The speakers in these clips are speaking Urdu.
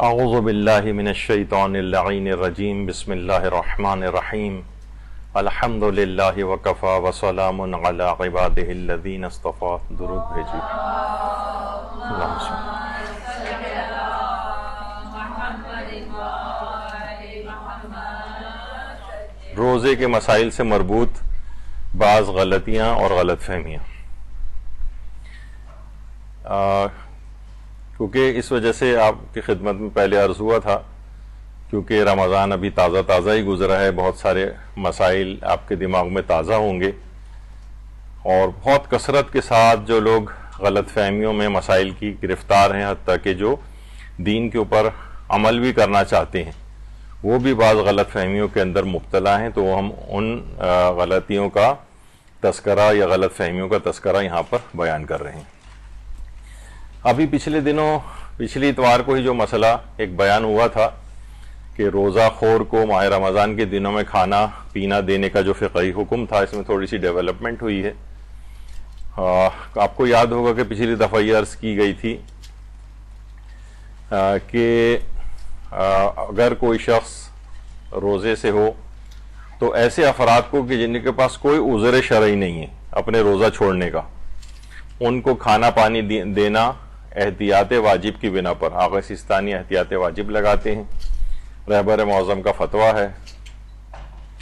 اعوذ باللہ من الشیطان اللعین الرجیم بسم اللہ الرحمن الرحیم الحمد للہ وکفا وسلام علی عبادہ الذین اصطفی. درود بھیجیے. روزے کے مسائل سے مربوط بعض غلطیاں اور غلط فہمیاں، کیونکہ اس وجہ سے آپ کی خدمت میں پہلے عرض ہوا تھا، کیونکہ رمضان ابھی تازہ ہی گزرا ہے، بہت سارے مسائل آپ کے دماغ میں تازہ ہوں گے، اور بہت کثرت کے ساتھ جو لوگ غلط فہمیوں میں مسائل کی گرفتار ہیں، حتیٰ کہ جو دین کے اوپر عمل بھی کرنا چاہتے ہیں وہ بھی بعض غلط فہمیوں کے اندر مبتلا ہیں، تو ہم ان غلطیوں کا تذکرہ یا غلط فہمیوں کا تذکرہ یہاں پر بیان کر رہے ہیں. ابھی پچھلی اتوار کو ہی جو مسئلہ ایک بیان ہوا تھا کہ روزہ خور کو ماہ رمضان کے دنوں میں کھانا پینا دینے کا جو فقہی حکم تھا، اس میں تھوڑی سی ڈیولپمنٹ ہوئی ہے. آپ کو یاد ہوگا کہ پچھلی دفعہ یہ عرض کی گئی تھی کہ اگر کوئی شخص روزے سے ہو تو ایسے افراد کو کہ جن کے پاس کوئی عذر شرعی نہیں ہے اپنے روزہ چھوڑنے کا، ان کو کھانا پانی دینا احتیاط واجب کی بنا پر. آغا سیستانی احتیاط واجب لگاتے ہیں، رہبر معظم کا فتویٰ ہے.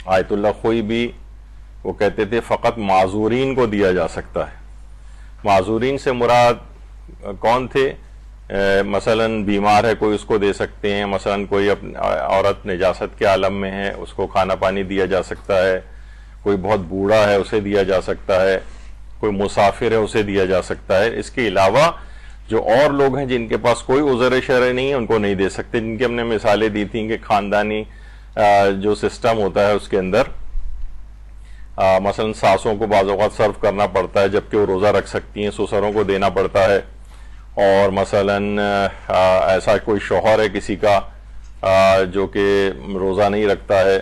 آیت اللہ خوئی بھی وہ کہتے تھے فقط معذورین کو دیا جا سکتا ہے. معذورین سے مراد کون تھے؟ مثلا بیمار ہے کوئی، اس کو دے سکتے ہیں. مثلا کوئی عورت نجاست کے عالم میں ہے، اس کو کھانا پانی دیا جا سکتا ہے. کوئی بہت بوڑھا ہے، اسے دیا جا سکتا ہے. کوئی مسافر ہے، اسے دیا جا سکتا ہے. اس کے علاوہ جو اور لوگ ہیں جن کے پاس کوئی عذر شرعی نہیں ہے، ان کو نہیں دے سکتے. جن کی ہم نے مثالیں دی تھیں کہ خاندانی جو سسٹم ہوتا ہے اس کے اندر مثلا ساسوں کو بعض اوقات سرو کرنا پڑتا ہے جبکہ وہ روزہ رکھ سکتی ہیں، سسروں کو دینا پڑتا ہے. اور مثلا ایسا کوئی شوہر ہے کسی کا جو کہ روزہ نہیں رکھتا ہے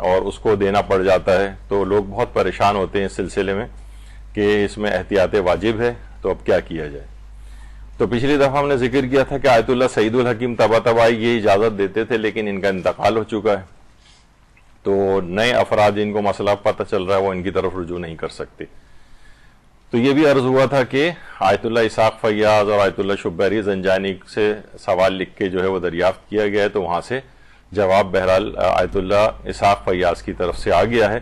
اور اس کو دینا پڑ جاتا ہے، تو لوگ بہت پریشان ہوتے ہیں اس سلسلے میں کہ اس میں احتیاط واجب ہے، تو اب کیا کیا جائے. تو پچھلی دفعہ ہم نے ذکر کیا تھا کہ آیت اللہ سعید الحکیم طباطبائی یہ اجازت دیتے تھے، لیکن ان کا انتقال ہو چکا ہے، تو نئے افراد جن کو مسئلہ پتہ چل رہا ہے وہ ان کی طرف رجوع نہیں کر سکتے. تو یہ بھی عرض ہوا تھا کہ آیت اللہ اسحاق فیاض اور آیت اللہ شبیری زنجانی سے سوال لکھ کے جو ہے وہ دریافت کیا گیا ہے، تو وہاں سے جواب بہرحال آیت اللہ اسحاق فیاض کی طرف سے آ گیا ہے.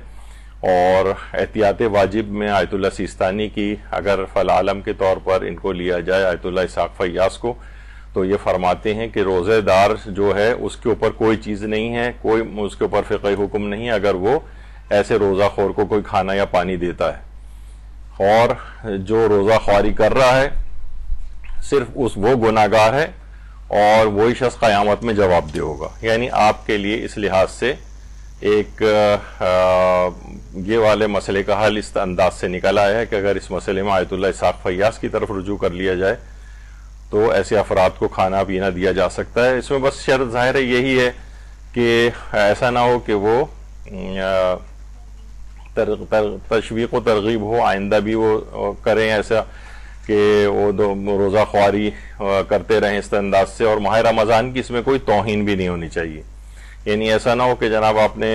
اور احتیاط واجب میں آیت اللہ سیستانی کی اگر فالعالم کے طور پر ان کو لیا جائے آیت اللہ اسحاق فیاض کو، تو یہ فرماتے ہیں کہ روزے دار جو ہے اس کے اوپر کوئی چیز نہیں ہے، کوئی اس کے اوپر فقہی حکم نہیں ہے اگر وہ ایسے روزہ خور کو کوئی کھانا یا پانی دیتا ہے. اور جو روزہ خواری کر رہا ہے صرف وہ گناہگار ہے اور وہی شخص قیامت میں جواب دہ ہوگا. یعنی آپ کے لیے اس لحاظ سے ایک یہ والے مسئلے کا حل اس انداز سے نکل آیا ہے کہ اگر اس مسئلے میں آیت اللہ اسحاق فیاض کی طرف رجوع کر لیا جائے تو ایسے افراد کو کھانا پینا دیا جا سکتا ہے. اس میں بس شرط ظاہر ہے یہی ہے کہ ایسا نہ ہو کہ وہ تشویق و ترغیب ہو، آئندہ بھی وہ کریں ایسا کہ وہ روزہ خواری کرتے رہیں اس انداز سے. اور ماہ رمضان کی اس میں کوئی توہین بھی نہیں ہونی چاہیے. یعنی ایسا نہ ہو کہ جناب آپ نے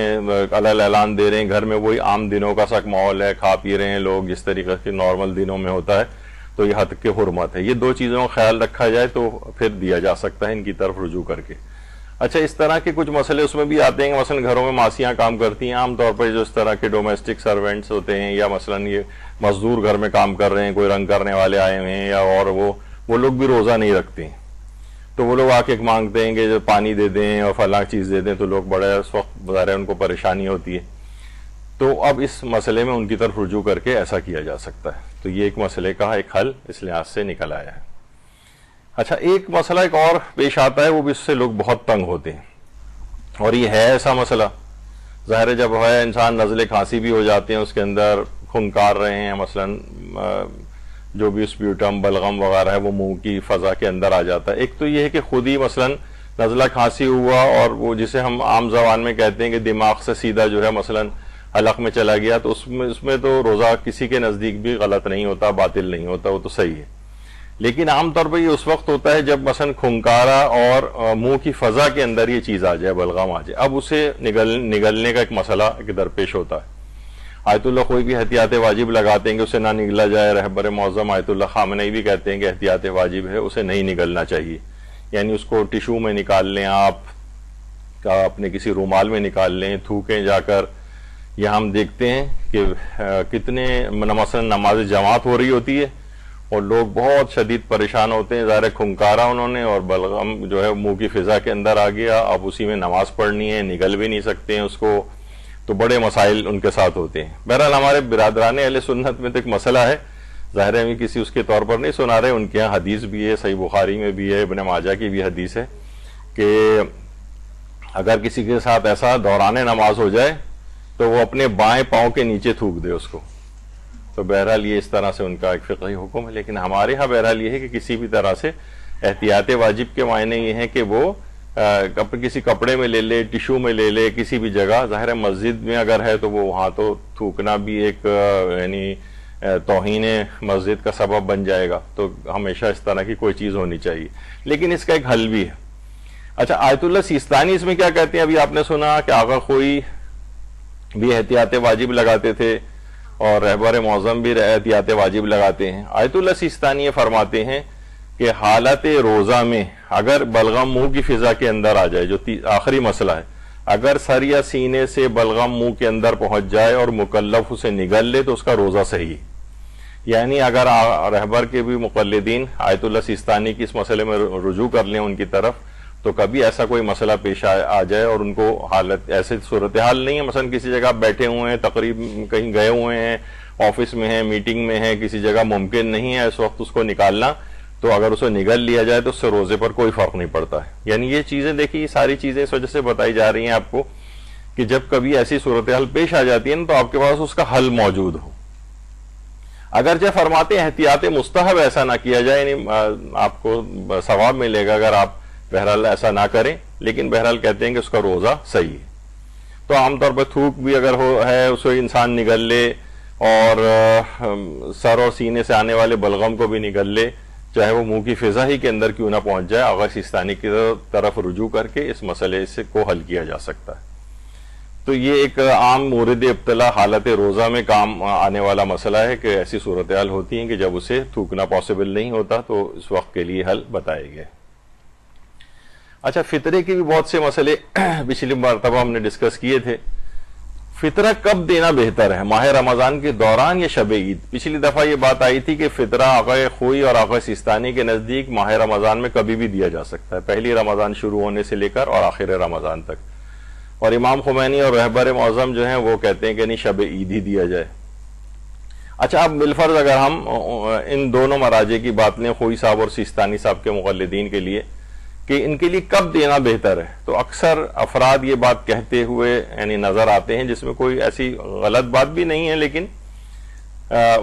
علل اعلان دے رہے ہیں، گھر میں وہی عام دنوں کا سک ماحول ہے، کھا پی رہے ہیں لوگ جس طریقے سے نارمل دنوں میں ہوتا ہے، تو یہ حد کے حرمت ہے. یہ دو چیزوں کا خیال رکھا جائے تو پھر دیا جا سکتا ہے ان کی طرف رجوع کر کے. اچھا، اس طرح کے کچھ مسئلے اس میں بھی آتے ہیں. مثلا گھروں میں ماسیاں کام کرتی ہیں، عام طور پر جو اس طرح کے ڈومیسٹک سرونٹس ہوتے ہیں، یا مثلا یہ مزدور گھر میں کام کر رہے ہیں، کوئی رنگ کرنے والے آئے ہوئے ہیں، یا اور وہ لوگ بھی روزہ نہیں رکھتے ہیں، تو وہ لوگ آ کے مانگتے ہیں کہ جو پانی دے دیں اور فلاں چیز دے دیں، تو لوگ بڑے اس وقت بظاہر ان کو پریشانی ہوتی ہے. تو اب اس مسئلے میں ان کی طرف رجوع کر کے ایسا کیا جا سکتا ہے. تو یہ ایک مسئلے کا ایک حل اس لحاظ سے نکل آیا ہے. اچھا، ایک مسئلہ ایک اور پیش آتا ہے، وہ بھی اس سے لوگ بہت تنگ ہوتے ہیں، اور یہ ہے ایسا مسئلہ. ظاہر ہے جب ہے انسان نزلے کھانسی بھی ہو جاتے ہیں، اس کے اندر کھنکار رہے ہیں، مثلا جو بھی سپیوٹم بلغم وغیرہ ہے وہ منہ کی فضا کے اندر آ جاتا ہے. ایک تو یہ ہے کہ خود ہی مثلا نزلہ کھانسی ہوا اور وہ جسے ہم عام زبان میں کہتے ہیں کہ دماغ سے سیدھا جو ہے مثلا حلق میں چلا گیا، تو اس میں تو روزہ کسی کے نزدیک بھی غلط نہیں ہوتا، باطل نہیں ہوتا، وہ تو صحیح ہے. لیکن عام طور پہ یہ اس وقت ہوتا ہے جب مثلا کھنکارا اور منہ کی فضا کے اندر یہ چیز آ جائے، بلغم آ جائے، اب اسے نگلنے کا ایک مسئلہ ایک درپیش ہوتا ہے۔ آیت اللہ خوئی بھی احتیاط واجب لگاتے ہیں کہ اسے نہ نگلا جائے، رہبر معظم آیت اللہ خامنئی بھی کہتے ہیں کہ احتیاط واجب ہے، اسے نہیں نگلنا چاہیے، یعنی اس کو ٹیشو میں نکال لیں آپ، اپنے کسی رومال میں نکال لیں، تھوکیں جا کر۔ یہاں ہم دیکھتے ہیں کہ کتنے مثلا نماز جماعت ہو رہی ہوتی ہے اور لوگ بہت شدید پریشان ہوتے ہیں، ظاہر کھنکارا انہوں نے اور بلغم جو ہے منہ کی فضا کے اندر آ گیا، اب اسی میں نماز پڑھنی ہے، نگل بھی نہیں سکتے ہیں اس کو، تو بڑے مسائل ان کے ساتھ ہوتے ہیں۔ بہرحال ہمارے برادران اہل سنت میں تو ایک مسئلہ ہے، ظاہر ہے ہمیں کسی اس کے طور پر نہیں سنا رہے، ان کے یہاں حدیث بھی ہے، صحیح بخاری میں بھی ہے، ابن ماجہ کی بھی حدیث ہے کہ اگر کسی کے ساتھ ایسا دوران نماز ہو جائے تو وہ اپنے بائیں پاؤں کے نیچے تھوک دے اس کو۔ تو بہرحال یہ اس طرح سے ان کا ایک فقہی حکم ہے، لیکن ہمارے ہاں بہرحال یہ ہے کہ کسی بھی طرح سے احتیاط واجب کے معنی یہ ہیں کہ وہ کسی کپڑے میں لے لے، ٹیشو میں لے لے، کسی بھی جگہ، ظاہر ہے مسجد میں اگر ہے تو وہ وہاں تو تھوکنا بھی ایک یعنی توہین مسجد کا سبب بن جائے گا، تو ہمیشہ اس طرح کی کوئی چیز ہونی چاہیے، لیکن اس کا ایک حل بھی ہے۔ اچھا، آیت اللہ سیستانی اس میں کیا کہتے ہیں؟ ابھی آپ نے سنا کہ آغا خوئی بھی احتیاط واجب لگاتے تھے اور رہبر معظم بھی احتیاط واجب لگاتے ہیں۔ آیت اللہ سیستانی یہ فرماتے ہیں کہ حالت روزہ میں اگر بلغم منہ کی فضا کے اندر آ جائے، جو آخری مسئلہ ہے، اگر سر یا سینے سے بلغم منہ کے اندر پہنچ جائے اور مکلف اسے نگل لے تو اس کا روزہ صحیح ہے۔ یعنی اگر رہبر کے بھی مقلدین آیت اللہ سیستانی کی اس مسئلے میں رجوع کر لیں ان کی طرف، تو کبھی ایسا کوئی مسئلہ پیش آ جائے اور ان کو حالت ایسے صورتحال نہیں ہے، مثلا کسی جگہ بیٹھے ہوئے ہیں، تقریب کہیں گئے ہوئے ہیں، آفس میں ہیں، میٹنگ میں ہیں، کسی جگہ ممکن نہیں ہے اس وقت اس کو نکالنا، تو اگر اسے نگل لیا جائے تو اس سے روزے پر کوئی فرق نہیں پڑتا ہے۔ یعنی یہ چیزیں دیکھیے، ساری چیزیں اس وجہ سے بتائی جا رہی ہیں آپ کو کہ جب کبھی ایسی صورتحال پیش آ جاتی ہے نا تو آپ کے پاس اس کا حل موجود ہو۔ اگرچہ فرماتے ہیں احتیاط مستحب ایسا نہ کیا جائے، یعنی آپ کو ثواب ملے گا اگر آپ بہرحال ایسا نہ کریں، لیکن بہرحال کہتے ہیں کہ اس کا روزہ صحیح ہے۔ تو عام طور پر تھوک بھی اگر ہے اسے انسان نگل لے اور سر اور سینے سے آنے والے بلغم کو بھی نگل لے، چاہے وہ منہ کی فضا ہی کے اندر کیوں نہ پہنچ جائے، آغا سیستانی کی طرف رجوع کر کے اس مسئلے کو حل کیا جا سکتا ہے۔ تو یہ ایک عام مورد ابتلا حالت روزہ میں کام آنے والا مسئلہ ہے کہ ایسی صورتحال ہوتی ہیں کہ جب اسے تھوکنا پاسبل نہیں ہوتا، تو اس وقت کے لیے حل بتائے گئے۔ اچھا، فطرے کے بھی بہت سے مسئلے پچھلی مرتبہ ہم نے ڈسکس کیے تھے۔ فطرہ کب دینا بہتر ہے، ماہ رمضان کے دوران یا شب عید؟ پچھلی دفعہ یہ بات آئی تھی کہ فطرہ آقا خوئی اور آقا سیستانی کے نزدیک ماہ رمضان میں کبھی بھی دیا جا سکتا ہے، پہلی رمضان شروع ہونے سے لے کر اور آخر رمضان تک، اور امام خمینی اور رہبر معظم جو ہیں وہ کہتے ہیں کہ نہیں، شب عید ہی دیا جائے۔ اچھا، اب بالفرض اگر ہم ان دونوں مراجع کی بات لیں، خوئی صاحب اور سیستانی صاحب کے مقلدین کے لیے، کہ ان کے لیے کب دینا بہتر ہے، تو اکثر افراد یہ بات کہتے ہوئے یعنی نظر آتے ہیں، جس میں کوئی ایسی غلط بات بھی نہیں ہے، لیکن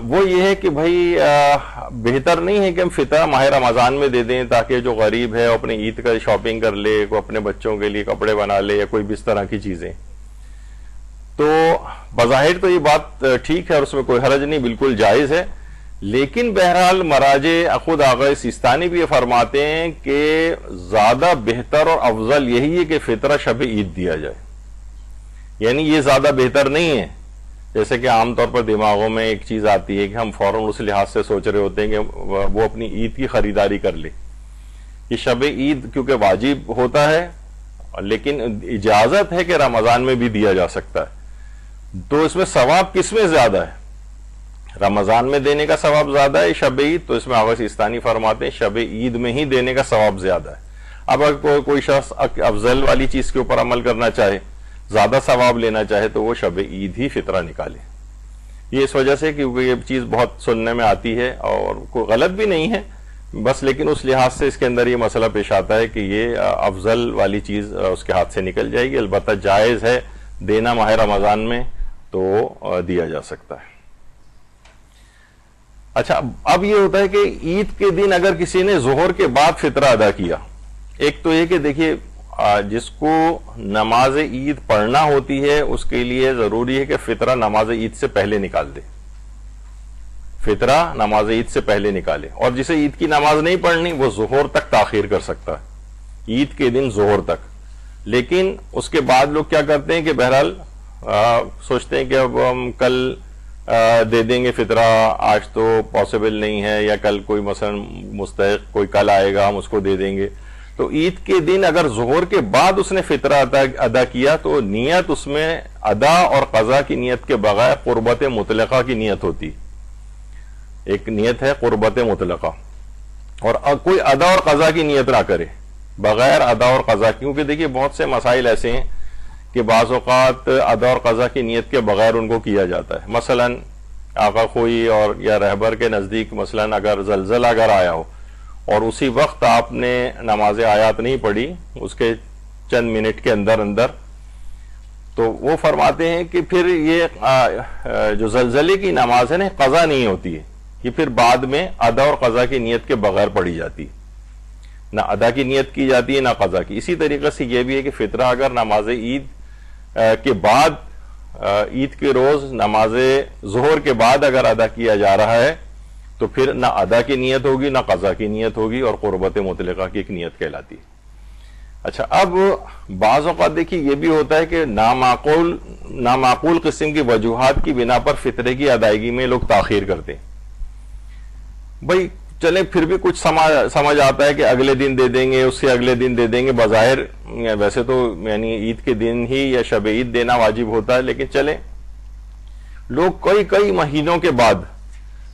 وہ یہ ہے کہ بھائی بہتر نہیں ہے کہ ہم فطرہ ماہ رمضان میں دے دیں تاکہ جو غریب ہے اپنے عید کا شاپنگ کر لے، کوئی اپنے بچوں کے لیے کپڑے بنا لے یا کوئی بھی اس طرح کی چیزیں۔ تو بظاہر تو یہ بات ٹھیک ہے اور اس میں کوئی حرج نہیں، بالکل جائز ہے، لیکن بہرحال مراجع خود آغا سیستانی بھی یہ فرماتے ہیں کہ زیادہ بہتر اور افضل یہی ہے کہ فطرہ شب عید دیا جائے، یعنی یہ زیادہ بہتر نہیں ہے۔ جیسے کہ عام طور پر دماغوں میں ایک چیز آتی ہے کہ ہم فوراً اس لحاظ سے سوچ رہے ہوتے ہیں کہ وہ اپنی عید کی خریداری کر لے۔ یہ شب عید کیونکہ واجب ہوتا ہے، لیکن اجازت ہے کہ رمضان میں بھی دیا جا سکتا ہے، تو اس میں ثواب کس میں زیادہ ہے؟ رمضان میں دینے کا ثواب زیادہ ہے شب عید؟ تو اس میں آغا سیستانی فرماتے ہیں شب عید میں ہی دینے کا ثواب زیادہ ہے۔ اب اگر کوئی شخص افضل والی چیز کے اوپر عمل کرنا چاہے، زیادہ ثواب لینا چاہے، تو وہ شب عید ہی فطرہ نکالے۔ یہ اس وجہ سے کیونکہ یہ چیز بہت سننے میں آتی ہے اور کوئی غلط بھی نہیں ہے، بس لیکن اس لحاظ سے اس کے اندر یہ مسئلہ پیش آتا ہے کہ یہ افضل والی چیز اس کے ہاتھ سے نکل جائے گی۔ البتہ جائز ہے دینا ماہ رمضان میں، تو دیا جا سکتا ہے۔ اچھا، اب یہ ہوتا ہے کہ عید کے دن اگر کسی نے ظہر کے بعد فطرہ ادا کیا، ایک تو یہ کہ دیکھیے جس کو نماز عید پڑھنا ہوتی ہے اس کے لیے ضروری ہے کہ فطرہ نماز عید سے پہلے نکال دے، فطرہ نماز عید سے پہلے نکالے، اور جسے عید کی نماز نہیں پڑھنی وہ ظہر تک تاخیر کر سکتا ہے، عید کے دن ظہر تک. لیکن اس کے بعد لوگ کیا کرتے ہیں کہ بہرحال سوچتے ہیں کہ اب ہم کل دے دیں گے فطرہ، آج تو پاسبل نہیں ہے، یا کل کوئی مثلا مستحق کوئی کل آئے گا ہم اس کو دے دیں گے. تو عید کے دن اگر ظہر کے بعد اس نے فطرہ ادا کیا تو نیت اس میں ادا اور قضا کی نیت کے بغیر قربت مطلقہ کی نیت ہوتی. ایک نیت ہے قربت مطلقہ، اور کوئی ادا اور قضا کی نیت نہ کرے، بغیر ادا اور قضا. کیونکہ دیکھیے بہت سے مسائل ایسے ہیں کہ بعض اوقات ادا اور قضا کی نیت کے بغیر ان کو کیا جاتا ہے. مثلا آقا خوئی اور یا رہبر کے نزدیک مثلا اگر زلزلہ اگر آیا ہو اور اسی وقت آپ نے نماز آیات نہیں پڑھی اس کے چند منٹ کے اندر اندر، تو وہ فرماتے ہیں کہ پھر یہ جو زلزلے کی نماز ہے نا قضا نہیں ہوتی ہے، یہ پھر بعد میں ادا اور قضا کی نیت کے بغیر پڑھی جاتی، نہ ادا کی نیت کی جاتی ہے نہ قضا کی. اسی طریقے سے یہ بھی ہے کہ فطرہ اگر نماز عید کے بعد، عید کے روز نماز ظہر کے بعد اگر ادا کیا جا رہا ہے تو پھر نہ ادا کی نیت ہوگی نہ قضا کی نیت ہوگی، اور قربت مطلقہ کی ایک نیت کہلاتی ہے. اچھا، اب بعض اوقات دیکھیے یہ بھی ہوتا ہے کہ نامعقول قسم کی وجوہات کی بنا پر فطرے کی ادائیگی میں لوگ تاخیر کرتے ہیں. بھائی چلیں پھر بھی کچھ سمجھ آتا ہے کہ اگلے دن دے دیں گے، اس سے اگلے دن دے دیں گے. بظاہر ویسے تو یعنی عید کے دن ہی یا شب عید دینا واجب ہوتا ہے، لیکن چلیں لوگ کئی مہینوں کے بعد،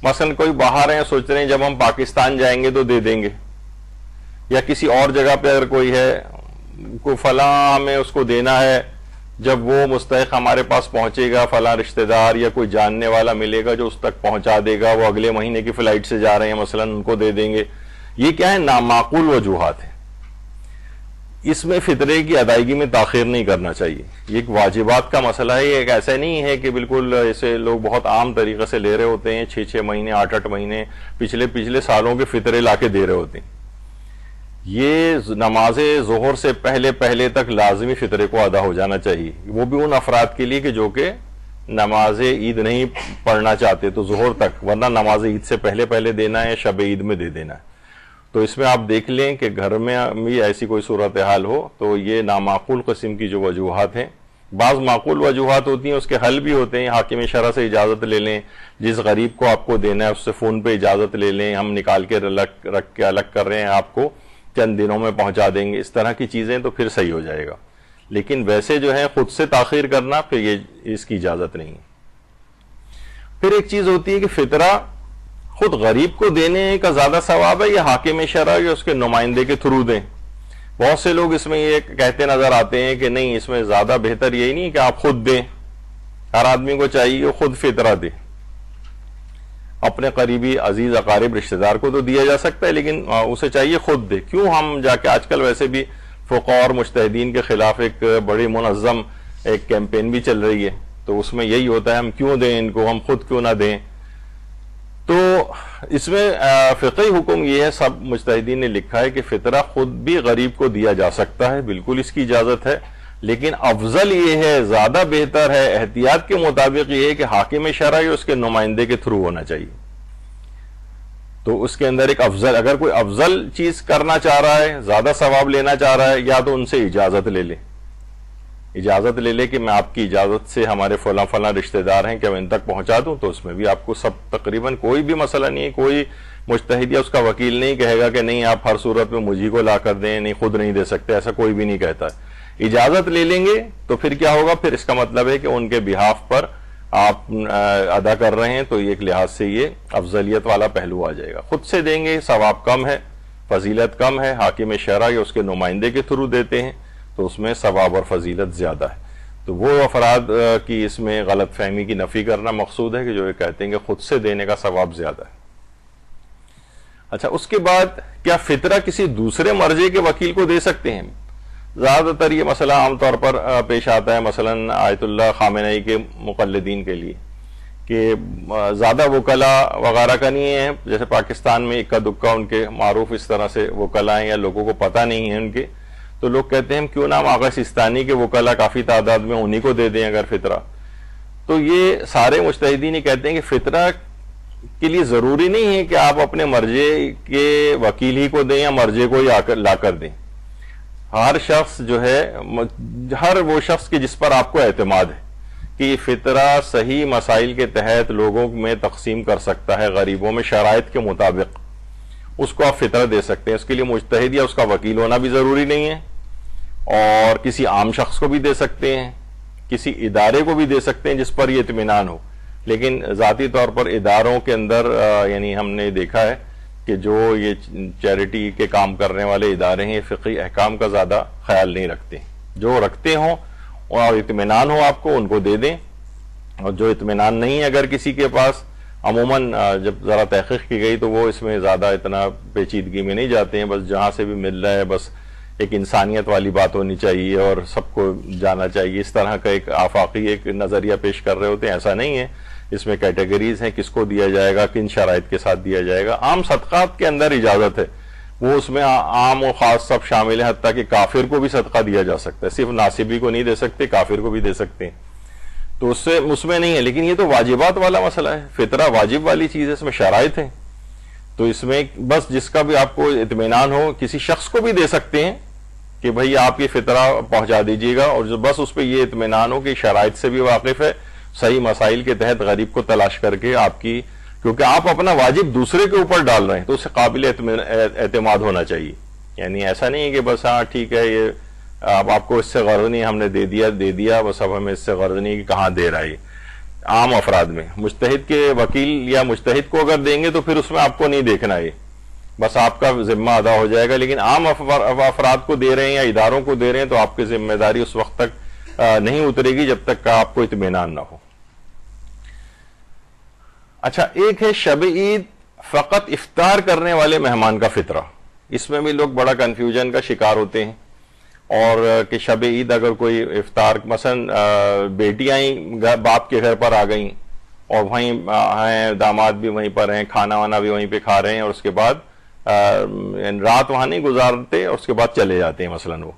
مثلا کوئی باہر ہیں سوچ رہے ہیں جب ہم پاکستان جائیں گے تو دے دیں گے، یا کسی اور جگہ پہ اگر کوئی ہے کوئی فلاں ہمیں اس کو دینا ہے، جب وہ مستحق ہمارے پاس پہنچے گا، فلاں رشتہ دار یا کوئی جاننے والا ملے گا جو اس تک پہنچا دے گا، وہ اگلے مہینے کی فلائٹ سے جا رہے ہیں مثلا ان کو دے دیں گے. یہ کیا ہے؟ نامعقول وجوہات ہیں. اس میں فطرے کی ادائیگی میں تاخیر نہیں کرنا چاہیے. یہ ایک واجبات کا مسئلہ ہے، یہ ایک ایسا نہیں ہے کہ بالکل ایسے لوگ بہت عام طریقے سے لے رہے ہوتے ہیں، 6 مہینے 8 مہینے پچھلے سالوں کے فطرے لا کے دے رہے ہوتے ہیں. یہ نماز ظہر سے پہلے تک لازمی فطرے کو ادا ہو جانا چاہیے، وہ بھی ان افراد کے لیے کہ جو کہ نماز عید نہیں پڑھنا چاہتے تو ظہر تک، ورنہ نماز عید سے پہلے دینا ہے، شب عید میں دے دینا ہے. تو اس میں آپ دیکھ لیں کہ گھر میں بھی ایسی کوئی صورتحال ہو تو یہ نامعقول قسم کی جو وجوہات ہیں، بعض معقول وجوہات ہوتی ہیں اس کے حل بھی ہوتے ہیں. حاکم شرع سے اجازت لے لیں، جس غریب کو آپ کو دینا ہے اس سے فون پہ اجازت لے لیں، ہم نکال کے رکھ کے الگ کر رہے ہیں، آپ کو چند دنوں میں پہنچا دیں گے. اس طرح کی چیزیں تو پھر صحیح ہو جائے گا. لیکن ویسے جو ہے خود سے تاخیر کرنا پھر یہ اس کی اجازت نہیں ہے. پھر ایک چیز ہوتی ہے کہ فطرہ خود غریب کو دینے کا زیادہ ثواب ہے یا حاکم شرع یا اس کے نمائندے کے تھرو دیں. بہت سے لوگ اس میں یہ کہتے نظر آتے ہیں کہ نہیں، اس میں زیادہ بہتر یہی نہیں کہ آپ خود دیں، ہر آدمی کو چاہیے کہ خود فطرہ دے. اپنے قریبی عزیز اقارب رشتہ دار کو تو دیا جا سکتا ہے، لیکن اسے چاہیے خود دے. کیوں ہم جا کے، آج کل ویسے بھی فقہاء اور مجتہدین کے خلاف ایک بڑی منظم ایک کیمپین بھی چل رہی ہے، تو اس میں یہی ہوتا ہے ہم کیوں دیں ان کو، ہم خود کیوں نہ دیں. تو اس میں فقہی حکم یہ ہے، سب مجتہدین نے لکھا ہے کہ فطرہ خود بھی غریب کو دیا جا سکتا ہے، بالکل اس کی اجازت ہے. لیکن افضل یہ ہے، زیادہ بہتر ہے، احتیاط کے مطابق یہ ہے کہ حاکم شرع یا اس کے نمائندے کے تھرو ہونا چاہیے. تو اس کے اندر ایک افضل، اگر کوئی افضل چیز کرنا چاہ رہا ہے، زیادہ ثواب لینا چاہ رہا ہے، یا تو ان سے اجازت لے لے کہ میں آپ کی اجازت سے ہمارے فلاں رشتہ دار ہیں کہ میں ان تک پہنچا دوں. تو اس میں بھی آپ کو سب تقریباً کوئی بھی مسئلہ نہیں ہے، کوئی مجتہد یا اس کا وکیل نہیں کہے گا کہ نہیں آپ ہر صورت میں مجھے کو لا کر دیں، نہیں خود نہیں دے سکتے، ایسا کوئی بھی نہیں کہتا ہے. اجازت لے لیں گے تو پھر کیا ہوگا، پھر اس کا مطلب ہے کہ ان کے بہاف پر آپ ادا کر رہے ہیں، تو ایک لحاظ سے یہ افضلیت والا پہلو آ جائے گا. خود سے دیں گے ثواب کم ہے، فضیلت کم ہے. حاکم شرع یا اس کے نمائندے کے تھرو دیتے ہیں تو اس میں ثواب اور فضیلت زیادہ ہے. تو وہ افراد کی اس میں غلط فہمی کی نفی کرنا مقصود ہے کہ جو یہ کہتے ہیں کہ خود سے دینے کا ثواب زیادہ ہے. اچھا، اس کے بعد کیا فطرہ کسی دوسرے مرجع کے وکیل کو دے سکتے ہیں؟ زیادہ تر یہ مسئلہ عام طور پر پیش آتا ہے مثلا آیت اللہ خامنئی کے مقلدین کے لیے کہ زیادہ وکلا وغیرہ کا نہیں ہے. جیسے پاکستان میں اکا دکا ان کے معروف اس طرح سے وکلا ہیں یا لوگوں کو پتہ نہیں ہے ان کے، تو لوگ کہتے ہیں کیوں نہ ہم آغا سستانی کے وکلا کافی تعداد میں انہی کو دے دیں اگر فطرہ. تو یہ سارے مجتہدین کہتے ہیں کہ فطرہ کے لیے ضروری نہیں ہے کہ آپ اپنے مرجے کے وکیل ہی کو دیں یا مرجے کو ہی لا کر دیں. ہر شخص جو ہے، ہر وہ شخص کہ جس پر آپ کو اعتماد ہے کہ یہ فطرہ صحیح مسائل کے تحت لوگوں میں تقسیم کر سکتا ہے غریبوں میں شرائط کے مطابق، اس کو آپ فطرہ دے سکتے ہیں. اس کے لیے مجتہد یا اس کا وکیل ہونا بھی ضروری نہیں ہے، اور کسی عام شخص کو بھی دے سکتے ہیں، کسی ادارے کو بھی دے سکتے ہیں جس پر یہ اطمینان ہو. لیکن ذاتی طور پر اداروں کے اندر یعنی ہم نے دیکھا ہے کہ جو یہ چیریٹی کے کام کرنے والے ادارے ہیں، فقہی احکام کا زیادہ خیال نہیں رکھتے. جو رکھتے ہوں اور اطمینان ہو آپ کو، ان کو دے دیں. اور جو اطمینان نہیں ہے اگر کسی کے پاس، عموماً جب ذرا تحقیق کی گئی تو وہ اس میں زیادہ اتنا پیچیدگی میں نہیں جاتے ہیں. بس جہاں سے بھی مل رہا ہے، بس ایک انسانیت والی بات ہونی چاہیے اور سب کو جانا چاہیے، اس طرح کا ایک آفاقی ایک نظریہ پیش کر رہے ہوتے ہیں. ایسا نہیں ہے. اس میں کیٹیگریز ہیں، کس کو دیا جائے گا، کن شرائط کے ساتھ دیا جائے گا. عام صدقات کے اندر اجازت ہے، وہ اس میں عام و خاص سب شامل ہیں، حتیٰ کہ کافر کو بھی صدقہ دیا جا سکتا ہے. صرف ناصبی کو نہیں دے سکتے، کافر کو بھی دے سکتے ہیں. تو اس میں نہیں ہے. لیکن یہ تو واجبات والا مسئلہ ہے، فطرہ واجب والی چیز ہے، اس میں شرائط ہیں. تو اس میں بس جس کا بھی آپ کو اطمینان ہو، کسی شخص کو بھی دے سکتے ہیں کہ بھئی آپ یہ فطرہ پہنچا دیجیے گا، اور جو بس اس پہ یہ اطمینان ہو کہ شرائط سے بھی واقف ہے، صحیح مسائل کے تحت غریب کو تلاش کر کے آپ کی، کیونکہ آپ اپنا واجب دوسرے کے اوپر ڈال رہے ہیں تو اسے قابل اعتماد ہونا چاہیے. یعنی ایسا نہیں ہے کہ بس ہاں ٹھیک ہے، یہ اب آپ کو اس سے غرض نہیں، ہم نے دے دیا بس، اب ہمیں اس سے غرض نہیں کہ کہاں دے رہا ہے. عام افراد میں مجتہد کے وکیل یا مجتہد کو اگر دیں گے تو پھر اس میں آپ کو نہیں دیکھنا ہے، بس آپ کا ذمہ ادا ہو جائے گا. لیکن عام افراد کو دے رہے ہیں یا اداروں کو دے رہے ہیں تو آپ کی ذمہ داری اس وقت تک نہیں اترے گی جب تک کہ آپ کو اطمینان نہ ہو. اچھا، ایک ہے شب عید فقط افطار کرنے والے مہمان کا فطرہ. اس میں بھی لوگ بڑا کنفیوژن کا شکار ہوتے ہیں، اور کہ شب عید اگر کوئی افطار، مثلا بیٹیاں ہی باپ کے گھر پر آ گئیں اور وہیں ہیں، داماد بھی وہیں پر ہیں، کھانا وانا بھی وہیں پہ کھا رہے ہیں، اور اس کے بعد رات وہاں نہیں گزارتے اور اس کے بعد چلے جاتے ہیں، مثلا وہ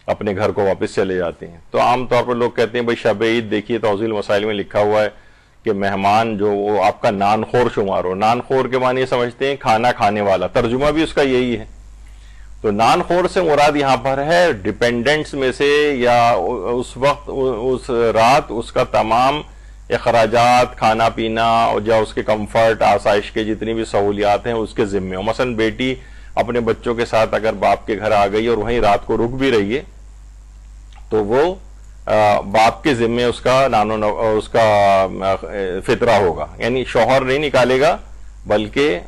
اپنے گھر کو واپس چلے جاتے ہیں. تو عام طور پر لوگ کہتے ہیں بھائی شب عید، دیکھیے توضیح المسائل میں لکھا ہوا ہے کہ مہمان جو وہ آپ کا نان خور شمار ہو. نان خور کے معنی یہ سمجھتے ہیں کھانا کھانے والا، ترجمہ بھی اس کا یہی ہے. تو نان خور سے مراد یہاں پر ہے ڈیپینڈنٹس میں سے، یا اس وقت اس رات اس کا تمام اخراجات، کھانا پینا اور یا اس کے کمفرٹ، آسائش کے جتنی بھی سہولیات ہیں اس کے ذمے ہو. مثلا بیٹی اپنے بچوں کے ساتھ اگر باپ کے گھر آ گئی اور وہیں رات کو رک بھی رہی ہے تو وہ باپ کے ذمے اس کا فطرہ ہوگا. یعنی شوہر نہیں نکالے گا، بلکہ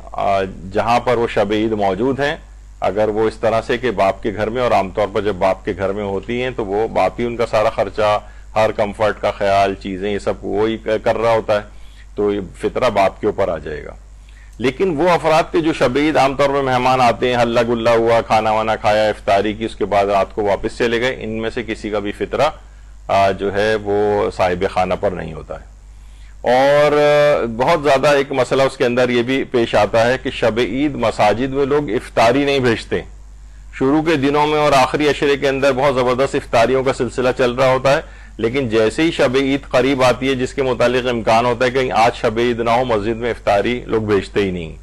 جہاں پر وہ شب عید موجود ہیں، اگر وہ اس طرح سے کہ باپ کے گھر میں، اور عام طور پر جب باپ کے گھر میں ہوتی ہیں تو وہ باپ ہی ان کا سارا خرچہ، ہر کمفرٹ کا خیال، چیزیں یہ سب وہی کر رہا ہوتا ہے، تو یہ فطرہ باپ کے اوپر آ جائے گا. لیکن وہ افراد کے جو شب عید عام طور پر مہمان آتے ہیں، ہلہ گلہ ہوا، کھانا وانا کھایا، افطاری کی، اس کے بعد رات کو واپس چلے گئے، ان میں سے کسی کا بھی فطرہ جو ہے وہ صاحب خانہ پر نہیں ہوتا ہے. اور بہت زیادہ ایک مسئلہ اس کے اندر یہ بھی پیش آتا ہے کہ شب عید مساجد میں لوگ افطاری نہیں بھیجتے. شروع کے دنوں میں اور آخری عشرے کے اندر بہت زبردست افطاریوں کا سلسلہ چل رہا ہوتا ہے، لیکن جیسے ہی شب عید قریب آتی ہے، جس کے متعلق امکان ہوتا ہے کہ آج شب عید نہ ہو، مسجد میں افطاری لوگ بھیجتے ہی نہیں.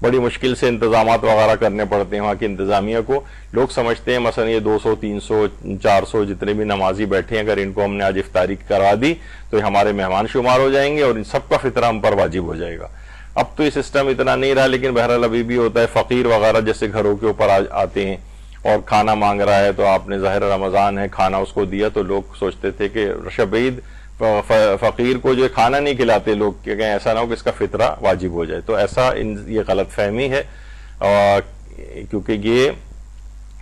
بڑی مشکل سے انتظامات وغیرہ کرنے پڑتے ہیں وہاں کی انتظامیہ کو. لوگ سمجھتے ہیں مثلا یہ 200 300 400 جتنے بھی نمازی بیٹھے ہیں، اگر ان کو ہم نے آج افطاری کروا دی تو یہ ہمارے مہمان شمار ہو جائیں گے اور ان سب کا فطرہ ہم پر واجب ہو جائے گا. اب تو یہ سسٹم اتنا نہیں رہا، لیکن بہرحال ابھی بھی ہوتا ہے. فقیر وغیرہ جیسے گھروں کے اوپر آتے ہیں اور کھانا مانگ رہا ہے، تو آپ نے ظاہر رمضان ہے، کھانا اس کو دیا، تو لوگ سوچتے تھے کہ شب عید فقیر کو جو کھانا نہیں کھلاتے لوگ، کہ کہیں ایسا نہ ہو کہ اس کا فطرہ واجب ہو جائے. تو ایسا یہ غلط فہمی ہے، کیونکہ یہ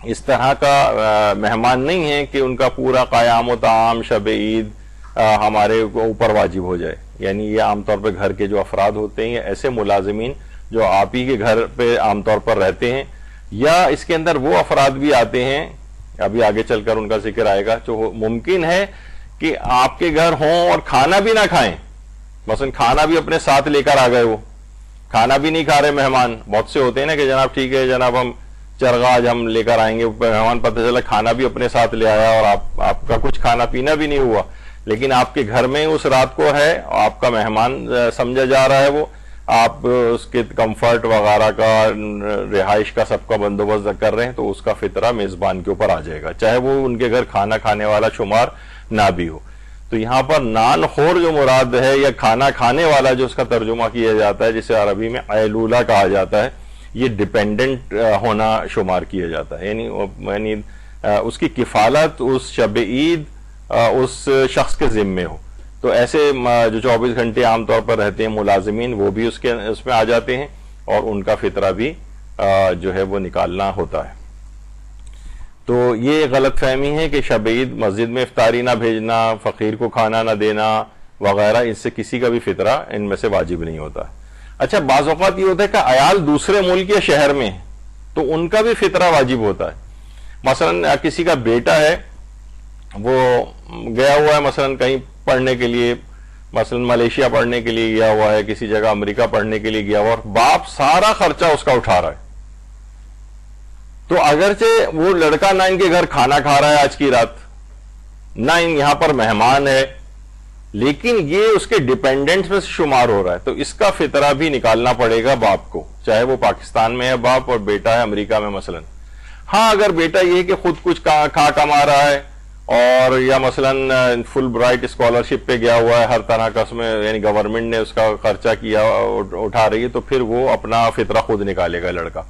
اس طرح کا مہمان نہیں ہے کہ ان کا پورا قیام و طعام شب عید ہمارے اوپر واجب ہو جائے. یعنی یہ عام طور پہ گھر کے جو افراد ہوتے ہیں، ایسے ملازمین جو آپ ہی کے گھر پہ عام طور پر رہتے ہیں، یا اس کے اندر وہ افراد بھی آتے ہیں، ابھی آگے چل کر ان کا ذکر آئے گا، جو ممکن ہے کہ آپ کے گھر ہوں اور کھانا بھی نہ کھائیں. مثلا کھانا بھی اپنے ساتھ لے کر آ گئے، وہ کھانا بھی نہیں کھا رہے مہمان. بہت سے ہوتے ہیں نا کہ جناب ٹھیک ہے جناب، ہم چرغا آج ہم لے کر آئیں گے، مہمان پتہ چلا کھانا بھی اپنے ساتھ لے آیا اور آپ کا کچھ کھانا پینا بھی نہیں ہوا، لیکن آپ کے گھر میں اس رات کو ہے، آپ کا مہمان سمجھا جا رہا ہے وہ. آپ اس کے کمفرٹ وغیرہ کا، رہائش کا سب کا بندوبست کر رہے ہیں، تو اس کا فطرہ میزبان کے اوپر آ جائے گا، چاہے وہ ان کے گھر کھانا کھانے والا شمار نہ بھی ہو۔ تو یہاں پر نان خور جو مراد ہے، یا کھانا کھانے والا جو اس کا ترجمہ کیا جاتا ہے، جسے عربی میں ایلولہ کہا جاتا ہے، یہ ڈیپینڈنٹ ہونا شمار کیا جاتا ہے، یعنی اس کی کفالت اس شب عید اس شخص کے ذمے ہو۔ تو ایسے جو 24 گھنٹے عام طور پر رہتے ہیں ملازمین، وہ بھی اس میں آ جاتے ہیں، اور ان کا فطرہ بھی جو ہے وہ نکالنا ہوتا ہے۔ تو یہ غلط فہمی ہے کہ شب عید مسجد میں افطاری نہ بھیجنا، فقیر کو کھانا نہ دینا وغیرہ، اس سے کسی کا بھی فطرہ ان میں سے واجب نہیں ہوتا۔ اچھا، بعض اوقات یہ ہوتا ہے کہ عیال دوسرے ملک یا شہر میں ہیں، تو ان کا بھی فطرہ واجب ہوتا ہے۔ مثلا کسی کا بیٹا ہے، وہ گیا ہوا ہے مثلا کہیں پڑھنے کے لیے، مثلا ملیشیا پڑھنے کے لیے گیا ہوا ہے، کسی جگہ امریکہ پڑھنے کے لیے گیا ہوا، اور باپ سارا خرچہ اس کا اٹھا رہا ہے، تو اگرچہ وہ لڑکا نہ ان کے گھر کھانا کھا رہا ہے آج کی رات، نہ یہاں پر مہمان ہے، لیکن یہ اس کے ڈیپینڈنٹس میں سے شمار ہو رہا ہے، تو اس کا فطرہ بھی نکالنا پڑے گا باپ کو، چاہے وہ پاکستان میں ہے باپ اور بیٹا ہے امریکہ میں مثلا۔ ہاں، اگر بیٹا یہ کہ خود کچھ کھا کما رہا ہے، اور یا مثلا فل برائٹ اسکالرشپ پہ گیا ہوا ہے، ہر طرح کا اس میں یعنی گورنمنٹ نے اس کا خرچہ کیا اٹھا رہی ہے، تو پھر وہ اپنا فطرہ خود نکالے گا لڑکا۔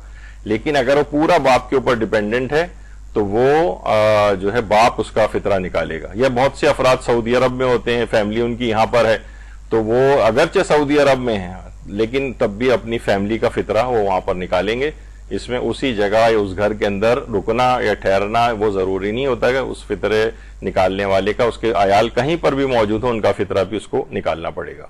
لیکن اگر وہ پورا باپ کے اوپر ڈیپینڈنٹ ہے، تو وہ جو ہے باپ اس کا فطرہ نکالے گا۔ یا بہت سے افراد سعودی عرب میں ہوتے ہیں، فیملی ان کی یہاں پر ہے، تو وہ اگرچہ سعودی عرب میں ہیں لیکن تب بھی اپنی فیملی کا فطرہ وہ وہاں پر نکالیں گے۔ اس میں اسی جگہ یا اس گھر کے اندر رکنا یا ٹھہرنا وہ ضروری نہیں ہوتا کہ اس فطرے نکالنے والے کا اس کے عیال کہیں پر بھی موجود ہو، ان کا فطرہ بھی اس کو نکالنا پڑے گا۔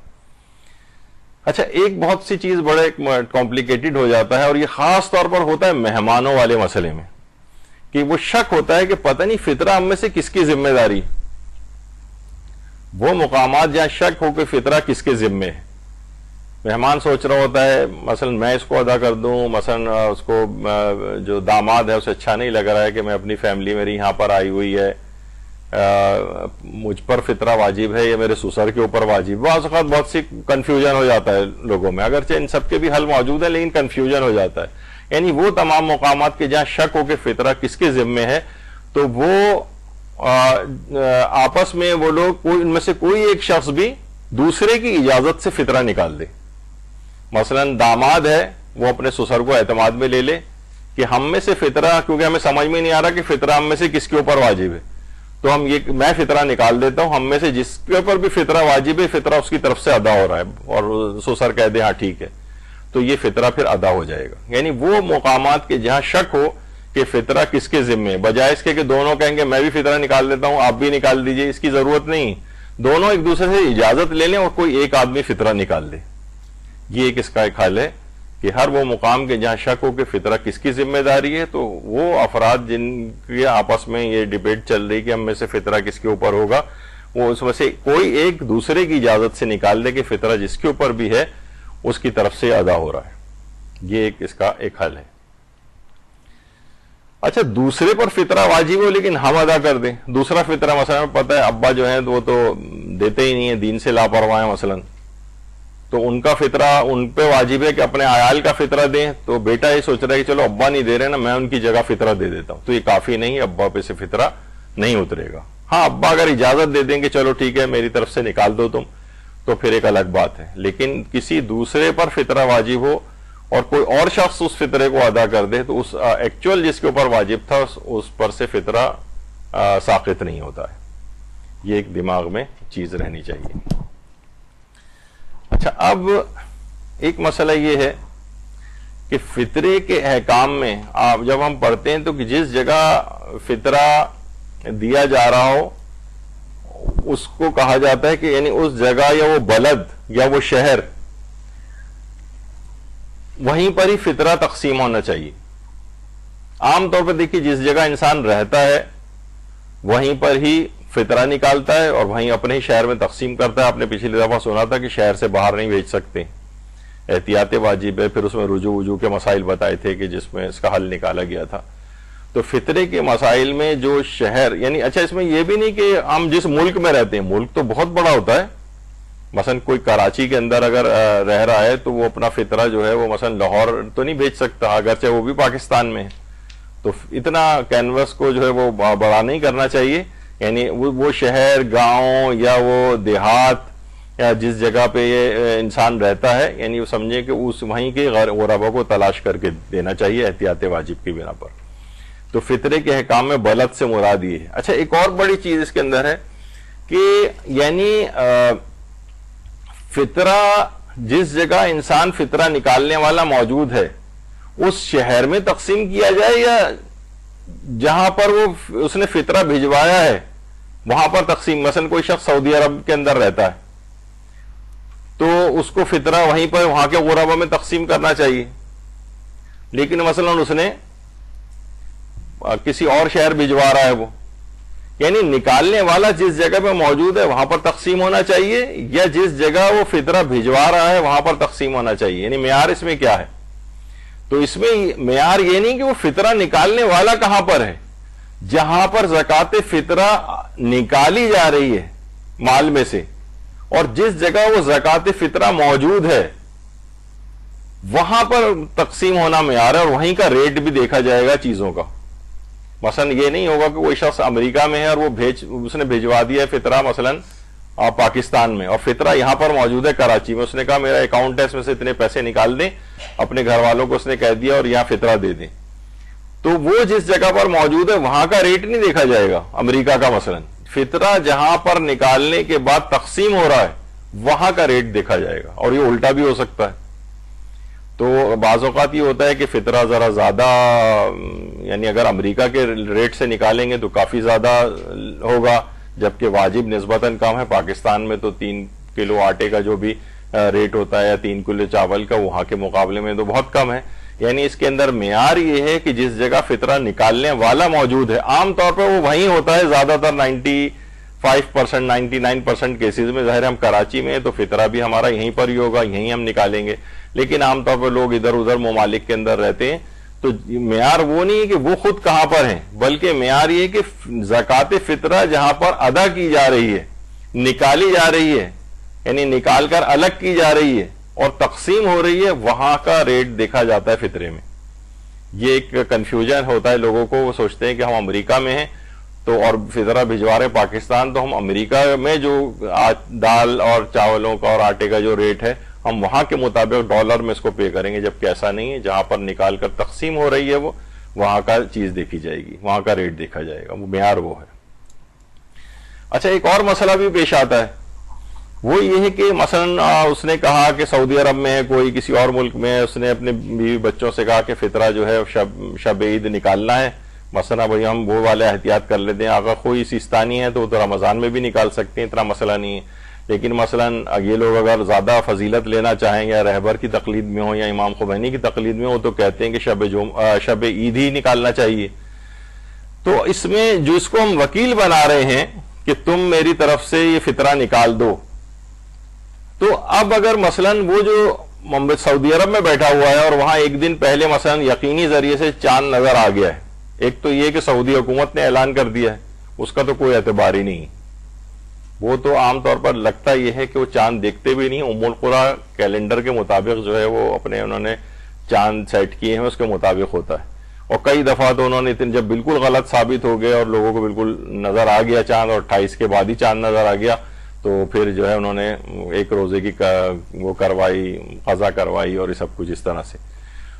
اچھا، ایک بہت سی چیز بڑے کمپلیکیٹڈ ہو جاتا ہے، اور یہ خاص طور پر ہوتا ہے مہمانوں والے مسئلے میں، کہ وہ شک ہوتا ہے کہ پتہ نہیں فطرہ ہم میں سے کس کی ذمہ داری، وہ مقامات جہاں شک ہو کہ فطرہ کس کے ذمے ہے۔ مہمان سوچ رہا ہوتا ہے مثلا میں اس کو ادا کر دوں، مثلا اس کو جو داماد ہے اسے اچھا نہیں لگ رہا ہے کہ میں اپنی فیملی میری یہاں پر آئی ہوئی ہے، مجھ پر فطرہ واجب ہے یا میرے سسر کے اوپر واجب۔ بعض اوقات بہت سی کنفیوژن ہو جاتا ہے لوگوں میں، اگرچہ ان سب کے بھی حل موجود ہیں لیکن کنفیوژن ہو جاتا ہے۔ یعنی وہ تمام مقامات کے جہاں شک ہو کہ فطرہ کس کے ذمے ہے، تو وہ آپس میں وہ لوگ ان میں سے کوئی ایک شخص بھی دوسرے کی اجازت سے فطرہ نکال دے۔ مثلا داماد ہے، وہ اپنے سسر کو اعتماد میں لے لے کہ ہم میں سے فطرہ، کیونکہ ہمیں سمجھ میں نہیں آ رہا کہ فطرہ ہم میں سے کس کے اوپر واجب ہے، تو میں فطرہ نکال دیتا ہوں، ہم میں سے جس کے اوپر بھی فطرہ واجب ہے فطرہ اس کی طرف سے ادا ہو رہا ہے، اور سسر کہہ دے ہاں ٹھیک ہے، تو یہ فطرہ پھر ادا ہو جائے گا۔ یعنی وہ مقامات کے جہاں شک ہو کہ فطرہ کس کے ذمے ہے، بجائے اس کے کہ دونوں کہیں گے میں بھی فطرہ نکال دیتا ہوں آپ بھی نکال دیجئے، اس کی ضرورت نہیں، دونوں ایک دوسرے سے اجازت لے لیں اور کوئی ایک آدمی فطرہ نکال دے۔ یہ ایک اس کا ایک حل ہے کہ ہر وہ مقام کے جہاں شک ہو کہ فطرہ کس کی ذمہ داری ہے، تو وہ افراد جن کے آپس میں یہ ڈیبیٹ چل رہی کہ ہم میں سے فطرہ کس کے اوپر ہوگا، وہ اس میں سے کوئی ایک دوسرے کی اجازت سے نکال دے کہ فطرہ جس کے اوپر بھی ہے اس کی طرف سے ادا ہو رہا ہے۔ یہ ایک اس کا ایک حل ہے۔ اچھا، دوسرے پر فطرہ واجب ہو لیکن ہم ادا کر دیں، دوسرا فطرہ مثلا پتہ ہے ابا جو ہیں وہ تو دیتے ہی نہیں ہیں، دین سے لاپرواہ ہیں مثلا، تو ان کا فطرہ ان پہ واجب ہے کہ اپنے عیال کا فطرہ دیں، تو بیٹا یہ سوچ رہا ہے کہ چلو ابا نہیں دے رہے نا، میں ان کی جگہ فطرہ دے دیتا ہوں، تو یہ کافی نہیں، ابا پہ سے فطرہ نہیں اترے گا۔ ہاں، ابا اگر اجازت دے دیں کہ چلو ٹھیک ہے میری طرف سے نکال دو تم، تو پھر ایک الگ بات ہے، لیکن کسی دوسرے پر فطرہ واجب ہو اور کوئی اور شخص اس فطرے کو ادا کر دے، تو اس ایکچوئل جس کے اوپر واجب تھا اس پر سے فطرہ ساقط نہیں ہوتا ہے۔ یہ ایک دماغ میں چیز رہنی چاہیے۔ اچھا، اب ایک مسئلہ یہ ہے کہ فطرے کے احکام میں جب ہم پڑھتے ہیں تو کہ جس جگہ فطرہ دیا جا رہا ہو اس کو کہا جاتا ہے کہ یعنی اس جگہ یا وہ بلد یا وہ شہر وہیں پر ہی فطرہ تقسیم ہونا چاہیے۔ عام طور پر دیکھیے جس جگہ انسان رہتا ہے وہیں پر ہی فطرہ نکالتا ہے اور وہیں اپنے ہی شہر میں تقسیم کرتا ہے۔ آپ نے پچھلی دفعہ سنا تھا کہ شہر سے باہر نہیں بیچ سکتے، احتیاط واجب ہے، پھر اس میں رجوع کے مسائل بتائے تھے کہ جس میں اس کا حل نکالا گیا تھا۔ تو فطرے کے مسائل میں جو شہر یعنی اچھا، اس میں یہ بھی نہیں کہ ہم جس ملک میں رہتے ہیں، ملک تو بہت بڑا ہوتا ہے، مثلا کوئی کراچی کے اندر اگر رہ رہا ہے تو وہ اپنا فطرہ جو ہے وہ مثلا لاہور تو نہیں بھیج سکتا، اگرچہ وہ بھی پاکستان میں ہے. تو اتنا کینوس کو جو ہے وہ بڑا نہیں کرنا چاہیے. یعنی وہ شہر، گاؤں یا وہ دیہات یا جس جگہ پہ یہ انسان رہتا ہے، یعنی وہ سمجھے کہ وہیں کے غربا کو تلاش کر کے دینا چاہیے احتیاط واجب کی بنا پر. تو فطرے کے احکام میں بلد سے مراد یہ ہے. اچھا، ایک اور بڑی چیز اس کے اندر ہے کہ یعنی فطرہ، جس جگہ انسان فطرہ نکالنے والا موجود ہے اس شہر میں تقسیم کیا جائے یا جہاں پر وہ اس نے فطرہ بھجوایا ہے وہاں پر تقسیم. مثلا کوئی شخص سعودی عرب کے اندر رہتا ہے تو اس کو فطرہ وہیں پر وہاں کے غربا میں تقسیم کرنا چاہیے، لیکن مثلا اس نے کسی اور شہر بھجوا رہا ہے وہ، یعنی نکالنے والا جس جگہ پہ موجود ہے وہاں پر تقسیم ہونا چاہیے یا جس جگہ وہ فطرہ بھجوا رہا ہے وہاں پر تقسیم ہونا چاہیے. یعنی معیار اس میں کیا ہے؟ تو اس میں معیار یہ نہیں کہ وہ فطرہ نکالنے والا کہاں پر ہے، جہاں پر زکوٰۃ فطرہ نکالی جا رہی ہے مال میں سے اور جس جگہ وہ زکوٰۃ فطرہ موجود ہے وہاں پر تقسیم ہونا معیار ہے، اور وہیں کا ریٹ بھی دیکھا جائے گا چیزوں کا. مثلا یہ نہیں ہوگا کہ کوئی شخص امریکہ میں ہے اور وہ اس نے بھجوا دیا ہے فطرہ مثلا پاکستان میں، اور فطرہ یہاں پر موجود ہے کراچی میں. اس نے کہا میرا اکاؤنٹ ہے، اس میں سے اتنے پیسے نکال دیں، اپنے گھر والوں کو اس نے کہہ دیا اور یہاں فطرہ دے دیں. تو وہ جس جگہ پر موجود ہے وہاں کا ریٹ نہیں دیکھا جائے گا امریکہ کا. مثلا فطرہ جہاں پر نکالنے کے بعد تقسیم ہو رہا ہے وہاں کا ریٹ دیکھا جائے گا، اور یہ الٹا بھی ہو سکتا ہے. تو بعض اوقات یہ ہوتا ہے کہ فطرہ ذرا زیادہ، یعنی اگر امریکہ کے ریٹ سے نکالیں گے تو کافی زیادہ ہوگا، جبکہ واجب نسبتاً کم ہے. پاکستان میں تو 3 کلو آٹے کا جو بھی ریٹ ہوتا ہے یا 3 کلو چاول کا وہاں کے مقابلے میں تو بہت کم ہے. یعنی اس کے اندر معیار یہ ہے کہ جس جگہ فطرہ نکالنے والا موجود ہے، عام طور پر وہ وہیں ہوتا ہے زیادہ تر 95%، 99% کیسز میں. ظاہر ہم کراچی میں ہیں تو فطرہ بھی ہمارا یہیں پر ہی ہوگا، یہیں ہم نکالیں گے. لیکن عام طور پر لوگ ادھر ادھر ممالک کے اندر رہتے ہیں تو معیار وہ نہیں ہے کہ وہ خود کہاں پر ہیں، بلکہ معیار یہ کہ زکوٰۃ فطرہ جہاں پر ادا کی جا رہی ہے، نکالی جا رہی ہے، یعنی نکال کر الگ کی جا رہی ہے اور تقسیم ہو رہی ہے، وہاں کا ریٹ دیکھا جاتا ہے فطرے میں. یہ ایک کنفیوژن ہوتا ہے لوگوں کو، وہ سوچتے ہیں کہ ہم امریکہ میں ہیں تو اور فطرہ بھجوا رہے پاکستان، تو ہم امریکہ میں جو دال اور چاولوں کا اور آٹے کا جو ریٹ ہے ہم وہاں کے مطابق ڈالر میں اس کو پے کریں گے، جبکہ ایسا نہیں ہے. جہاں پر نکال کر تقسیم ہو رہی ہے وہ وہاں کا چیز دیکھی جائے گی، وہاں کا ریٹ دیکھا جائے گا، وہ معیار وہ ہے. اچھا، ایک اور مسئلہ بھی پیش آتا ہے، وہ یہ ہے کہ مثلا اس نے کہا کہ سعودی عرب میں کوئی کسی اور ملک میں اس نے اپنے بیوی بچوں سے کہا کہ فطرہ جو ہے شب عید نکالنا ہے. مثلا بھائی ہم وہ والے احتیاط کر لیتے ہیں، اگر کوئی سیستانی ہے تو وہ تو رمضان میں بھی نکال سکتے ہیں، اتنا مسئلہ نہیں ہے. لیکن مثلا یہ لوگ اگر زیادہ فضیلت لینا چاہیں یا رہبر کی تقلید میں ہو یا امام خمینی کی تقلید میں ہو تو کہتے ہیں کہ شب عید ہی نکالنا چاہیے. تو اس میں جو اس کو ہم وکیل بنا رہے ہیں کہ تم میری طرف سے یہ فطرہ نکال دو، تو اب اگر مثلا وہ جو سعودی عرب میں بیٹھا ہوا ہے اور وہاں ایک دن پہلے مثلا یقینی ذریعے سے چاند نظر آ گیا ہے، ایک تو یہ کہ سعودی حکومت نے اعلان کر دیا ہے، اس کا تو کوئی اعتبار ہی نہیں. وہ تو عام طور پر لگتا یہ ہے کہ وہ چاند دیکھتے بھی نہیں، ام القریٰ کیلنڈر کے مطابق جو ہے وہ اپنے انہوں نے چاند سیٹ کیے ہیں، اس کے مطابق ہوتا ہے. اور کئی دفعہ تو انہوں نے جب بالکل غلط ثابت ہو گئے اور لوگوں کو بالکل نظر آ گیا چاند اور 28 کے بعد ہی چاند نظر آ گیا تو پھر جو ہے انہوں نے ایک روزے کی وہ کروائی، قضا کروائی اور یہ سب کچھ اس طرح سے.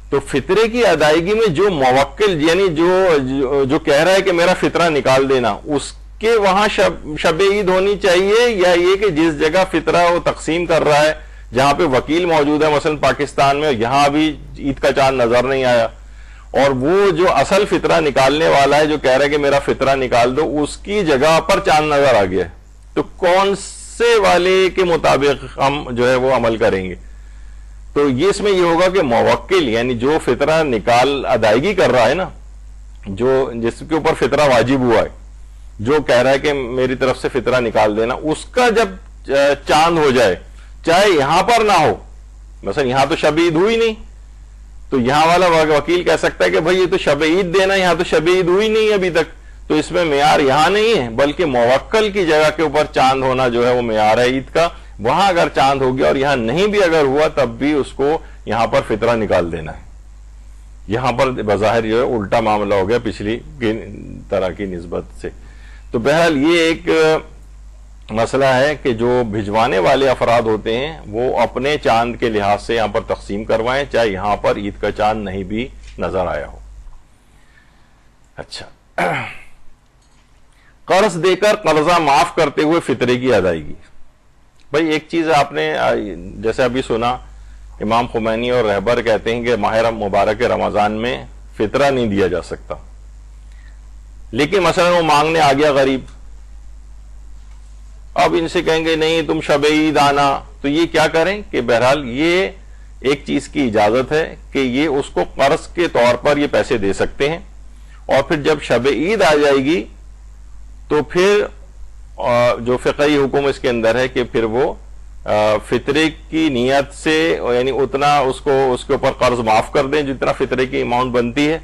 تو فطرے کی ادائیگی میں جو موکل یعنی جو کہہ رہا ہے کہ میرا فطرہ نکال دینا، اس کے وہاں شب عید ہونی چاہیے یا یہ کہ جس جگہ فطرہ وہ تقسیم کر رہا ہے جہاں پہ وکیل موجود ہے مثلا پاکستان میں، یہاں ابھی عید کا چاند نظر نہیں آیا، اور وہ جو اصل فطرہ نکالنے والا ہے جو کہہ رہا ہے کہ میرا فطرہ نکال دو، اس کی جگہ پر چاند نظر آ گیا، تو کون سے والے کے مطابق ہم جو ہے وہ عمل کریں گے؟ تو یہ اس میں یہ ہوگا کہ موکل یعنی جو فطرہ ادائیگی کر رہا ہے نا، جس کے اوپر فطرہ واجب ہوا ہے، جو کہہ رہا ہے کہ میری طرف سے فطرہ نکال دینا، اس کا جب چاند ہو جائے، چاہے یہاں پر نہ ہو، مثلا یہاں تو شب عید ہوئی نہیں، تو یہاں والا وکیل کہہ سکتا ہے کہ بھائی یہ تو شب عید دینا، یہاں تو شب عید ہوئی نہیں ابھی تک، تو اس میں معیار یہاں نہیں ہے بلکہ موکل کی جگہ کے اوپر چاند ہونا جو ہے وہ معیار ہے عید کا. وہاں اگر چاند ہو گیا اور یہاں نہیں بھی اگر ہوا تب بھی اس کو یہاں پر فطرہ نکال دینا ہے. یہاں پر بظاہر جو ہے الٹا معاملہ ہو گیا پچھلی طرح کی نسبت سے. تو بہرحال یہ ایک مسئلہ ہے کہ جو بھجوانے والے افراد ہوتے ہیں وہ اپنے چاند کے لحاظ سے یہاں پر تقسیم کروائیں، چاہے یہاں پر عید کا چاند نہیں بھی نظر آیا ہو. اچھا، قرض دے کر قرضہ معاف کرتے ہوئے فطرے کی ادائیگی. بھائی ایک چیز آپ نے جیسے ابھی سنا، امام خمینی اور رہبر کہتے ہیں کہ ماہ مبارک رمضان میں فطرہ نہیں دیا جا سکتا، لیکن مثلا وہ مانگنے آ گیا غریب، اب ان سے کہیں گے نہیں تم شب عید آنا، تو یہ کیا کریں کہ بہرحال یہ ایک چیز کی اجازت ہے کہ یہ اس کو قرض کے طور پر یہ پیسے دے سکتے ہیں، اور پھر جب شب عید آ جائے گی تو پھر جو فقہی حکم اس کے اندر ہے کہ پھر وہ فطرے کی نیت سے یعنی اتنا اس کے اوپر قرض معاف کر دیں جتنا فطرے کی اماؤنٹ بنتی ہے،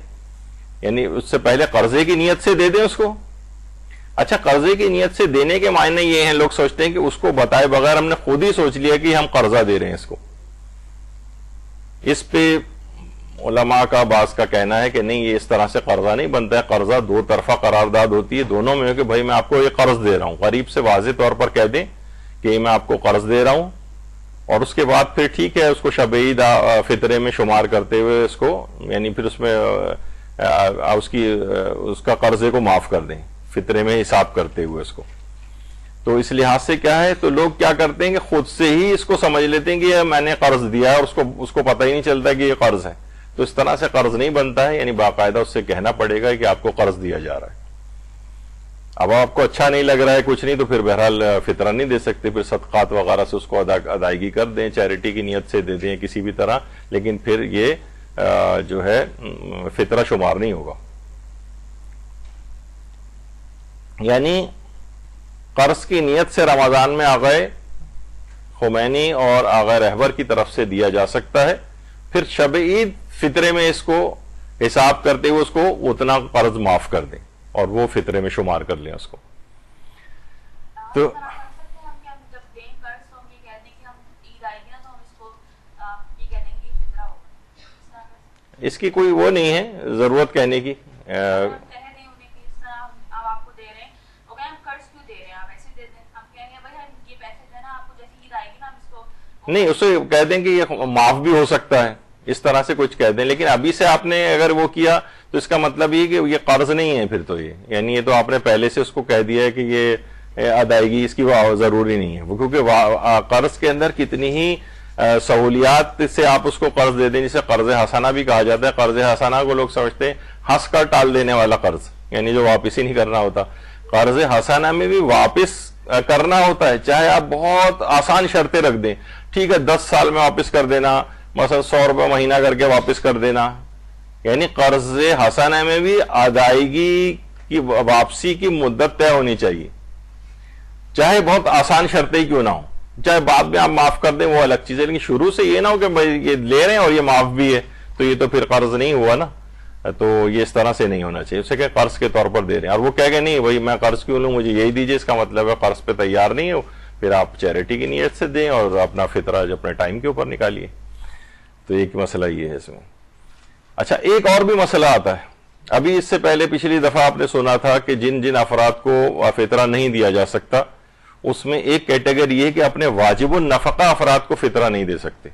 یعنی اس سے پہلے قرضے کی نیت سے دے دیں اس کو. اچھا، قرضے کی نیت سے دینے کے معنی یہ ہیں، لوگ سوچتے ہیں کہ اس کو بتائے بغیر ہم نے خود ہی سوچ لیا کہ ہم قرضہ دے رہے ہیں اس کو. اس پہ علماء کا بعض کا کہنا ہے کہ نہیں، یہ اس طرح سے قرضہ نہیں بنتا ہے. قرضہ دو طرفہ قرارداد ہوتی ہے، دونوں میں کہ بھائی میں آپ کو یہ قرض دے رہا ہوں، غریب سے واضح طور پر کہہ دیں کہ میں آپ کو قرض دے رہا ہوں، اور اس کے بعد پھر ٹھیک ہے اس کو شب عید فطرے میں شمار کرتے ہوئے اس کو یعنی پھر اس میں اس کا قرضے کو معاف کر دیں فطرے میں حساب کرتے ہوئے اس کو. تو اس لحاظ سے کیا ہے، تو لوگ کیا کرتے ہیں کہ خود سے ہی اس کو سمجھ لیتے ہیں کہ میں نے قرض دیا ہے اور اس کو پتہ ہی نہیں چلتا کہ یہ قرض ہے. تو اس طرح سے قرض نہیں بنتا ہے، یعنی باقاعدہ اس سے کہنا پڑے گا کہ آپ کو قرض دیا جا رہا ہے. اب آپ کو اچھا نہیں لگ رہا ہے کچھ نہیں تو پھر بہرحال فطرہ نہیں دے سکتے، پھر صدقات وغیرہ سے اس کو ادائیگی کر دیں، چیریٹی کی نیت سے دے دیں کسی بھی طرح، لیکن پھر یہ جو ہے فطرہ شمار نہیں ہوگا. یعنی قرض کی نیت سے رمضان میں آغائے خمینی اور آغا رہبر کی طرف سے دیا جا سکتا ہے، پھر شب عید فطرے میں اس کو حساب کرتے ہوئے اس کو اتنا قرض معاف کر دیں اور وہ فطرے میں شمار کر لیں اس کو. تو اس کی کوئی وہ نہیں ہے ضرورت کہنے کی. نہیں، اسے کہہ دیں کہ یہ معاف بھی ہو سکتا ہے، اس طرح سے کچھ کہہ دیں. لیکن ابھی سے آپ نے اگر وہ کیا تو اس کا مطلب یہ کہ یہ قرض نہیں ہے پھر تو یہ یعنی یہ تو آپ نے پہلے سے اس کو کہہ دیا ہے کہ یہ ادائیگی اس کی ضروری نہیں ہے، کیونکہ قرض کے اندر کتنی ہی سہولیات سے آپ اس کو قرض دے دیں، جسے قرض حسنہ بھی کہا جاتا ہے. قرض حسنہ کو لوگ سمجھتے ہیں ہنس کر ٹال دینے والا قرض، یعنی جو واپس ہی نہیں کرنا ہوتا. قرض حسنہ میں بھی واپس کرنا ہوتا ہے، چاہے آپ بہت آسان شرطیں رکھ دیں، ٹھیک ہے 10 سال میں واپس کر دینا، مثلا 100 روپے مہینہ کر کے واپس کر دینا. یعنی قرض حسنہ میں بھی ادائیگی کی واپسی کی مدت طے ہونی چاہیے، چاہے بہت آسان شرطیں ہی کیوں نہ ہو، چاہے بعد میں آپ معاف کر دیں وہ الگ چیز ہے، لیکن شروع سے یہ نہ ہو کہ بھائی یہ لے رہے ہیں اور یہ معاف بھی ہے تو یہ تو پھر قرض نہیں ہوا نا. تو یہ اس طرح سے نہیں ہونا چاہیے، اسے کہ قرض کے طور پر دے رہے ہیں اور وہ کہہ گئے نہیں بھائی میں قرض کیوں لوں، مجھے یہی دیجیے، اس کا مطلب ہے قرض پہ تیار نہیں ہو، پھر آپ چیریٹی کی نیت سے دیں اور اپنا فطرہ جو اپنے ٹائم کے اوپر نکالیے. تو ایک مسئلہ یہ ہے اس میں. اچھا، ایک اور بھی مسئلہ آتا ہے. ابھی اس سے پہلے پچھلی دفعہ آپ نے سنا تھا کہ جن جن افراد کو فطرہ نہیں دیا جا سکتا، اس میں ایک کیٹیگری یہ کہ اپنے واجب النفقہ افراد کو فطرہ نہیں دے سکتے.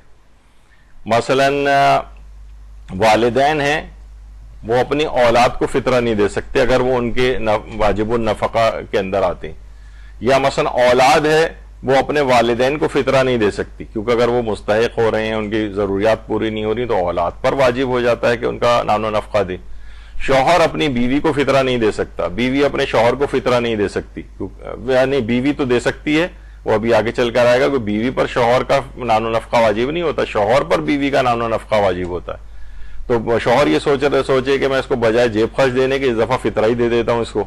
مثلا والدین ہیں، وہ اپنی اولاد کو فطرہ نہیں دے سکتے اگر وہ ان کے واجب النفقہ کے اندر آتے ہیں. یا مثلا اولاد ہے، وہ اپنے والدین کو فطرہ نہیں دے سکتی، کیونکہ اگر وہ مستحق ہو رہے ہیں، ان کی ضروریات پوری نہیں ہو رہی، تو اولاد پر واجب ہو جاتا ہے کہ ان کا نان و نفقہ دے. شوہر اپنی بیوی کو فطرہ نہیں دے سکتا، بیوی اپنے شوہر کو فطرہ نہیں دے سکتی، یعنی بیوی تو دے سکتی ہے، وہ ابھی آگے چل کر آئے گا کہ بیوی پر شوہر کا نان و نفقہ واجب نہیں ہوتا، شوہر پر بیوی کا نان و نفقہ واجب ہوتا ہے. تو شوہر یہ سوچے کہ میں اس کو بجائے جیب خرچ دینے کے اس دفعہ فطرہ ہی دے دیتا ہوں اس کو،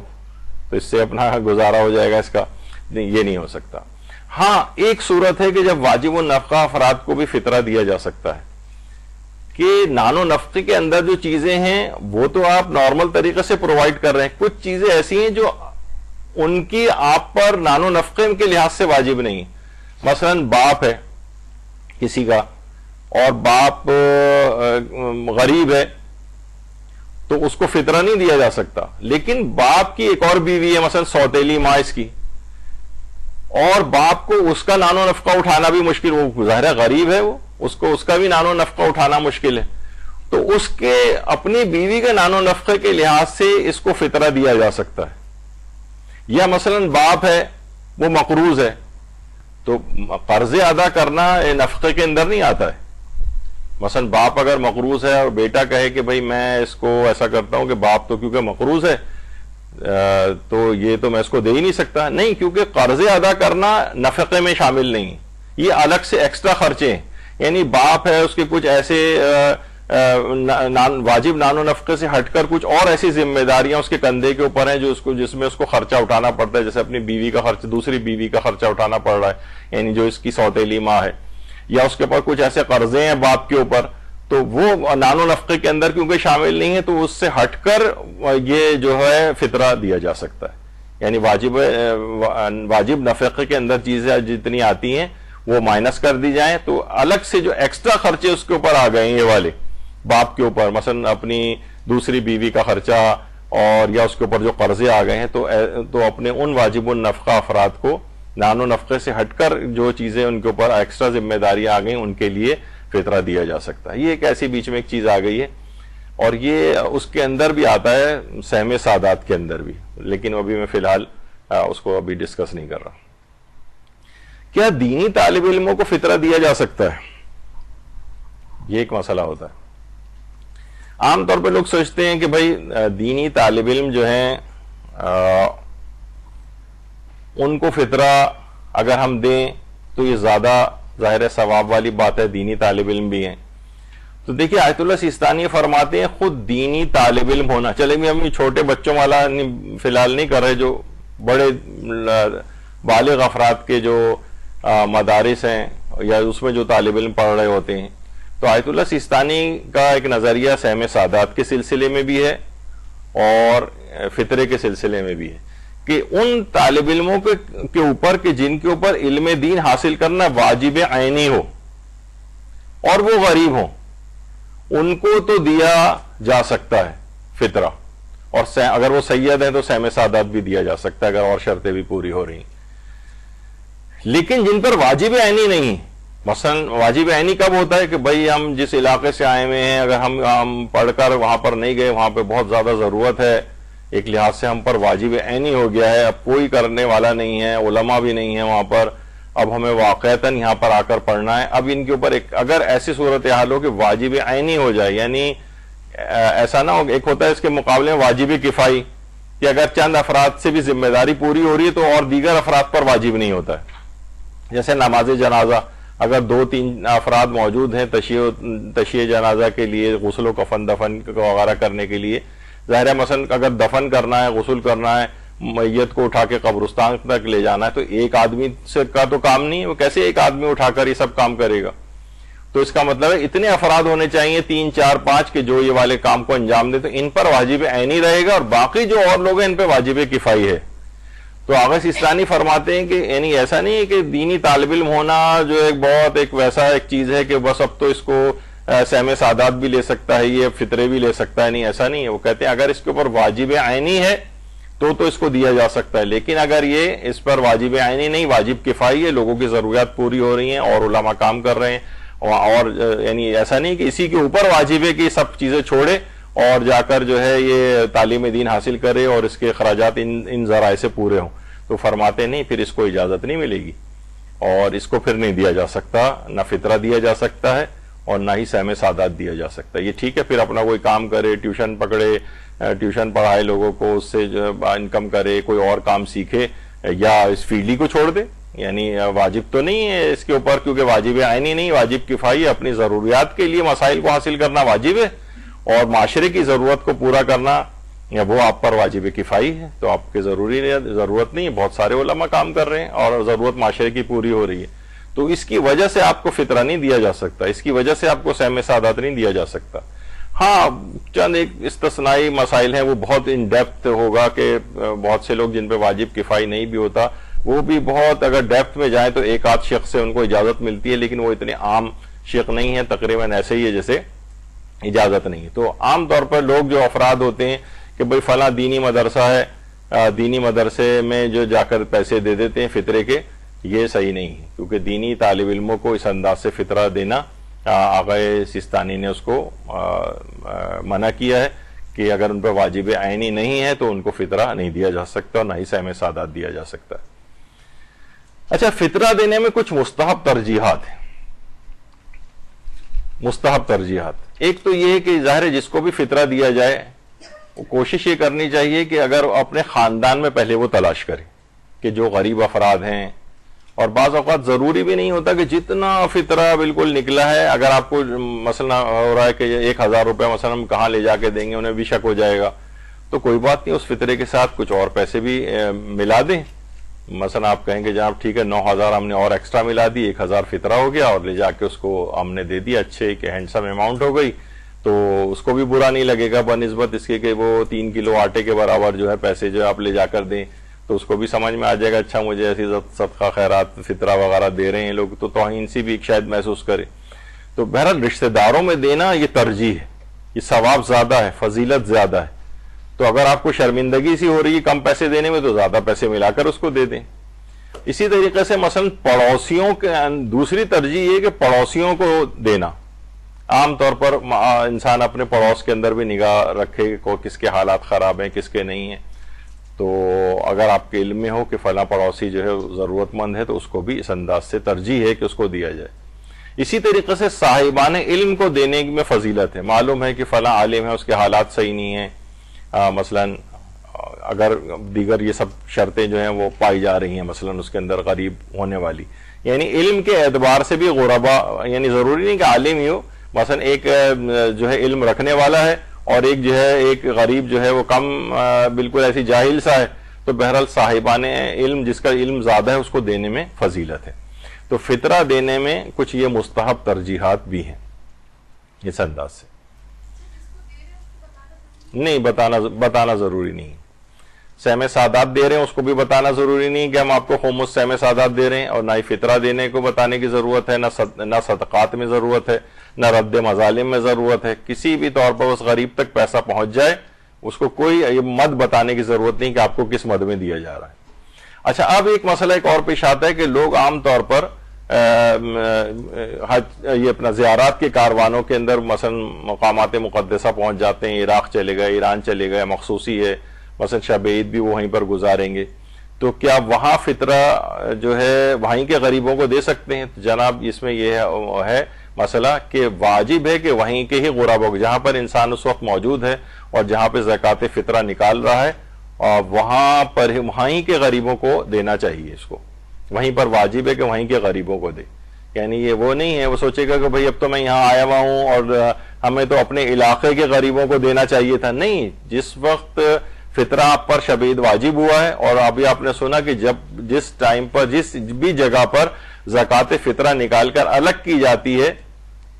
تو اس سے اپنا گزارا ہو جائے گا اس کا. یہ نہیں ہو سکتا. ہاں، ایک صورت ہے کہ جب واجب النفقہ افراد کو بھی فطرہ دیا جا سکتا ہے کہ نان و نفقے کے اندر جو چیزیں ہیں وہ تو آپ نارمل طریقے سے پرووائڈ کر رہے ہیں، کچھ چیزیں ایسی ہیں جو ان کی آپ پر نان و نفقے کے لحاظ سے واجب نہیں. مثلا باپ ہے کسی کا اور باپ غریب ہے تو اس کو فطرہ نہیں دیا جا سکتا، لیکن باپ کی ایک اور بیوی ہے مثلا سوتیلی ماں اس کی، اور باپ کو اس کا نان و نفقہ اٹھانا بھی مشکل، وہ ظاہر ہے غریب ہے، وہ اس کا بھی نان و نفقہ اٹھانا مشکل ہے، تو اس کے اپنی بیوی کے نان و نفقے کے لحاظ سے اس کو فطرہ دیا جا سکتا ہے۔ یا مثلا باپ ہے وہ مقروض ہے تو قرض ادا کرنا نفقے کے اندر نہیں آتا ہے۔ مثلا باپ اگر مقروض ہے اور بیٹا کہے کہ بھئی میں اس کو ایسا کرتا ہوں کہ باپ تو کیونکہ مقروض ہے تو یہ تو میں اس کو دے ہی نہیں سکتا، نہیں، کیونکہ قرض ادا کرنا نفقے میں شامل نہیں، یہ الگ سے ایکسٹرا خرچے ہیں۔ یعنی باپ ہے، اس کے کچھ ایسے واجب نان و نفقے سے ہٹ کر کچھ اور ایسی ذمہ داریاں اس کے کندھے کے اوپر ہیں جس میں اس کو خرچہ اٹھانا پڑتا ہے، جیسے اپنی بیوی کا خرچ، دوسری بیوی کا خرچہ اٹھانا پڑ رہا ہے، یعنی جو اس کی سوتیلی ماں ہے، یا اس کے اوپر کچھ ایسے قرضے ہیں باپ کے اوپر، تو وہ نان و نفقے کے اندر کیونکہ شامل نہیں ہے تو اس سے ہٹ کر یہ جو ہے فطرہ دیا جا سکتا ہے۔ یعنی واجب نفقے کے اندر چیزیں جتنی آتی ہیں وہ مائنس کر دی جائیں، تو الگ سے جو ایکسٹرا خرچے اس کے اوپر آ گئے ہیں یہ والے باپ کے اوپر، مثلا اپنی دوسری بیوی کا خرچہ اور یا اس کے اوپر جو قرضے آ گئے ہیں تو اپنے ان واجب النفقہ افراد کو نان و نفقے سے ہٹ کر جو چیزیں ان کے اوپر ایکسٹرا ذمہ داری آ گئیں ان کے لیے فطرہ دیا جا سکتا ہے۔ یہ ایک ایسی بیچ میں ایک چیز آ گئی ہے، اور یہ اس کے اندر بھی آتا ہے سہم سادات کے اندر بھی، لیکن ابھی میں فی الحال اس کو ابھی ڈسکس نہیں کر رہا۔ کیا دینی طالب علموں کو فطرہ دیا جا سکتا ہے؟ یہ ایک مسئلہ ہوتا ہے۔ عام طور پہ لوگ سوچتے ہیں کہ بھائی دینی طالب علم جو ہیں ان کو فطرہ اگر ہم دیں تو یہ زیادہ ظاہر ثواب والی بات ہے، دینی طالب علم بھی ہیں۔ تو دیکھیے آیت اللہ سیستانی فرماتے ہیں خود دینی طالب علم ہونا، چلے بھی ہم چھوٹے بچوں والا فی الحال نہیں کر رہے، جو بڑے بالغ افراد کے جو مدارس ہیں یا اس میں جو طالب علم پڑھ رہے ہوتے ہیں، تو آیت اللہ سیستانی کا ایک نظریہ سہم سادات کے سلسلے میں بھی ہے اور فطرے کے سلسلے میں بھی ہے کہ ان طالب علموں کے اوپر کہ جن کے اوپر علم دین حاصل کرنا واجب عینی ہو اور وہ غریب ہوں، ان کو تو دیا جا سکتا ہے فطرہ، اور اگر وہ سید ہیں تو سہم سادات بھی دیا جا سکتا ہے اگر اور شرطیں بھی پوری ہو رہی ہیں۔ لیکن جن پر واجب عینی نہیں، مثلا واجب عینی کب ہوتا ہے کہ بھئی ہم جس علاقے سے آئے ہوئے ہیں، اگر ہم پڑھ کر وہاں پر نہیں گئے، وہاں پہ بہت زیادہ ضرورت ہے، ایک لحاظ سے ہم پر واجب عینی ہو گیا ہے، اب کوئی کرنے والا نہیں ہے، علماء بھی نہیں ہیں وہاں پر، اب ہمیں واقعتاً یہاں پر آ کر پڑھنا ہے۔ اب ان کے اوپر اگر ایسی صورتحال ہو کہ واجب عینی ہو جائے، یعنی ایسا نہ ہو، ایک ہوتا ہے اس کے مقابلے میں واجب کفائی کہ اگر چند افراد سے بھی ذمہ داری پوری ہو رہی ہے تو اور دیگر افراد پر واجب نہیں ہوتا ہے، جیسے نماز جنازہ، اگر 2-3 افراد موجود ہیں تشیع جنازہ کے لیے، غسل و کفن دفن وغیرہ کرنے کے لیے، ظاہر ہے مثلا اگر دفن کرنا ہے، غسل کرنا ہے، میت کو اٹھا کے قبرستان تک لے جانا ہے، تو ایک آدمی سے کا تو کام نہیں ہے، وہ کیسے ایک آدمی اٹھا کر یہ سب کام کرے گا؟ تو اس کا مطلب ہے اتنے افراد ہونے چاہیے، 3 4 5 کے جو یہ والے کام کو انجام دے، تو ان پر واجب عینی رہے گا، اور باقی جو اور لوگ ہیں ان پہ واجب کفائی ہے۔ تو آغا سیستانی فرماتے ہیں کہ یعنی ایسا نہیں ہے کہ دینی طالب علم ہونا جو ایک ویسا ایک چیز ہے کہ بس اب تو اس کو سہم سادات بھی لے سکتا ہے، یہ فطرے بھی لے سکتا ہے، نہیں، ایسا نہیں ہے۔ وہ کہتے ہیں اگر اس کے اوپر واجب عینی ہے تو اس کو دیا جا سکتا ہے، لیکن اگر یہ اس پر واجب عینی نہیں، واجب کفائی ہے، لوگوں کی ضروریات پوری ہو رہی ہیں اور علماء کام کر رہے ہیں، اور یعنی ایسا نہیں کہ اسی کے اوپر واجب ہے کہ سب چیزیں چھوڑے اور جا کر جو ہے یہ تعلیم دین حاصل کرے اور اس کے اخراجات ان ذرائع سے پورے ہوں، تو فرماتے نہیں، پھر اس کو اجازت نہیں ملے گی اور اس کو پھر نہیں دیا جا سکتا، نہ فطرہ دیا جا سکتا ہے اور نہ ہی سہم سادات دیا جا سکتا ہے۔ یہ ٹھیک ہے پھر اپنا کوئی کام کرے، ٹیوشن پکڑے، ٹیوشن پڑھائے لوگوں کو، اس سے جو انکم کرے، کوئی اور کام سیکھے، یا اس فیلڈ ہی کو چھوڑ دے، یعنی واجب تو نہیں ہے اس کے اوپر، کیونکہ واجب عینی نہیں، واجب کفائی، اپنی ضروریات کے لیے مسائل کو حاصل کرنا واجب ہے اور معاشرے کی ضرورت کو پورا کرنا وہ آپ پر واجب کفائی ہے، تو آپ کے ضرورت نہیں ہے، بہت سارے علماء کام کر رہے ہیں اور ضرورت معاشرے کی پوری ہو رہی ہے، تو اس کی وجہ سے آپ کو فطرہ نہیں دیا جا سکتا، اس کی وجہ سے آپ کو سہم سادات نہیں دیا جا سکتا۔ ہاں چند ایک استثنائی مسائل ہیں، وہ بہت ان ڈیپتھ ہوگا کہ بہت سے لوگ جن پہ واجب کفائی نہیں بھی ہوتا وہ بھی بہت اگر ڈیپتھ میں جائیں تو ایک آدھ شیخ سے ان کو اجازت ملتی ہے، لیکن وہ اتنے عام شیخ نہیں ہے، تقریباً ایسے ہی ہے جیسے اجازت نہیں ہے۔ تو عام طور پر لوگ جو افراد ہوتے ہیں کہ بھئی فلاں دینی مدرسہ ہے، دینی مدرسے میں جو جا کر پیسے دے دیتے ہیں فطرے کے، یہ صحیح نہیں ہے، کیونکہ دینی طالب علموں کو اس انداز سے فطرہ دینا آقا سیستانی نے اس کو منع کیا ہے کہ اگر ان پر واجب عینی نہیں ہے تو ان کو فطرہ نہیں دیا جا سکتا اور نہ ہی سہم سعادت دیا جا سکتا ہے۔ اچھا، فطرہ دینے میں کچھ مستحب ترجیحات ہیں۔ مستحب ترجیحات، ایک تو یہ ہے کہ ظاہر ہے جس کو بھی فطرہ دیا جائے وہ کوشش یہ کرنی چاہیے کہ اگر اپنے خاندان میں پہلے وہ تلاش کرے کہ جو غریب افراد ہیں، اور بعض اوقات ضروری بھی نہیں ہوتا کہ جتنا فطرہ بالکل نکلا ہے، اگر آپ کو مثلا ہو رہا ہے کہ 1000 روپے مثلا ہم کہاں لے جا کے دیں گے، انہیں بھی شک ہو جائے گا، تو کوئی بات نہیں، اس فطرے کے ساتھ کچھ اور پیسے بھی ملا دیں۔ مثلا آپ کہیں گے جناب ٹھیک ہے 9000 ہم نے اور ایکسٹرا ملا دی، 1000 فطرہ ہو گیا اور لے جا کے اس کو ہم نے دے دیا، اچھے ایک ہینڈسم اماؤنٹ ہو گئی، تو اس کو بھی برا نہیں لگے گا بنسبت اس کے کہ وہ 3 کلو آٹے کے برابر جو ہے پیسے جو آپ لے جا کر دیں، تو اس کو بھی سمجھ میں آ جائے گا اچھا مجھے ایسی صدقہ خیرات فطرہ وغیرہ دے رہے ہیں لوگ، تو توہین سی بھی ایک شاید محسوس کرے۔ تو بہرحال رشتہ داروں میں دینا یہ ترجیح ہے، یہ ثواب زیادہ ہے، فضیلت زیادہ ہے، تو اگر آپ کو شرمندگی سی ہو رہی ہے کم پیسے دینے میں تو زیادہ پیسے ملا کر اس کو دے دیں۔ اسی طریقے سے مثلا پڑوسیوں کے دوسری ترجیح یہ کہ پڑوسیوں کو دینا، عام طور پر انسان اپنے پڑوس کے اندر بھی نگاہ رکھے کہ کس کے حالات خراب ہیں کس کے نہیں ہیں، تو اگر آپ کے علم میں ہو کہ فلاں پڑوسی جو ہے ضرورت مند ہے تو اس کو بھی اس انداز سے ترجیح ہے کہ اس کو دیا جائے۔ اسی طریقے سے صاحبان علم کو دینے میں فضیلت ہے، معلوم ہے کہ فلاں عالم ہے اس کے حالات صحیح نہیں ہیں، مثلا اگر دیگر یہ سب شرطیں جو ہیں وہ پائی جا رہی ہیں، مثلا اس کے اندر غریب ہونے والی، یعنی علم کے اعتبار سے بھی غربا، یعنی ضروری نہیں کہ عالم ہی ہو، مثلا ایک جو ہے علم رکھنے والا ہے اور ایک جو ہے ایک غریب جو ہے وہ کم بالکل ایسی جاہل سا ہے، تو بہرحال صاحبان علم جس کا علم زیادہ ہے اس کو دینے میں فضیلت ہے۔ تو فطرہ دینے میں کچھ یہ مستحب ترجیحات بھی ہیں اس انداز سے۔ نہیں، بتانا ضروری نہیں، سہم سعادت دے رہے ہیں اس کو بھی بتانا ضروری نہیں کہ ہم آپ کو خمس سہم سعادت دے رہے ہیں، اور نہ ہی فطرہ دینے کو بتانے کی ضرورت ہے، نہ صدقات میں ضرورت ہے، نہ رد مظالم میں ضرورت ہے، کسی بھی طور پر اس غریب تک پیسہ پہنچ جائے اس کو کوئی مد بتانے کی ضرورت نہیں کہ آپ کو کس مد میں دیا جا رہا ہے۔ اچھا، اب ایک مسئلہ ایک اور پیش آتا ہے کہ لوگ عام طور پر یہ اپنا زیارات کے کاروانوں کے اندر مثلا مقامات مقدسہ پہنچ جاتے ہیں، عراق چلے گئے، ایران چلے گئے، مخصوصی ہے، مثلا شب عید بھی وہیں پر گزاریں گے، تو کیا وہاں فطرہ جو ہے وہیں کے غریبوں کو دے سکتے ہیں؟ تو جناب اس میں یہ ہے مسئلہ کہ واجب ہے کہ وہیں کے ہی غرباء کو، جہاں پر انسان اس وقت موجود ہے اور جہاں پہ زکوٰۃ فطرہ نکال رہا ہے، اور وہاں پر وہیں کے غریبوں کو دینا چاہیے، اس کو وہیں پر واجب ہے کہ وہیں کے غریبوں کو دے۔ یعنی یہ وہ نہیں ہے وہ سوچے گا کہ بھئی اب تو میں یہاں آیا ہوا ہوں اور ہمیں تو اپنے علاقے کے غریبوں کو دینا چاہیے تھا، نہیں، جس وقت فطرہ آپ پر شب عید واجب ہوا ہے، اور ابھی آپ نے سنا کہ جس ٹائم پر جس بھی جگہ پر زکوٰۃ فطرہ نکال کر الگ کی جاتی ہے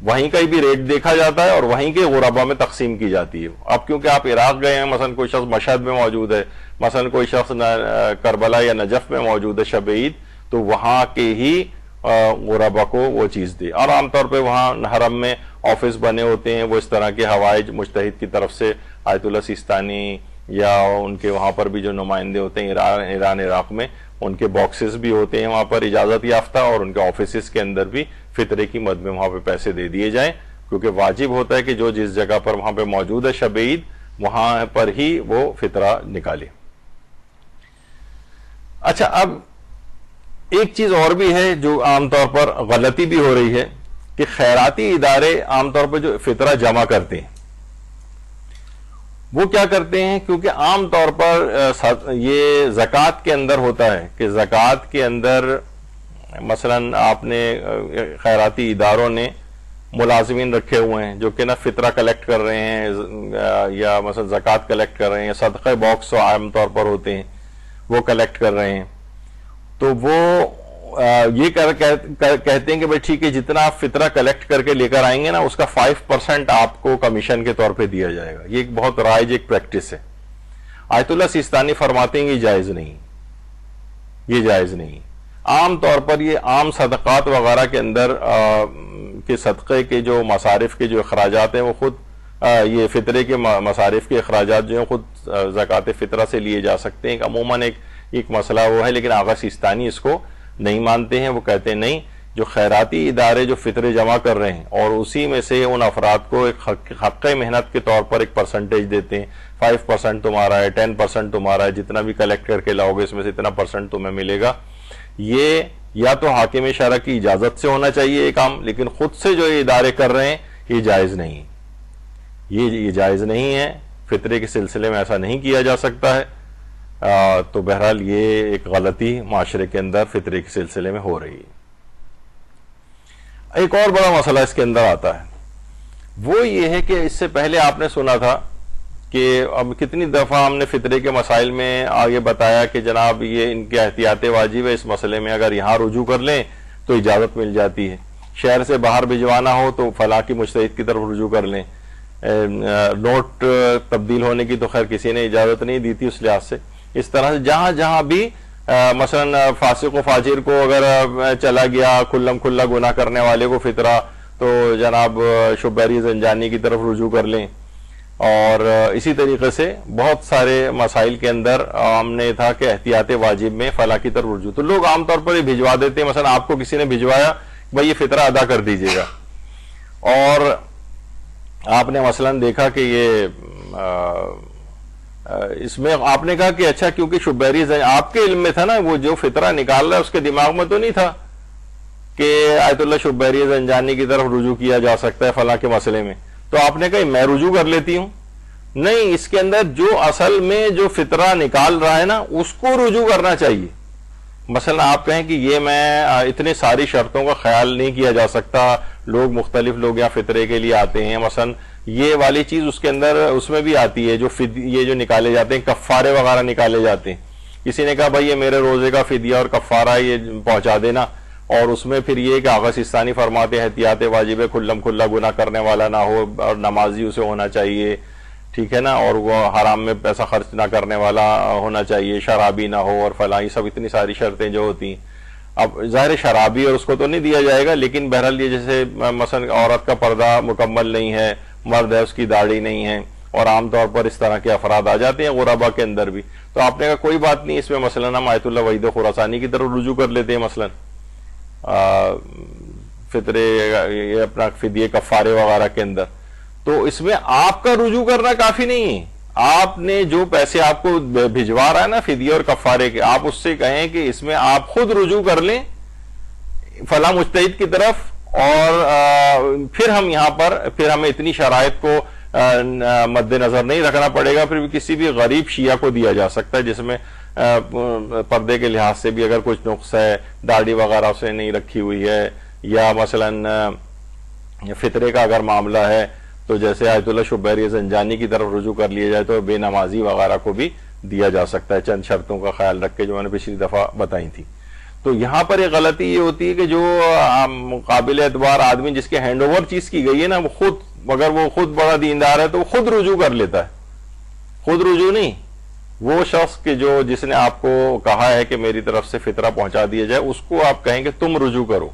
وہیں کا بھی ریٹ دیکھا جاتا ہے اور وہیں کے غرباء میں تقسیم کی جاتی ہے۔ اب کیونکہ آپ عراق گئے ہیں، مثلا کوئی شخص مشہد میں موجود ہے، مثلا کوئی شخص کربلا یا نجف میں موجود ہے شب عید، تو وہاں کے ہی غرباء کو وہ چیز دے۔ اور عام طور پہ وہاں حرم میں آفس بنے ہوتے ہیں، وہ اس طرح کے حوائج مجتہد کی طرف سے آیت اللہ سیستانی یا ان کے وہاں پر بھی جو نمائندے ہوتے ہیں ایران عراق میں، ان کے باکسز بھی ہوتے ہیں وہاں پر اجازت یافتہ، اور ان کے آفیسز کے اندر بھی فطرے کی مد میں وہاں پہ پیسے دے دیے جائیں، کیونکہ واجب ہوتا ہے کہ جو جس جگہ پر وہاں پہ موجود ہے شب عید وہاں پر ہی وہ فطرہ نکالے۔ اچھا، اب ایک چیز اور بھی ہے جو عام طور پر غلطی بھی ہو رہی ہے کہ خیراتی ادارے عام طور پر جو فطرہ جمع کرتے ہیں وہ کیا کرتے ہیں، کیونکہ عام طور پر یہ زکوٰۃ کے اندر ہوتا ہے کہ زکوٰۃ کے اندر مثلا آپ نے خیراتی اداروں نے ملازمین رکھے ہوئے ہیں جو کہ نا فطرہ کلیکٹ کر رہے ہیں یا مثلا زکوٰۃ کلیکٹ کر رہے ہیں، صدقہ باکس عام طور پر ہوتے ہیں وہ کلیکٹ کر رہے ہیں، تو وہ یہ کہتے ہیں کہ بھئی ٹھیک ہے جتنا آپ فطرہ کلیکٹ کر کے لے کر آئیں گے نا اس کا 5% آپ کو کمیشن کے طور پہ دیا جائے گا۔ یہ ایک بہت رائج ایک پریکٹس ہے۔ آیت اللہ سیستانی فرماتے ہیں کہ جائز نہیں، یہ جائز نہیں. عام طور پر یہ عام صدقات وغیرہ کے اندر کہ صدقے کے جو مصارف کے جو اخراجات ہیں وہ خود یہ فطرے کے مصارف کے اخراجات جو ہیں خود زکوٰۃ فطرہ سے لیے جا سکتے ہیں. عموماً ایک مسئلہ وہ ہے، لیکن آغا سیستانی اس کو نہیں مانتے ہیں. وہ کہتے ہیں نہیں، جو خیراتی ادارے جو فطرے جمع کر رہے ہیں اور اسی میں سے ان افراد کو ایک حق محنت کے طور پر ایک پرسنٹیج دیتے ہیں، 5% تمہارا ہے، 10% تمہارا ہے، جتنا بھی کلیکٹ کر کے لاؤ گے اس میں سے اتنا % تمہیں ملے گا. یہ یا تو حاکم شرع کی اجازت سے ہونا چاہیے یہ کام، لیکن خود سے جو یہ ادارے کر رہے ہیں یہ جائز نہیں، یہ جائز نہیں ہے. فطرے کے سلسلے میں ایسا نہیں کیا جا سکتا ہے. تو بہرحال یہ ایک غلطی معاشرے کے اندر فطرے کے سلسلے میں ہو رہی ہے. ایک اور بڑا مسئلہ اس کے اندر آتا ہے، وہ یہ ہے کہ اس سے پہلے آپ نے سنا تھا کہ اب کتنی دفعہ ہم نے فطرے کے مسائل میں آگے بتایا کہ جناب یہ ان کے احتیاط واجب ہے، اس مسئلے میں اگر یہاں رجوع کر لیں تو اجازت مل جاتی ہے. شہر سے باہر بھجوانا ہو تو فلاں کی مجتہد کی طرف رجوع کر لیں. نوٹ تبدیل ہونے کی تو خیر کسی نے اجازت نہیں دی تھی اس لحاظ سے. اس طرح سے جہاں جہاں بھی مثلا فاسق و فاجر کو اگر چلا گیا کھلم کھلا گناہ کرنے والے کو فطرہ، تو جناب شبیری زنجانی کی طرف رجوع کر لیں. اور اسی طریقے سے بہت سارے مسائل کے اندر ہم نے تھا کہ احتیاط واجب میں فلاں کی طرف رجوع. تو لوگ عام طور پر یہ بھجوا دیتے ہیں، مثلا آپ کو کسی نے بھجوایا بھائی یہ فطرہ ادا کر دیجیے گا، اور آپ نے مثلا دیکھا کہ یہ اس میں آپ نے کہا کہ اچھا کیونکہ شبیری آپ کے علم میں تھا نا، وہ جو فطرہ نکال رہا ہے اس کے دماغ میں تو نہیں تھا کہ آیت اللہ شبیری زنجانی کی طرف رجوع کیا جا سکتا ہے فلاں کے مسئلے میں. تو آپ نے کہا میں رجوع کر لیتی ہوں. نہیں، اس کے اندر جو اصل میں جو فطرہ نکال رہا ہے نا اس کو رجوع کرنا چاہیے. مثلا آپ کہیں کہ یہ میں اتنے ساری شرطوں کا خیال نہیں کیا جا سکتا، لوگ مختلف لوگ یہاں فطرے کے لیے آتے ہیں، مثلا یہ والی چیز اس کے اندر اس میں بھی آتی ہے، یہ جو نکالے جاتے ہیں کفارے وغیرہ نکالے جاتے ہیں. کسی نے کہا بھائی یہ میرے روزے کا فدیہ اور کفارہ یہ پہنچا دینا، اور اس میں پھر یہ کہ آغا سیستانی فرماتے ہیں احتیاط واجب ہے، کھلم کھلا گناہ کرنے والا نہ ہو اور نمازی اسے ہونا چاہیے، ٹھیک ہے نا، اور وہ حرام میں پیسہ خرچ نہ کرنے والا ہونا چاہیے، شرابی نہ ہو اور فلاں، یہ سب اتنی ساری شرطیں جو ہوتی ہیں. اب ظاہر شرابی اور اس کو تو نہیں دیا جائے گا، لیکن بہرحال یہ جیسے مثلا عورت کا پردہ مکمل نہیں ہے، مرد ہے اس کی داڑھی نہیں ہے، اور عام طور پر اس طرح کے افراد آ جاتے ہیں غربا کے اندر بھی. تو آپ نے کہا کوئی بات نہیں، اس میں مثلا ہم آیت اللہ وحید خراسانی کی طرف رجوع کر لیتے ہیں، مثلا فطرے یہ اپنا فدیے کفارے وغیرہ کے اندر. تو اس میں آپ کا رجوع کرنا کافی نہیں ہے. آپ نے جو پیسے آپ کو بھجوا رہا ہے نا فدیے اور کفارے کے، آپ اس سے کہیں کہ اس میں آپ خود رجوع کر لیں فلاں مجتہد کی طرف، اور پھر ہم یہاں پر پھر ہمیں اتنی شرائط کو مد نظر نہیں رکھنا پڑے گا. پھر بھی کسی بھی غریب شیعہ کو دیا جا سکتا ہے جس میں پردے کے لحاظ سے بھی اگر کچھ نقص ہے، داڑھی وغیرہ سے نہیں رکھی ہوئی ہے، یا مثلا فطرے کا اگر معاملہ ہے تو جیسے آیت اللہ شبیری زنجانی کی طرف رجوع کر لیا جائے تو بے نمازی وغیرہ کو بھی دیا جا سکتا ہے، چند شرطوں کا خیال رکھ کے جو میں نے پچھلی دفعہ بتائی تھی. تو یہاں پر ایک غلطی یہ ہوتی ہے کہ جو قابل اعتبار آدمی جس کے ہینڈ اوور چیز کی گئی ہے نا، وہ خود اگر وہ خود بڑا دیندار ہے تو وہ خود رجوع کر لیتا ہے. خود رجوع نہیں، وہ شخص کہ جس نے آپ کو کہا ہے کہ میری طرف سے فطرہ پہنچا دیا جائے، اس کو آپ کہیں کہ تم رجوع کرو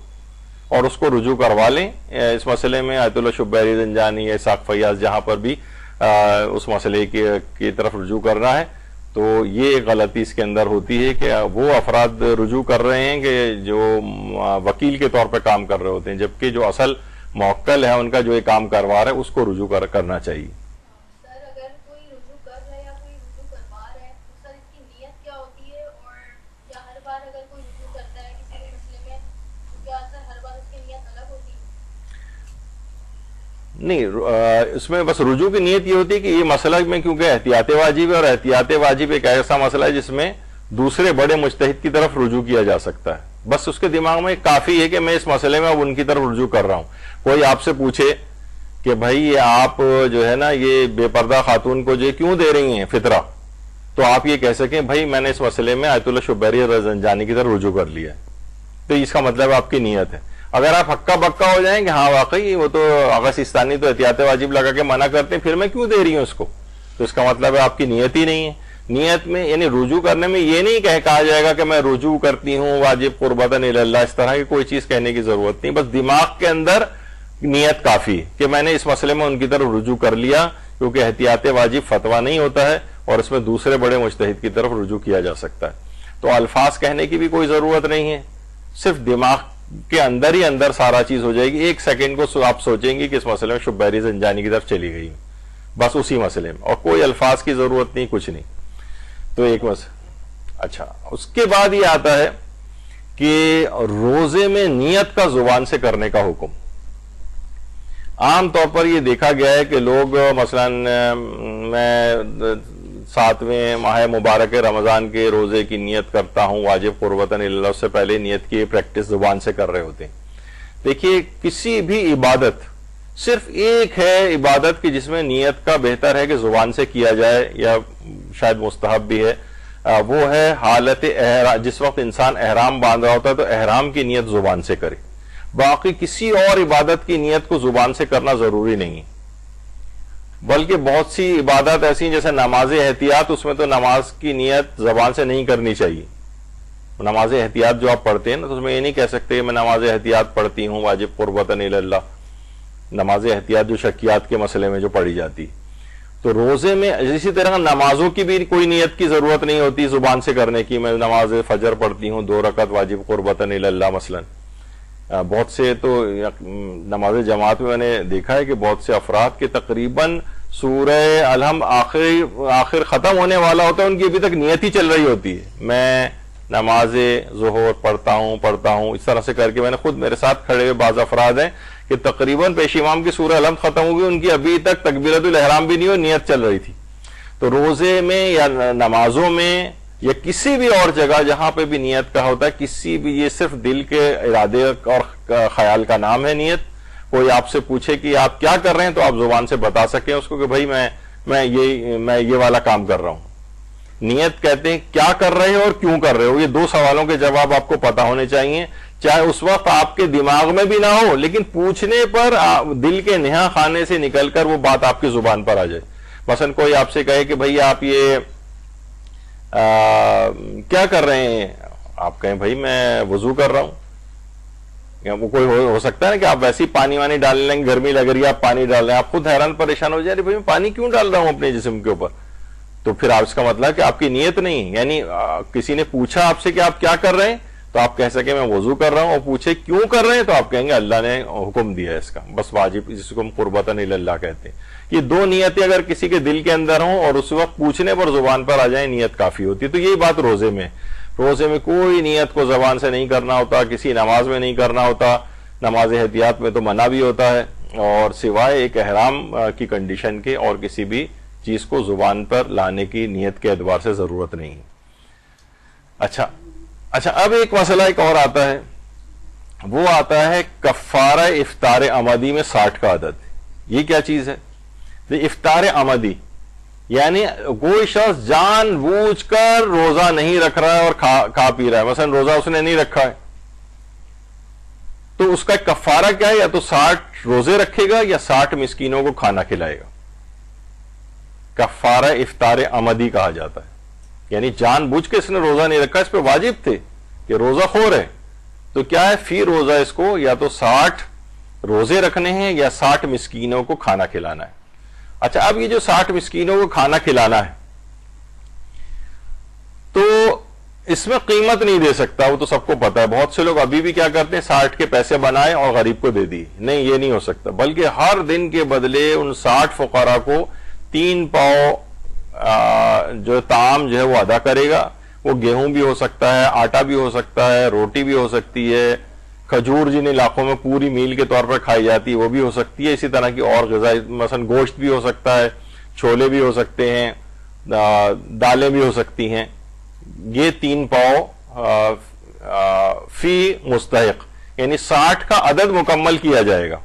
اور اس کو رجوع کروا لیں. اس مسئلے میں آیت اللہ شبیری زنجانی یا اسحاق فیاض جہاں پر بھی اس مسئلے کی طرف رجوع کرنا ہے، تو یہ غلطی اس کے اندر ہوتی ہے کہ وہ افراد رجوع کر رہے ہیں کہ جو وکیل کے طور پہ کام کر رہے ہوتے ہیں، جبکہ جو اصل موکل ہے ان کا جو یہ کام کروا رہا ہے اس کو رجوع کرنا چاہیے. سر اگر کوئی رجوع کر رہا ہے یا کوئی رجوع کروا رہا ہے تو سر اس کی نیت کیا ہوتی ہے، اور کیا ہر بار اگر کوئی رجوع کرتا ہے کسی بھی مسئلے میں تو کیا سر ہر بار اس کی نیت الگ ہوتی ہے؟ نہیں، اس میں بس رجوع کی نیت یہ ہوتی ہے کہ یہ مسئلہ میں کیونکہ احتیاط واجب ہے، اور احتیاط واجب ایک ایسا مسئلہ ہے جس میں دوسرے بڑے مجتہد کی طرف رجوع کیا جا سکتا ہے. بس اس کے دماغ میں کافی ہے کہ میں اس مسئلے میں اب ان کی طرف رجوع کر رہا ہوں. کوئی آپ سے پوچھے کہ بھائی یہ آپ جو ہے نا یہ بے پردہ خاتون کو جو کیوں دے رہی ہیں فطرہ، تو آپ یہ کہہ سکیں بھائی میں نے اس مسئلے میں آیت اللہ شبیری زنجانی کی طرف رجوع کر لیا ہے. تو اس کا مطلب آپ کی نیت ہے. اگر آپ ہکا بکا ہو جائیں کہ ہاں واقعی وہ تو آغا سیستانی تو احتیاط واجب لگا کے منع کرتے ہیں، پھر میں کیوں دے رہی ہوں اس کو، تو اس کا مطلب ہے آپ کی نیت ہی نہیں ہے. نیت میں یعنی رجوع کرنے میں یہ نہیں کہا جائے گا کہ میں رجوع کرتی ہوں واجب قربتاً اللہ، اس طرح کی کوئی چیز کہنے کی ضرورت نہیں، بس دماغ کے اندر نیت کافی کہ میں نے اس مسئلے میں ان کی طرف رجوع کر لیا، کیونکہ احتیاط واجب فتویٰ نہیں ہوتا ہے اور اس میں دوسرے بڑے مجتہد کی طرف رجوع کیا جا سکتا ہے، تو الفاظ کہنے کی بھی کوئی ضرورت نہیں ہے، صرف دماغ کے اندر ہی اندر سارا چیز ہو جائے گی، ایک سیکنڈ کو آپ سوچیں گے کہ اس مسئلے میں شبہری زنجانی کی طرف چلی گئی، بس اسی مسئلے میں، اور کوئی الفاظ کی ضرورت نہیں، کچھ نہیں، تو ایک مسئلہ۔ اچھا، اس کے بعد یہ آتا ہے کہ روزے میں نیت کا زبان سے کرنے کا حکم۔ عام طور پر یہ دیکھا گیا ہے کہ لوگ مثلا میں 7ویں ماہ مبارک رمضان کے روزے کی نیت کرتا ہوں واجب قربتاً اللہ، اس سے پہلے نیت کی پریکٹس زبان سے کر رہے ہوتے ہیں۔ دیکھیے کسی بھی عبادت، صرف ایک ہے عبادت کہ جس میں نیت کا بہتر ہے کہ زبان سے کیا جائے یا شاید مستحب بھی ہے، وہ ہے حالت احرام، جس وقت انسان احرام باندھ رہا ہوتا ہے تو احرام کی نیت زبان سے کرے، باقی کسی اور عبادت کی نیت کو زبان سے کرنا ضروری نہیں، بلکہ بہت سی عبادات ایسی ہیں جیسے نماز احتیاط، اس میں تو نماز کی نیت زبان سے نہیں کرنی چاہیے۔ نماز احتیاط جو آپ پڑھتے ہیں نا، تو اس میں یہ نہیں کہہ سکتے کہ میں نماز احتیاط پڑھتی ہوں واجب قربتاً اللہ، نماز احتیاط جو شکیات کے مسئلے میں جو پڑھی جاتی، تو روزے میں اسی طرح نمازوں کی بھی کوئی نیت کی ضرورت نہیں ہوتی زبان سے کرنے کی، میں نماز فجر پڑھتی ہوں 2 رکعت واجب قربتاً اللہ مثلا، بہت سے تو نماز جماعت میں نے دیکھا ہے کہ بہت سے افراد کے تقریباً سورہ الحمد آخر ختم ہونے والا ہوتا ہے، ان کی ابھی تک نیت ہی چل رہی ہوتی ہے، میں نماز ظہر پڑھتا ہوں، اس طرح سے کر کے میں نے خود میرے ساتھ کھڑے ہوئے بعض افراد ہیں کہ تقریباً پیش امام کی سورہ الحمد ختم ہوگی، ان کی ابھی تک تکبیرۃ الاحرام بھی نہیں ہوئی، نیت چل رہی تھی۔ تو روزے میں یا نمازوں میں یا کسی بھی اور جگہ جہاں پہ بھی نیت کا ہوتا ہے، کسی بھی، یہ صرف دل کے ارادے اور خیال کا نام ہے نیت۔ کوئی آپ سے پوچھے کہ آپ کیا کر رہے ہیں تو آپ زبان سے بتا سکیں اس کو کہ بھائی میں یہ والا کام کر رہا ہوں۔ نیت کہتے ہیں کیا کر رہے ہو اور کیوں کر رہے ہو، یہ 2 سوالوں کے جواب آپ کو پتا ہونے چاہیے، چاہے اس وقت آپ کے دماغ میں بھی نہ ہو، لیکن پوچھنے پر دل کے نہا خانے سے نکل کر وہ بات آپ کی زبان پر آ جائے۔ مثلا کوئی آپ سے کہے کہ بھائی آپ یہ کیا کر رہے ہیں، آپ کہیں بھائی میں وضو کر رہا ہوں، یا وہ کوئی ہو سکتا ہے نا کہ آپ ویسے ہی پانی وانی ڈال لیں گے، گرمی لگ رہی ہے آپ پانی ڈال رہے ہیں، آپ خود حیران پریشان ہو جائے بھائی میں پانی کیوں ڈال رہا ہوں اپنے جسم کے اوپر، تو پھر آپ اس کا مطلب کہ آپ کی نیت نہیں، یعنی کسی نے پوچھا آپ سے کہ آپ کیا کر رہے ہیں تو آپ کہہ سکیں میں وضو کر رہا ہوں، اور پوچھے کیوں کر رہے ہیں تو آپ کہیں گے اللہ نے حکم دیا ہے اس کا، بس واجب، جس کو ہم قربتاً اللہ کہتے ہیں۔ یہ 2 نیتیں اگر کسی کے دل کے اندر ہوں اور اس وقت پوچھنے پر زبان پر آ جائیں، نیت کافی ہوتی ہے۔ تو یہی بات روزے میں کوئی نیت کو زبان سے نہیں کرنا ہوتا، کسی نماز میں نہیں کرنا ہوتا، نماز احتیاط میں تو منع بھی ہوتا ہے، اور سوائے ایک احرام کی کنڈیشن کے اور کسی بھی چیز کو زبان پر لانے کی نیت کے اعتبار سے ضرورت نہیں ہے۔ اچھا اب ایک مسئلہ ایک اور آتا ہے، وہ آتا ہے کفارہ افطار عمدی میں 60 کا عدد۔ یہ کیا چیز ہے؟ افطار عمدی یعنی کوئی شخص جان بوجھ کر روزہ نہیں رکھ رہا ہے اور کھا پی رہا ہے، مثلا روزہ اس نے نہیں رکھا ہے تو اس کا کفارہ کیا ہے؟ یا تو 60 روزے رکھے گا یا 60 مسکینوں کو کھانا کھلائے گا۔ کفارہ افطار عمدی کہا جاتا ہے، یعنی جان بوجھ کے اس نے روزہ نہیں رکھا، اس پہ واجب تھے کہ روزہ خور ہے، تو کیا ہے فی روزہ اس کو یا تو 60 روزے رکھنے ہیں یا 60 مسکینوں کو کھانا کھلانا ہے۔ اچھا اب یہ جو 60 مسکینوں کو کھانا کھلانا ہے تو اس میں قیمت نہیں دے سکتا، وہ تو سب کو پتا ہے، بہت سے لوگ ابھی بھی کیا کرتے ہیں 60 کے پیسے بنائے اور غریب کو دے دی، نہیں یہ نہیں ہو سکتا، بلکہ ہر دن کے بدلے ان 60 فقراء کو 3 پاؤ جو طعام جو ہے وہ ادا کرے گا، وہ گیہوں بھی ہو سکتا ہے، آٹا بھی ہو سکتا ہے، روٹی بھی ہو سکتی ہے، کھجور جن علاقوں میں پوری میل کے طور پر کھائی جاتی ہے وہ بھی ہو سکتی ہے، اسی طرح کی اور غذائی مثلا گوشت بھی ہو سکتا ہے، چھولے بھی ہو سکتے ہیں، دالیں بھی ہو سکتی ہیں، یہ 3 پاؤ فی مستحق، یعنی 60 کا عدد مکمل کیا جائے گا،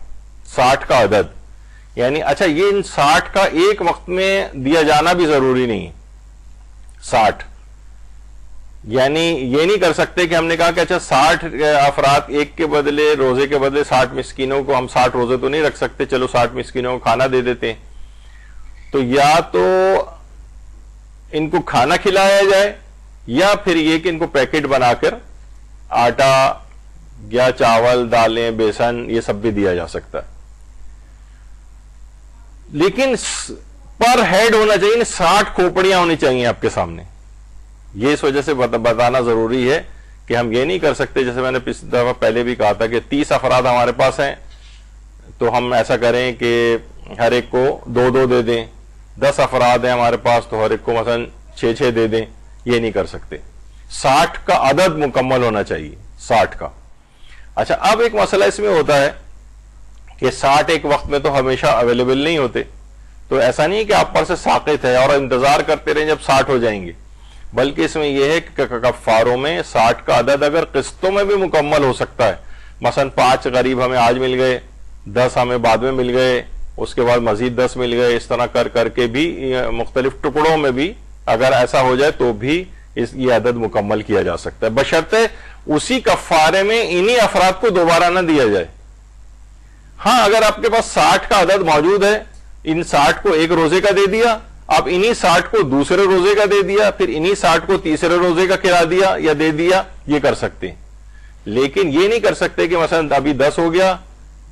60 کا عدد، یعنی اچھا یہ ان 60 کا ایک وقت میں دیا جانا بھی ضروری نہیں، 60 یعنی یہ نہیں کر سکتے کہ ہم نے کہا کہ اچھا 60 افراد ایک کے بدلے روزے کے بدلے 60 مسکینوں کو ہم 60 روزے تو نہیں رکھ سکتے، چلو 60 مسکینوں کو کھانا دے دیتے ہیں، تو یا تو ان کو کھانا کھلایا جائے یا پھر یہ کہ ان کو پیکٹ بنا کر آٹا یا چاول دالیں بیسن یہ سب بھی دیا جا سکتا ہے. لیکن پر ہیڈ ہونا چاہیے 60 کھوپڑیاں ہونی چاہیے آپ کے سامنے. یہ اس وجہ سے بتانا ضروری ہے کہ ہم یہ نہیں کر سکتے, جیسے میں نے پچھلی دفعہ پہلے بھی کہا تھا کہ 30 افراد ہمارے پاس ہیں تو ہم ایسا کریں کہ ہر ایک کو 2 دے دیں. 10 افراد ہیں ہمارے پاس تو ہر ایک کو مثلا 6 دے دیں. یہ نہیں کر سکتے. 60 کا عدد مکمل ہونا چاہیے, 60 کا. اچھا, اب ایک مسئلہ اس میں ہوتا ہے کہ 60 ایک وقت میں تو ہمیشہ اویلیبل نہیں ہوتے, تو ایسا نہیں کہ آپ پر سے ساقط ہے اور انتظار کرتے رہیں جب 60 ہو جائیں گے, بلکہ اس میں یہ ہے کہ کفاروں میں 60 کا عدد اگر قسطوں میں بھی مکمل ہو سکتا ہے. مثلا 5 غریب ہمیں آج مل گئے, 10 ہمیں بعد میں مل گئے, اس کے بعد مزید 10 مل گئے, اس طرح کر کے بھی مختلف ٹکڑوں میں بھی اگر ایسا ہو جائے تو بھی یہ عدد مکمل کیا جا سکتا ہے, بشرطے اسی کفارے میں انہی افراد کو دوبارہ نہ دیا جائے. ہاں, اگر آپ کے پاس 60 کا عدد موجود ہے, ان 60 کو ایک روزے کا دے دیا, آپ انہی 60 کو دوسرے روزے کا دے دیا, پھر انہی 60 کو تیسرے روزے کا کھلا دیا یا دے دیا, یہ کر سکتے ہیں. لیکن یہ نہیں کر سکتے کہ مثلا ابھی 10 ہو گیا,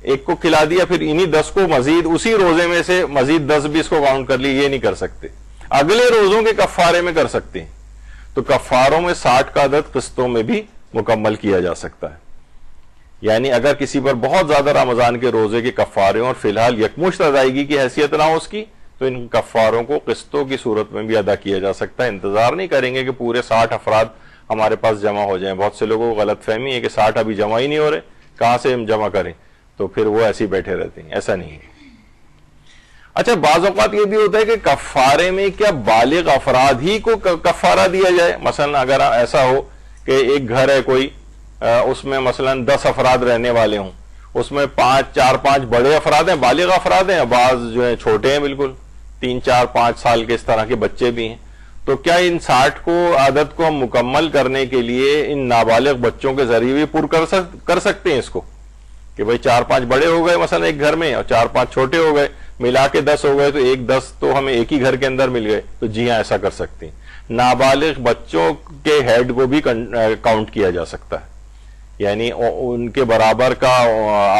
ایک کو کھلا دیا, پھر انہی 10 کو مزید اسی روزے میں سے مزید 10 بھی اس کو کاؤنٹ کر لی. یہ نہیں کر سکتے. اگلے روزوں کے کفارے میں کر سکتے ہیں. تو کفاروں میں 60 کا عدد قسطوں میں بھی مکمل کیا جا سکتا ہے. یعنی اگر کسی پر بہت زیادہ رمضان کے روزے کے کفارے اور فی الحال یکمشت ادائیگی کی حیثیت نہ ہو اس کی, تو ان کفاروں کو قسطوں کی صورت میں بھی ادا کیا جا سکتا ہے. انتظار نہیں کریں گے کہ پورے 60 افراد ہمارے پاس جمع ہو جائیں. بہت سے لوگوں کو غلط فہمی ہے کہ 60 ابھی جمع ہی نہیں ہو رہے, کہاں سے ہم جمع کریں, تو پھر وہ ایسے ہی بیٹھے رہتے ہیں. ایسا نہیں ہے. اچھا, بعض اوقات یہ بھی ہوتا ہے کہ کفارے میں کیا بالغ افراد ہی کو کفارہ دیا جائے. مثلا اگر ایسا ہو کہ ایک گھر ہے کوئی, اس میں مثلا 10 افراد رہنے والے ہوں, اس میں 4-5 بڑے افراد ہیں, بالغ افراد ہیں, بعض جو ہیں چھوٹے ہیں بالکل, 3-4-5 سال کے اس طرح کے بچے بھی ہیں. تو کیا ان 60 کو عدد کو ہم مکمل کرنے کے لیے ان نابالغ بچوں کے ذریعے بھی پر کر سکتے ہیں اس کو, کہ بھئی 4-5 بڑے ہو گئے مثلا ایک گھر میں اور 4-5 چھوٹے ہو گئے, ملا کے 10 ہو گئے, تو 10 تو ہمیں ایک ہی گھر کے اندر مل گئے. تو جی ہاں, ایسا کر سکتے ہیں. نابالغ بچوں کے ہیڈ کو بھی کاؤنٹ کیا جا سکتا ہے, یعنی ان کے برابر کا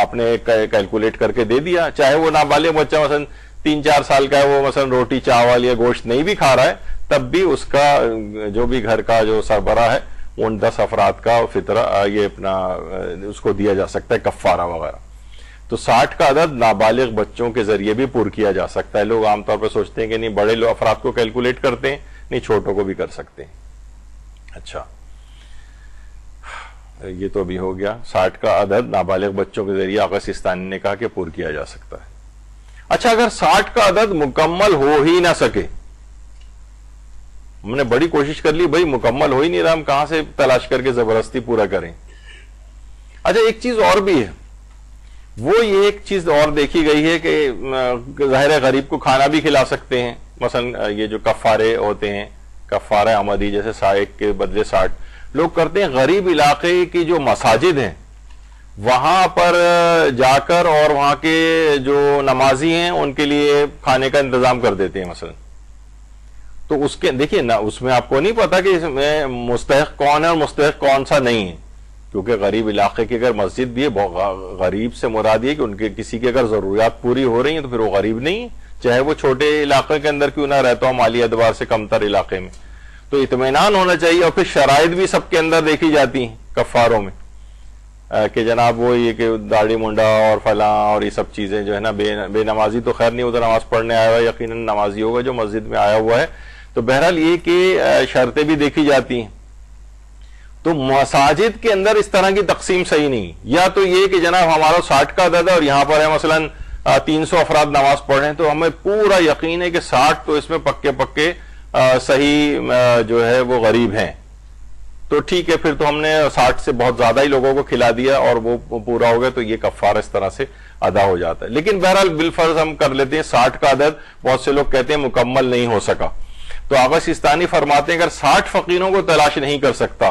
آپ نے کیلکولیٹ کر کے دے دیا. چاہے وہ نابالغ بچہ مثلا 3-4 سال کا ہے, وہ مثلا روٹی چاول یا گوشت نہیں بھی کھا رہا ہے, تب بھی اس کا جو بھی گھر کا جو سربراہ ہے ان 10 افراد کا فطرہ یہ اپنا اس کو دیا جا سکتا ہے, کفارہ وغیرہ. تو 60 کا عدد نابالغ بچوں کے ذریعے بھی پر کیا جا سکتا ہے. لوگ عام طور پہ سوچتے ہیں کہ نہیں, بڑے لوگ افراد کو کیلکولیٹ کرتے ہیں, نہیں, چھوٹوں کو بھی کر سکتے ہیں. اچھا, یہ تو بھی ہو گیا. 60 کا عدد نابالغ بچوں کے ذریعے آقا سستانی نے کہا کہ پر کیا جا سکتا ہے. اچھا, اگر 60 کا عدد مکمل ہو ہی نہ سکے, ہم نے بڑی کوشش کر لی, بھائی مکمل ہو ہی نہیں رہا, ہم کہاں سے تلاش کر کے زبردستی پورا کریں. اچھا, ایک چیز اور بھی ہے, وہ یہ ایک چیز اور دیکھی گئی ہے کہ ظاہر غریب کو کھانا بھی کھلا سکتے ہیں. مثلا یہ جو کفارے ہوتے ہیں, کفارہ عمدی, جیسے 100 کے بدلے 60 لوگ کرتے ہیں. غریب علاقے کی جو مساجد ہیں وہاں پر جا کر اور وہاں کے جو نمازی ہیں ان کے لیے کھانے کا انتظام کر دیتے ہیں مثلا. تو اس کے دیکھیے نا, اس میں آپ کو نہیں پتا کہ اس میں مستحق کون ہے اور مستحق کون سا نہیں ہے, کیونکہ غریب علاقے کی اگر مسجد بھی ہے, غریب سے مراد یہ کہ ان کے کسی کی اگر ضروریات پوری ہو رہی ہیں تو پھر وہ غریب نہیں, چاہے وہ چھوٹے علاقے کے اندر کیوں نہ رہتا ہو, مالی اعتبار سے کمتر علاقے میں. تو اطمینان ہونا چاہیے. اور پھر شرائط بھی سب کے اندر دیکھی جاتی ہیں کفاروں میں, کہ جناب وہ یہ کہ داڑھی منڈا اور فلاں اور یہ سب چیزیں جو ہے نا, بے نمازی تو خیر نہیں, ادھر نماز پڑھنے آیا ہوا ہے, یقیناً نمازی ہوگا جو مسجد میں آیا ہوا ہے. تو بہرحال یہ کہ شرطیں بھی دیکھی جاتی ہیں. تو مساجد کے اندر اس طرح کی تقسیم صحیح نہیں. یا تو یہ کہ جناب ہمارا 60 کا عدد ہے اور یہاں پر ہے مثلا 300 افراد نماز پڑھ رہے ہیں, تو ہمیں پورا یقین ہے کہ 60 تو اس میں پکے صحیح جو ہے وہ غریب ہیں, تو ٹھیک ہے, پھر تو ہم نے 60 سے بہت زیادہ ہی لوگوں کو کھلا دیا اور وہ پورا ہو گیا, تو یہ کفارہ اس طرح سے ادا ہو جاتا ہے. لیکن بہرحال بالفرض ہم کر لیتے ہیں 60 کا عدد, بہت سے لوگ کہتے ہیں مکمل نہیں ہو سکا, تو آقا سستانی فرماتے ہیں اگر 60 فقیروں کو تلاش نہیں کر سکتا,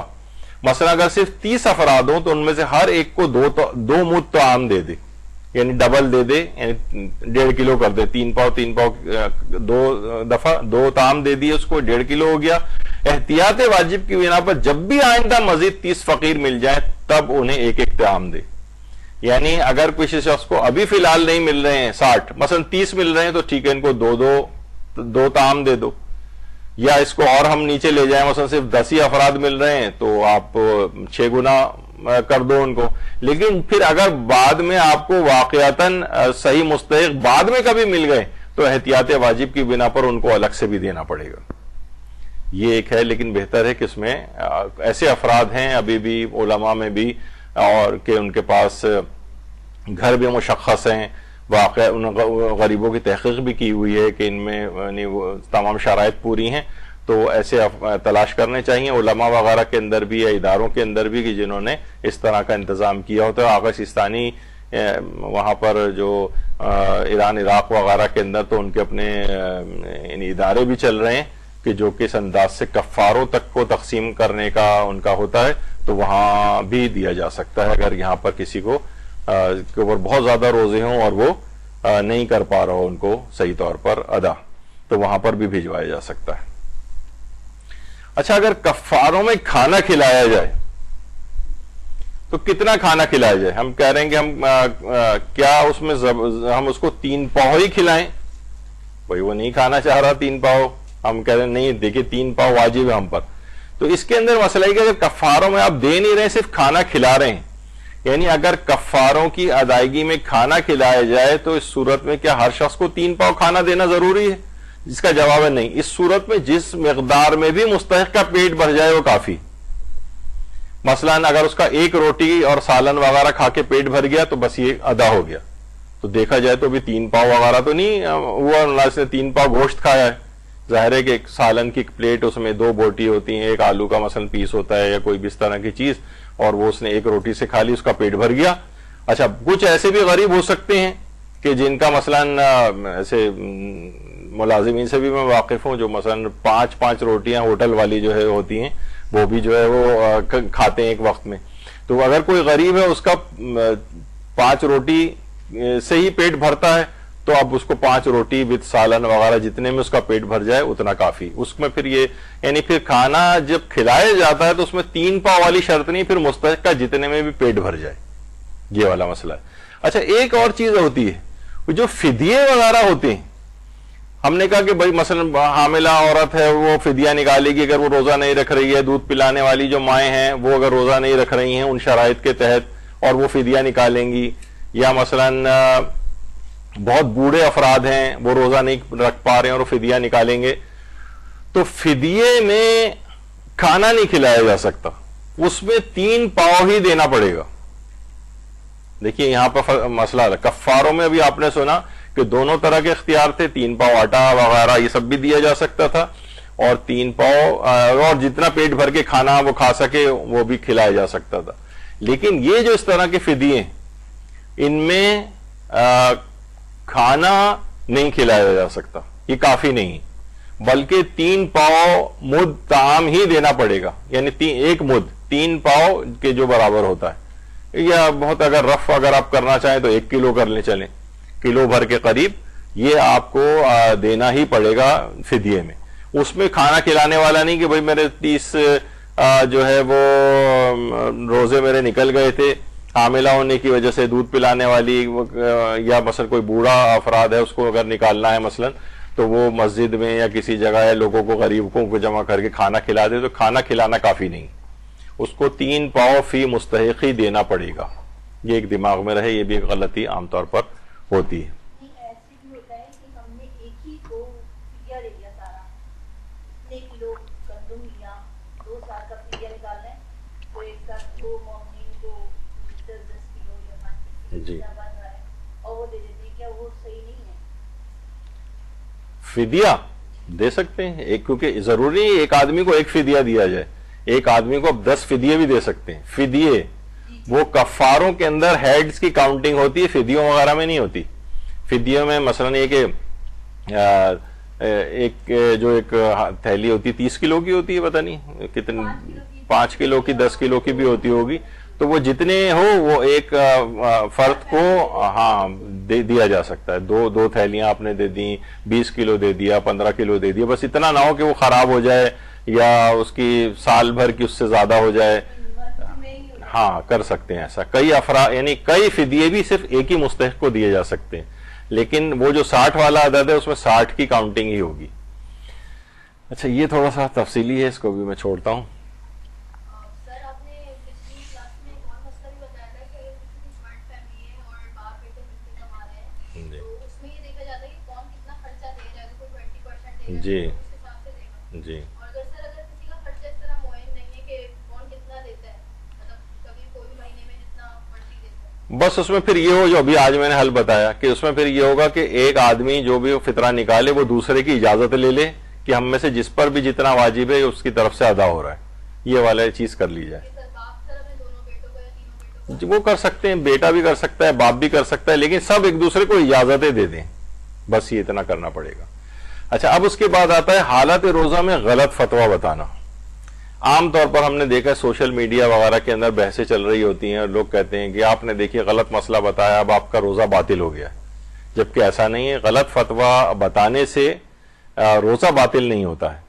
مثلا اگر صرف 30 افراد ہوں تو ان میں سے ہر ایک کو 2 مد طعام دے دے, یعنی ڈبل دے دے، یعنی 1.5 کلو کر دے، 3 پاؤ 3 پاؤ 2 دفعہ 2 طعام دے دیے اس کو، 1.5 کلو ہو گیا۔ احتیاط واجب کی بنا پر جب بھی آئندہ مزید 30 فقیر مل جائیں تب انہیں ایک ایک طعام دے، یعنی اگر کسی شخص کو ابھی فی الحال نہیں مل رہے ہیں 60، مثلا 30 مل رہے ہیں تو ٹھیک ہے ان کو دو طعام دے دو، یا اس کو اور ہم نیچے لے جائیں، مثلا صرف 10 ہی افراد مل رہے ہیں تو آپ 6 گنا کر دو ان کو۔ لیکن پھر اگر بعد میں آپ کو واقعتاً صحیح مستحق بعد میں کبھی مل گئے تو احتیاط واجب کی بنا پر ان کو الگ سے بھی دینا پڑے گا۔ یہ ایک ہے، لیکن بہتر ہے کہ اس میں ایسے افراد ہیں ابھی بھی علماء میں بھی، اور کہ ان کے پاس گھر بھی مشخص ہیں، واقع ان غریبوں کی تحقیق بھی کی ہوئی ہے کہ ان میں یعنی تمام شرائط پوری ہیں، تو ایسے تلاش کرنے چاہیے علماء وغیرہ کے اندر بھی یا اداروں کے اندر بھی کہ جنہوں نے اس طرح کا انتظام کیا ہوتا ہے۔ آغا سیستانی وہاں پر جو ایران عراق وغیرہ کے اندر تو ان کے اپنے یعنی ادارے بھی چل رہے ہیں کہ جو کہ اس انداز سے کفاروں تک کو تقسیم کرنے کا ان کا ہوتا ہے، تو وہاں بھی دیا جا سکتا ہے اگر یہاں پر کسی کو کے اوپر بہت زیادہ روزے ہوں اور وہ نہیں کر پا رہا ہو ان کو صحیح طور پر ادا، تو وہاں پر بھی بھجوایا جا سکتا ہے۔ اچھا، اگر کفاروں میں کھانا کھلایا جائے تو کتنا کھانا کھلایا جائے؟ ہم کہہ رہے ہیں کہ ہم کیا اس میں ہم اس کو 3 پاؤ ہی کھلائیں؟ بھائی وہ نہیں کھانا چاہ رہا 3 پاؤ، ہم کہہ رہے ہیں نہیں دیکھیں 3 پاؤ واجب ہے ہم پر، تو اس کے اندر مسئلہ ہے کہ اگر کفاروں میں آپ دے نہیں رہے صرف کھانا کھلا رہے ہیں، یعنی اگر کفاروں کی ادائیگی میں کھانا کھلایا جائے تو اس صورت میں کیا ہر شخص کو 3 پاؤ کھانا دینا ضروری ہے؟ جس کا جواب ہے نہیں۔ اس صورت میں جس مقدار میں بھی مستحق کا پیٹ بھر جائے وہ کافی، مثلا اگر اس کا 1 روٹی اور سالن وغیرہ کھا کے پیٹ بھر گیا تو بس یہ ادا ہو گیا، تو دیکھا جائے تو بھی 3 پاؤ وغیرہ تو نہیں ہوا، اللہ نے 3 پاؤ گوشت کھایا ہے، ظاہر ہے کہ ایک سالن کی پلیٹ اس میں 2 بوٹی ہوتی ہیں، ایک آلو کا مثلا پیس ہوتا ہے یا کوئی بھی اس طرح کی چیز، اور وہ اس نے 1 روٹی سے کھا لی، اس کا پیٹ بھر گیا۔ اچھا، کچھ ایسے بھی غریب ہو سکتے ہیں کہ جن کا مثلا ایسے ملازمین سے بھی میں واقف ہوں جو مثلا 5 روٹیاں ہوٹل والی جو ہے ہوتی ہیں وہ بھی جو ہے وہ کھاتے ہیں ایک وقت میں، تو اگر کوئی غریب ہے اس کا 5 روٹی سے ہی پیٹ بھرتا ہے تو اب اس کو 5 روٹی وتھ سالن وغیرہ جتنے میں اس کا پیٹ بھر جائے اتنا کافی۔ اس میں پھر یہ یعنی پھر کھانا جب کھلایا جاتا ہے تو اس میں 3 پاؤ والی شرط نہیں، پھر مستحق کا جتنے میں بھی پیٹ بھر جائے، یہ والا مسئلہ ہے۔ اچھا، ایک اور چیز ہوتی ہے جو فدیے وغیرہ ہوتے ہیں، ہم نے کہا کہ بھائی مثلا حاملہ عورت ہے وہ فدیہ نکالے گی اگر وہ روزہ نہیں رکھ رہی ہے، دودھ پلانے والی جو مائیں ہیں وہ اگر روزہ نہیں رکھ رہی ہیں ان شرائط کے تحت اور وہ فدیہ نکالیں گی، یا مثلا بہت بوڑھے افراد ہیں وہ روزہ نہیں رکھ پا رہے ہیں اور وہ فدیہ نکالیں گے، تو فدیے میں کھانا نہیں کھلایا جا سکتا، اس میں 3 پاؤ ہی دینا پڑے گا۔ دیکھیے یہاں پر مسئلہ ہے، کفاروں میں ابھی آپ نے سنا کہ دونوں طرح کے اختیار تھے، 3 پاؤ آٹا وغیرہ یہ سب بھی دیا جا سکتا تھا، اور 3 پاؤ اور جتنا پیٹ بھر کے کھانا وہ کھا سکے وہ بھی کھلایا جا سکتا تھا۔ لیکن یہ جو اس طرح کے فدیے ان میں کھانا نہیں کھلایا جا سکتا، یہ کافی نہیں، بلکہ 3 پاؤ مد طعام ہی دینا پڑے گا، یعنی 1 مد 3 پاؤ کے جو برابر ہوتا ہے، یا بہت اگر رف اگر آپ کرنا چاہیں تو 1 کلو کر لیں، چلیں کلو بھر کے قریب یہ آپ کو دینا ہی پڑے گا فدیے میں۔ اس میں کھانا کھلانے والا نہیں کہ بھئی میرے 30 جو ہے وہ روزے میرے نکل گئے تھے حاملہ ہونے کی وجہ سے، دودھ پلانے والی یا مثلا کوئی بوڑھا افراد ہے اس کو اگر نکالنا ہے مثلا تو وہ مسجد میں یا کسی جگہ ہے لوگوں کو غریبوں کو جمع کر کے کھانا کھلا دے، تو کھانا کھلانا کافی نہیں، اس کو 3 پاؤ فی مستحق ہی دینا پڑے گا۔ یہ ایک دماغ میں رہے، یہ بھی ایک غلطی عام طور پر ہوتی ہے۔ ایسے بھی ہوتا ہے کہ ہم نے ایک ہی کو فدیہ لے لیا سارا، 1 کلو گندم لیا، 2 سال کا فدیہ نکالنا ہے تو ایک ساتھ 2 مومنین کو 10 کلو یا 5 کلو جی بن رہا ہے اور وہ دے دیتے ہیں، کیا وہ صحیح نہیں ہے؟ فدیہ دے سکتے ہیں ایک، کیونکہ ضروری نہیں ایک آدمی کو ایک فدیہ دیا جائے، ایک آدمی کو اب 10 فدیے بھی دے سکتے ہیں۔ فدیے وہ کفاروں کے اندر ہیڈز کی کاؤنٹنگ ہوتی ہے، فدیوں وغیرہ میں نہیں ہوتی۔ فدیوں میں مثلا یہ کہ ایک جو ایک تھیلی ہوتی ہے 30 کلو کی ہوتی ہے، پتہ نہیں کتنی، 5 کلو کی 10 کلو کی بھی ہوتی ہوگی، تو وہ جتنے ہو وہ ایک فرد کو ہاں دیا جا سکتا ہے. دو تھیلیاں آپ نے دے دیں, 20 کلو دے دیا, 15 کلو دے دیا, بس اتنا نہ ہو کہ وہ خراب ہو جائے یا اس کی سال بھر کی اس سے زیادہ ہو جائے. ہاں کر سکتے ہیں ایسا. کئی افراد یعنی کئی فدیے بھی صرف ایک ہی مستحق کو دیے جا سکتے ہیں, لیکن وہ جو 60 والا عدد ہے اس میں 60 کی کاؤنٹنگ ہی ہوگی. اچھا یہ تھوڑا سا تفصیلی ہے, اس کو بھی میں چھوڑتا ہوں. سر آپ نے پچھلی کلاس میں ایک اور مسئلہ بھی بتایا تھا کہ اگر کسی کی جوائنٹ فیملی ہے اور باپ بیٹے مل کے کما رہے ہیں تو اس میں یہ دیکھا جاتا ہے کہ کون کتنا خرچہ دے رہا ہے. اگر کوئی 20% دے رہا ہے تو اس حساب سے دے گا. جی اور اگر سر اگر کسی کا خرچہ اس طرح معین نہیں ہے کہ کون کتنا دیتا ہے, مطلب کبھی کوئی مہینے میں جتنا مرضی دیتا ہے, بس اس میں پھر یہ ہو جو ابھی آج میں نے حل بتایا کہ اس میں پھر یہ ہوگا کہ ایک آدمی جو بھی فطرہ نکالے وہ دوسرے کی اجازت لے لے کہ ہم میں سے جس پر بھی جتنا واجب ہے اس کی طرف سے ادا ہو رہا ہے, یہ والا چیز کر لی جائے. وہ کر سکتے ہیں, بیٹا بھی کر سکتا ہے, باپ بھی کر سکتا ہے, لیکن سب ایک دوسرے کو اجازتیں دے دیں, بس یہ اتنا کرنا پڑے گا. اچھا اب اس کے بعد آتا ہے حالت روزہ میں غلط فتویٰ بتانا. عام طور پر ہم نے دیکھا سوشل میڈیا وغیرہ کے اندر بحثیں چل رہی ہوتی ہیں اور لوگ کہتے ہیں کہ آپ نے دیکھیے غلط مسئلہ بتایا, اب آپ کا روزہ باطل ہو گیا, جبکہ ایسا نہیں ہے. غلط فتویٰ بتانے سے روزہ باطل نہیں ہوتا ہے,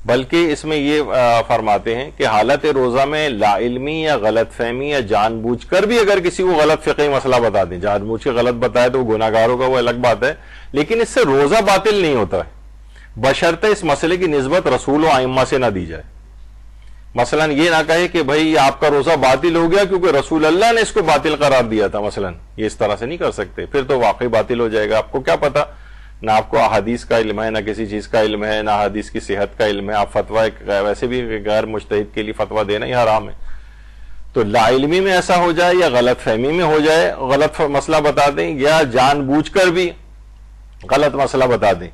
بلکہ اس میں یہ فرماتے ہیں کہ حالت روزہ میں لا علمی یا غلط فہمی یا جان بوجھ کر بھی اگر کسی کو غلط فقہی مسئلہ بتا دیں, جان بوجھ کے غلط بتائے تو وہ گناہگار ہوگا, وہ الگ بات ہے, لیکن اس سے روزہ باطل نہیں ہوتا ہے بشرطے اس مسئلے کی نسبت رسول و ائمہ سے نہ دی جائے. مثلا یہ نہ کہے کہ بھائی آپ کا روزہ باطل ہو گیا کیونکہ رسول اللہ نے اس کو باطل قرار دیا تھا, مثلا یہ اس طرح سے نہیں کر سکتے, پھر تو واقعی باطل ہو جائے گا. آپ کو کیا پتا, نہ آپ کو احادیث کا علم ہے, نہ کسی چیز کا علم ہے, نہ حدیث کی صحت کا علم ہے, آپ فتویٰ ویسے بھی غیر مجتہد کے لیے فتویٰ دینا ہی حرام ہے. تو لا علمی میں ایسا ہو جائے یا غلط فہمی میں ہو جائے, غلط مسئلہ بتا دیں یا جان بوجھ کر بھی غلط مسئلہ بتا دیں.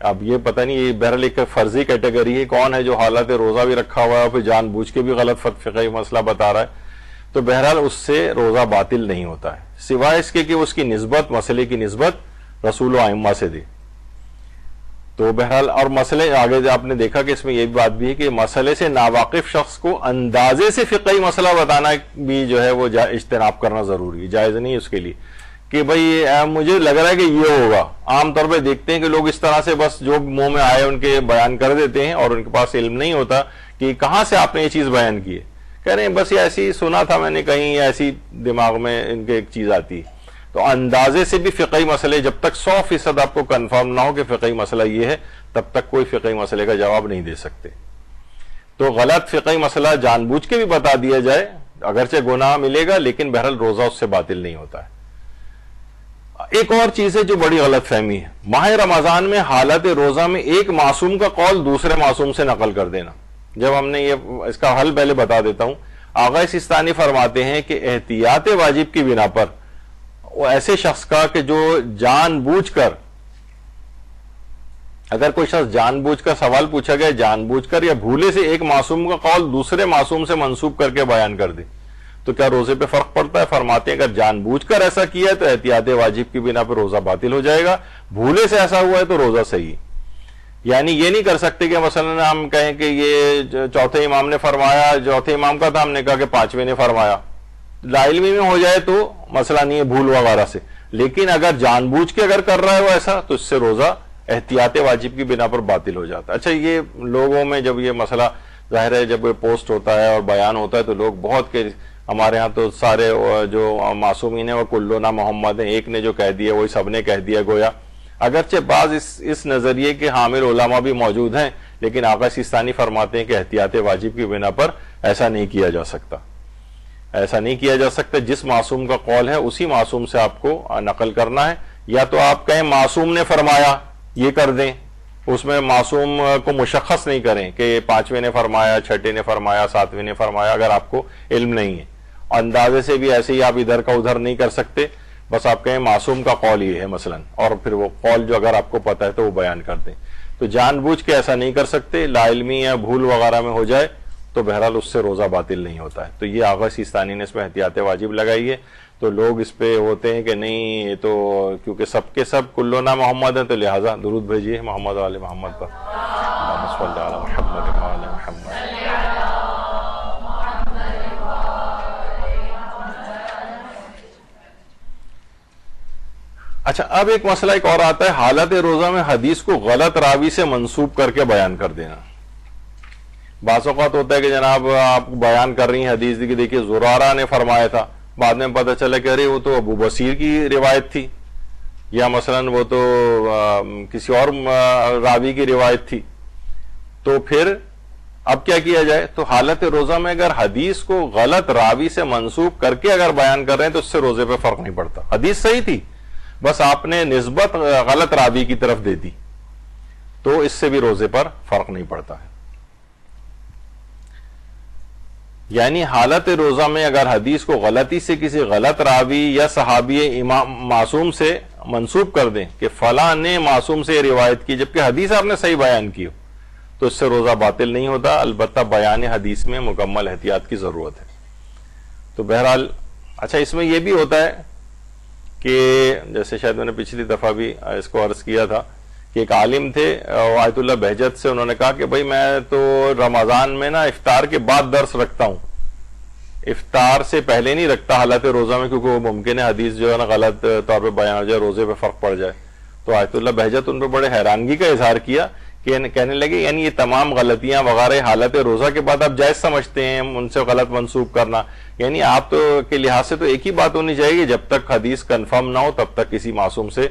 اب یہ پتہ نہیں, یہ بہرحال ایک فرضی کیٹیگری ہے, کون ہے جو حالت روزہ بھی رکھا ہوا ہے اور پھر جان بوجھ کے بھی غلط فقہی مسئلہ بتا رہا ہے, تو بہرحال اس سے روزہ باطل نہیں ہوتا ہے, سوائے اس کے کہ اس کی نسبت مسئلے کی نسبت رسول و ائمہ سے دے. تو بہرحال اور مسئلے آگے آپ نے دیکھا کہ اس میں یہ بھی بات بھی ہے کہ مسئلے سے ناواقف شخص کو اندازے سے فقہی مسئلہ بتانا بھی جو ہے وہ اجتناب کرنا ضروری ہے, جائز نہیں اس کے لیے کہ بھئی مجھے لگ رہا ہے کہ یہ ہوگا. عام طور پہ دیکھتے ہیں کہ لوگ اس طرح سے بس جو منہ میں آئے ان کے بیان کر دیتے ہیں اور ان کے پاس علم نہیں ہوتا کہ کہاں سے آپ نے یہ چیز بیان کی ہے, کہہ رہے ہیں بس یہ ایسی سنا تھا میں نے کہیں, ایسی دماغ میں ان کے ایک چیز آتی ہے. تو اندازے سے بھی فقہی مسئلے جب تک 100% آپ کو کنفرم نہ ہو کہ فقہی مسئلہ یہ ہے, تب تک کوئی فقہی مسئلے کا جواب نہیں دے سکتے. تو غلط فقہی مسئلہ جان بوجھ کے بھی بتا دیا جائے, اگرچہ گناہ ملے گا لیکن بہرحال روزہ اس سے باطل نہیں ہوتا ہے. ایک اور چیز ہے جو بڑی غلط فہمی ہے, ماہ رمضان میں حالت روزہ میں ایک معصوم کا قول دوسرے معصوم سے نقل کر دینا. جب ہم نے یہ اس کا حل پہلے بتا دیتا ہوں. آغا سیستانی فرماتے ہیں کہ احتیاط واجب کی بنا پر وہ ایسے شخص کا کہ جو جان بوجھ کر, اگر کوئی شخص جان بوجھ کر سوال پوچھا گیا جان بوجھ کر یا بھولے سے ایک معصوم کا قول دوسرے معصوم سے منسوب کر کے بیان کر دے, تو کیا روزے پہ فرق پڑتا ہے؟ فرماتے ہیں اگر جان بوجھ کر ایسا کیا ہے تو احتیاط واجب کی بنا پر روزہ باطل ہو جائے گا, بھولے سے ایسا ہوا ہے تو روزہ صحیح. یعنی یہ نہیں کر سکتے کہ مثلا ہم کہیں کہ یہ چوتھے امام نے فرمایا, چوتھے امام کا تھا, ہم نے کہا کہ پانچویں نے فرمایا. لا علمی میں ہو جائے تو مسئلہ نہیں ہے بھول وغیرہ سے, لیکن اگر جان بوجھ کے اگر کر رہا ہے وہ ایسا تو اس سے روزہ احتیاط واجب کی بنا پر باطل ہو جاتا ہے. اچھا یہ لوگوں میں جب یہ مسئلہ ظاہر ہے جب پوسٹ ہوتا ہے اور بیان ہوتا ہے تو لوگ بہت کہ ہمارے ہاں تو سارے جو معصومین ہیں وہ کلنا محمد ہیں, ایک نے جو کہہ دیا وہی سب نے کہہ دیا گویا. اگرچہ بعض اس نظریے کے حامل علماء بھی موجود ہیں, لیکن آقا سیستانی فرماتے ہیں کہ احتیاط واجب کی بنا پر ایسا نہیں کیا جا سکتا, ایسا نہیں کیا جا سکتا. جس معصوم کا قول ہے اسی معصوم سے آپ کو نقل کرنا ہے, یا تو آپ کہیں معصوم نے فرمایا یہ کر دیں, اس میں معصوم کو مشخص نہیں کریں کہ پانچویں نے فرمایا, چھٹے نے فرمایا, ساتویں نے فرمایا, اگر آپ کو علم نہیں ہے. اندازے سے بھی ایسے ہی آپ ادھر کا ادھر نہیں کر سکتے, بس آپ کہیں معصوم کا قول یہ ہے مثلا, اور پھر وہ قول جو اگر آپ کو پتہ ہے تو وہ بیان کر دیں. تو جان بوجھ کے ایسا نہیں کر سکتے, لا علمی یا بھول وغیرہ میں ہو جائے تو بہرحال اس سے روزہ باطل نہیں ہوتا ہے. تو یہ آغا سیستانی نے اس میں احتیاط واجب لگائی ہے. تو لوگ اس پہ ہوتے ہیں کہ نہیں یہ تو کیونکہ سب کے سب کلنا محمد ہیں تو لہٰذا درود بھیجیے محمد وآل محمد پر. اللہم صلی علی محمد وآل محمد. اچھا، اب ایک مسئلہ ایک اور آتا ہے، حالت روزہ میں حدیث کو غلط راوی سے منسوب کر کے بیان کر دینا. بعض اوقات ہوتا ہے کہ جناب آپ بیان کر رہی ہیں حدیث کہ دیکھیے زرارہ نے فرمایا تھا، بعد میں پتہ چلا کہ ارے وہ تو ابو بصیر کی روایت تھی، یا مثلا وہ تو کسی اور راوی کی روایت تھی. تو پھر اب کیا کیا جائے؟ تو حالت روزہ میں اگر حدیث کو غلط راوی سے منسوب کر کے اگر بیان کر رہے ہیں تو اس سے روزے پہ فرق نہیں پڑتا. حدیث صحیح تھی، بس آپ نے نسبت غلط راوی کی طرف دے دی، تو اس سے بھی روزے پر فرق نہیں پڑتا ہے. یعنی حالت روزہ میں اگر حدیث کو غلطی سے کسی غلط راوی یا صحابی امام معصوم سے منسوب کر دیں کہ فلاں نے معصوم سے روایت کی، جبکہ حدیث آپ نے صحیح بیان کی ہو، تو اس سے روزہ باطل نہیں ہوتا. البتہ بیان حدیث میں مکمل احتیاط کی ضرورت ہے. تو بہرحال اچھا، اس میں یہ بھی ہوتا ہے کہ جیسے شاید میں نے پچھلی دفعہ بھی اس کو عرض کیا تھا کہ ایک عالم تھے آیت اللہ بہجت سے، انہوں نے کہا کہ بھائی میں تو رمضان میں نا افطار کے بعد درس رکھتا ہوں، افطار سے پہلے نہیں رکھتا حالت روزہ میں، کیونکہ وہ ممکن ہے حدیث جو ہے نا غلط طور پہ بیان ہو جائے، روزے پہ فرق پڑ جائے. تو آیت اللہ بہجت ان پہ بڑے حیرانگی کا اظہار کیا کہ کہنے لگے یعنی یہ تمام غلطیاں وغیرہ حالت روزہ کے بعد آپ جائز سمجھتے ہیں ان سے غلط منسوب کرنا؟ یعنی آپ تو کے لحاظ سے تو ایک ہی بات ہونی چاہیے، جب تک حدیث کنفرم نہ ہو تب تک کسی معصوم سے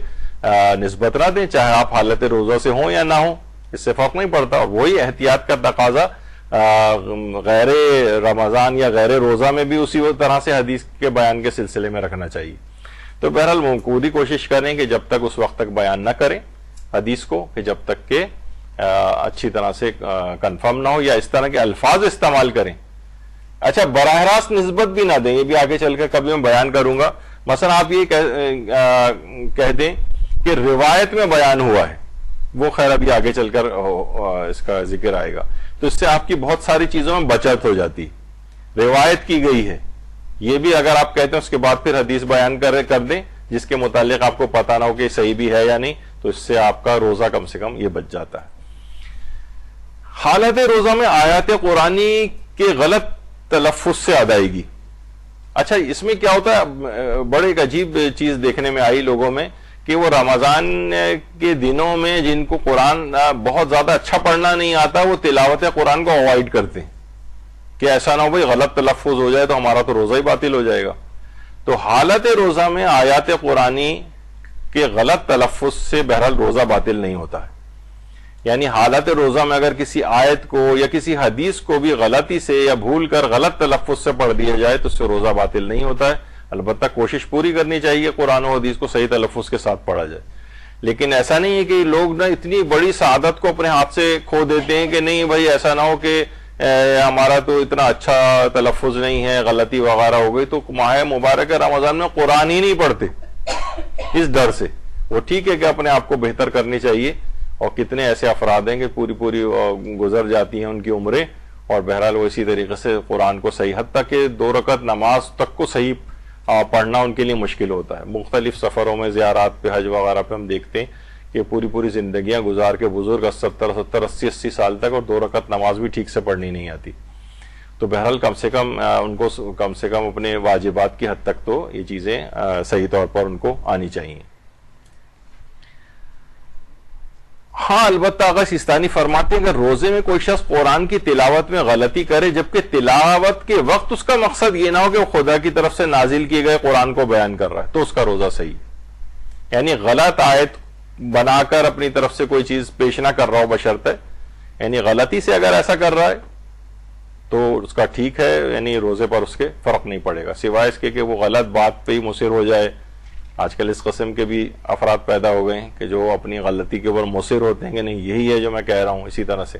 نسبت نہ دیں، چاہے آپ حالت روزہ سے ہوں یا نہ ہوں، اس سے فرق نہیں پڑتا. اور وہی احتیاط کا تقاضا غیر رمضان یا غیر روزہ میں بھی اسی طرح سے حدیث کے بیان کے سلسلے میں رکھنا چاہیے. تو بہرحال پوری کوشش کریں کہ جب تک اس وقت تک بیان نہ کریں حدیث کو کہ جب تک کہ اچھی طرح سے کنفرم نہ ہو، یا اس طرح کے الفاظ استعمال کریں. اچھا، براہ راست نسبت بھی نہ دیں، یہ بھی آگے چل کر کبھی میں بیان کروں گا. مثلا آپ یہ کہہ دیں کہ روایت میں بیان ہوا ہے، وہ خیر ابھی آگے چل کر اس کا ذکر آئے گا. تو اس سے آپ کی بہت ساری چیزوں میں بچت ہو جاتی. روایت کی گئی ہے، یہ بھی اگر آپ کہتے ہیں اس کے بعد پھر حدیث بیان کر دیں جس کے متعلق آپ کو پتہ نہ ہو کہ صحیح بھی ہے یا نہیں، تو اس سے آپ کا روزہ کم سے کم یہ بچ جاتا ہے. حالت روزہ میں آیات قرآنی کے غلط تلفظ سے ادائیگی. اچھا، اس میں کیا ہوتا ہے، بڑے ایک عجیب چیز دیکھنے میں آئی لوگوں میں کہ وہ رمضان کے دنوں میں جن کو قرآن بہت زیادہ اچھا پڑھنا نہیں آتا، وہ تلاوت قرآن کو اوائڈ کرتے ہیں کہ ایسا نہ ہو بھائی غلط تلفظ ہو جائے تو ہمارا تو روزہ ہی باطل ہو جائے گا. تو حالت روزہ میں آیات قرآنی کے غلط تلفظ سے بہرحال روزہ باطل نہیں ہوتا ہے. یعنی حالت روزہ میں اگر کسی آیت کو یا کسی حدیث کو بھی غلطی سے یا بھول کر غلط تلفظ سے پڑھ دیا جائے تو اس سے روزہ باطل نہیں ہوتا ہے. البتہ کوشش پوری کرنی چاہیے قرآن و حدیث کو صحیح تلفظ کے ساتھ پڑھا جائے. لیکن ایسا نہیں ہے کہ لوگ نا اتنی بڑی سعادت کو اپنے ہاتھ سے کھو دیتے ہیں کہ نہیں بھائی ایسا نہ ہو کہ ہمارا تو اتنا اچھا تلفظ نہیں ہے، غلطی وغیرہ ہو گئی تو ماہ مبارک رمضان میں قرآن ہی نہیں پڑھتے اس ڈر سے. وہ ٹھیک ہے کہ اپنے آپ کو بہتر کرنی چاہیے، اور کتنے ایسے افراد ہیں کہ پوری گزر جاتی ہیں ان کی عمریں، اور بہرحال وہ اسی طریقے سے قرآن کو صحیح حد تک کہ 2 رکعت نماز تک کو صحیح پڑھنا ان کے لیے مشکل ہوتا ہے. مختلف سفروں میں زیارات پہ، حج وغیرہ پہ ہم دیکھتے ہیں کہ پوری زندگیاں گزار کے بزرگ 70 80 سال تک اور 2 رکعت نماز بھی ٹھیک سے پڑھنی نہیں آتی. تو بہرحال کم سے کم ان کو کم سے کم اپنے واجبات کی حد تک تو یہ چیزیں صحیح طور پر ان کو آنی چاہیے. ہاں البتہ آغا سیستانی فرماتے ہیں کہ روزے میں کوئی شخص قرآن کی تلاوت میں غلطی کرے جبکہ تلاوت کے وقت اس کا مقصد یہ نہ ہو کہ وہ خدا کی طرف سے نازل کیے گئے قرآن کو بیان کر رہا ہے، تو اس کا روزہ صحیح. یعنی غلط آیت بنا کر اپنی طرف سے کوئی چیز پیش نہ کر رہا ہو بشرطے، یعنی غلطی سے اگر ایسا کر رہا ہے تو اس کا ٹھیک ہے، یعنی روزے پر اس کے فرق نہیں پڑے گا، سوائے اس کے کہ وہ غلط بات پہ ہی مصر ہو جائے. آج کل اس قسم کے بھی افراد پیدا ہو گئے ہیں کہ جو اپنی غلطی کے اوپر مصر ہوتے ہیں کہ نہیں یہی ہے جو میں کہہ رہا ہوں اسی طرح سے،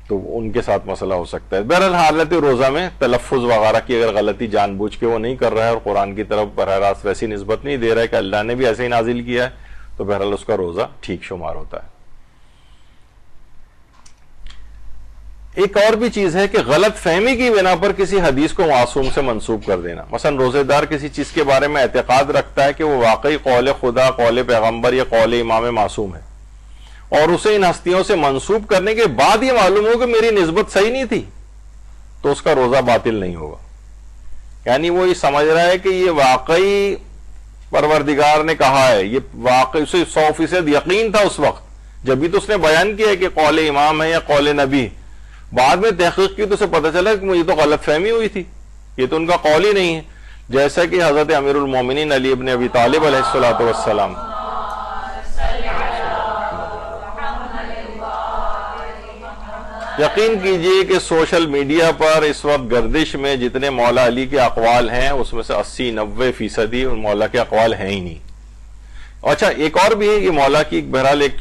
تو ان کے ساتھ مسئلہ ہو سکتا ہے. بہرحال حالت روزہ میں تلفظ وغیرہ کی اگر غلطی جان بوجھ کے وہ نہیں کر رہا ہے اور قرآن کی طرف براہ راست ویسی نسبت نہیں دے رہا ہے کہ اللہ نے بھی ایسے ہی نازل کیا ہے، تو بہرحال اس کا روزہ ٹھیک شمار ہوتا ہے. ایک اور بھی چیز ہے کہ غلط فہمی کی بنا پر کسی حدیث کو معصوم سے منسوب کر دینا. مثلا روزے دار کسی چیز کے بارے میں اعتقاد رکھتا ہے کہ وہ واقعی قول خدا، قول پیغمبر یا قول امام معصوم ہے، اور اسے ان ہستیوں سے منسوب کرنے کے بعد یہ معلوم ہو کہ میری نسبت صحیح نہیں تھی، تو اس کا روزہ باطل نہیں ہوگا. یعنی وہ یہ سمجھ رہا ہے کہ یہ واقعی پروردگار نے کہا ہے، یہ واقعی اسے 100% یقین تھا اس وقت جب بھی تو اس نے بیان کیا ہے کہ قول امام ہے یا قول نبی. بعد میں تحقیق کی تو اسے پتہ چلا کہ مجھے تو غلط فہمی ہوئی تھی، یہ تو ان کا قول ہی نہیں ہے. جیسا کہ حضرت امیر المومنین علی ابن ابی طالب علیہ الصلوۃ والسلام یقین کیجئے کہ سوشل میڈیا پر اس وقت گردش میں جتنے مولا علی کے اقوال ہیں اس میں سے 80-90% ان مولا کے اقوال ہیں ہی نہیں. اچھا ایک اور بھی ہے کہ مولا کی بہرحال ایک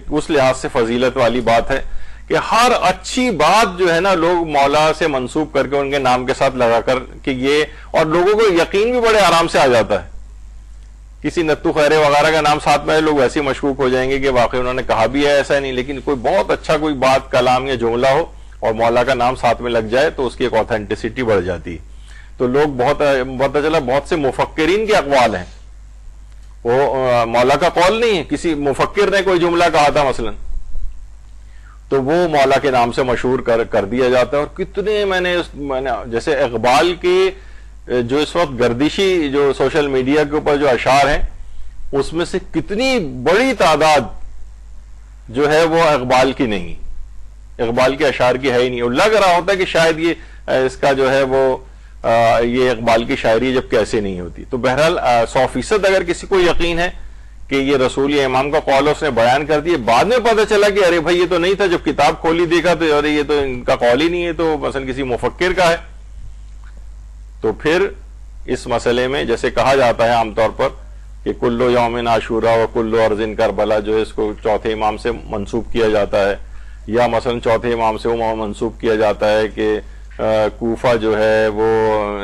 اس لحاظ سے فضیلت والی بات ہے کہ ہر اچھی بات جو ہے نا لوگ مولا سے منسوب کر کے ان کے نام کے ساتھ لگا کر کہ یہ، اور لوگوں کو یقین بھی بڑے آرام سے آ جاتا ہے. کسی نتو خیرے وغیرہ کا نام ساتھ میں لوگ ایسے مشکوک ہو جائیں گے کہ واقعی انہوں نے کہا بھی ہے ایسا نہیں، لیکن کوئی بہت اچھا کوئی بات کلام یا جملہ ہو اور مولا کا نام ساتھ میں لگ جائے تو اس کی ایک اوتھینٹسٹی بڑھ جاتی ہے. تو لوگ بہت چلا بہت سے مفکرین کے اقوال ہیں، وہ مولا کا قول نہیں ہے، کسی مفکر نے کوئی جملہ کہا تھا مثلا تو وہ مولا کے نام سے مشہور کر دیا جاتا ہے. اور کتنے میں نے جیسے اقبال کی جو اس وقت گردشی جو سوشل میڈیا کے اوپر جو اشعار ہیں اس میں سے کتنی بڑی تعداد جو ہے وہ اقبال کی نہیں، اقبال کے اشعار کی ہے ہی نہیں. اور لگ رہا ہوتا ہے کہ شاید یہ اس کا جو ہے وہ یہ اقبال کی شاعری جب کیسے نہیں ہوتی. تو بہرحال 100% اگر کسی کو یقین ہے کہ یہ رسول یا امام کا قول اس نے بیان کر دیا، بعد میں پتہ چلا کہ ارے بھائی یہ تو نہیں تھا، جب کتاب کھولی دیکھا تو ارے یہ تو ان کا قول ہی نہیں ہے، تو مثلا کسی مفکر کا ہے. تو پھر اس مسئلے میں جیسے کہا جاتا ہے عام طور پر کہ کلو یوم عاشورا و کلو ارض کربلا جو ہے اس کو چوتھے امام سے منسوب کیا جاتا ہے، یا مثلا چوتھے امام سے وہ منسوب کیا جاتا ہے کہ کوفہ جو ہے وہ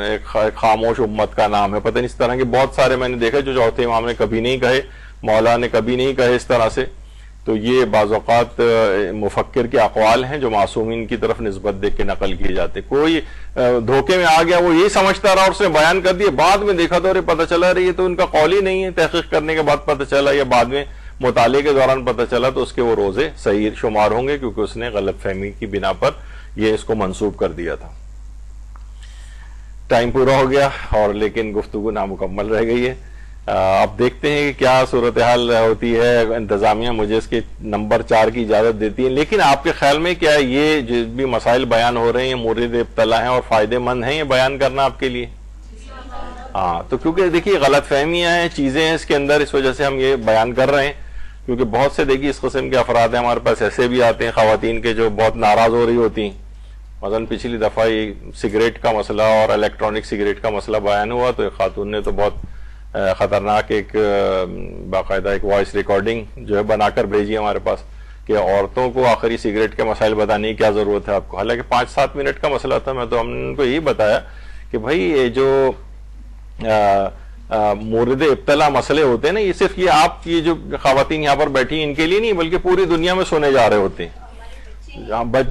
ایک خاموش امت کا نام ہے. پتہ نہیں اس طرح کے بہت سارے میں نے دیکھا جو چوتھے امام نے کبھی نہیں کہے، مولا نے کبھی نہیں کہے اس طرح سے. تو یہ بعض اوقات مفکر کے اقوال ہیں جو معصومین کی طرف نسبت دے کے نقل کیے جاتے. کوئی دھوکے میں آ گیا، وہ یہی سمجھتا رہا اور اس نے بیان کر دیا، بعد میں دیکھا تو پتہ چلا یہ تو ان کا قول ہی نہیں ہے، تحقیق کرنے کے بعد پتہ چلا یا بعد میں مطالعے کے دوران پتہ چلا تو اس کے وہ روزے صحیح شمار ہوں گے کیونکہ اس نے غلط فہمی کی بنا پر یہ اس کو منسوب کر دیا تھا. ٹائم پورا ہو گیا اور لیکن گفتگو نامکمل رہ گئی ہے. اب دیکھتے ہیں کہ کیا صورتحال ہوتی ہے. انتظامیہ مجھے اس کے نمبر 4 کی اجازت دیتی ہے، لیکن آپ کے خیال میں کیا یہ جو بھی مسائل بیان ہو رہے ہیں مورد ابتلا ہیں اور فائدے مند ہیں یہ بیان کرنا آپ کے لیے؟ ہاں، تو کیونکہ دیکھیے غلط فہمیاں ہیں، چیزیں ہیں اس کے اندر، اس وجہ سے ہم یہ بیان کر رہے ہیں. کیونکہ بہت سے دیکھیے اس قسم کے افراد ہیں ہمارے پاس، ایسے بھی آتے ہیں خواتین کے جو بہت ناراض ہو رہی ہوتی ہیں. مثلا پچھلی دفعہ یہ سگریٹ کا مسئلہ اور الیکٹرانک سگریٹ کا مسئلہ بیان ہوا تو ایک خاتون نے تو بہت خطرناک ایک باقاعدہ ایک وائس ریکارڈنگ جو ہے بنا کر بھیجی ہمارے پاس کہ عورتوں کو آخری سگریٹ کے مسائل بتانے کی کیا ضرورت ہے آپ کو. حالانکہ 5-7 منٹ کا مسئلہ تھا. میں تو ہم نے ان کو یہی بتایا کہ بھائی یہ جو مورد ابتلا مسئلے ہوتے ہیں نا، یہ صرف یہ آپ کی جو خواتین یہاں پر بیٹھی ان کے لیے نہیں بلکہ پوری دنیا میں سنے جا رہے ہوتے ہیں.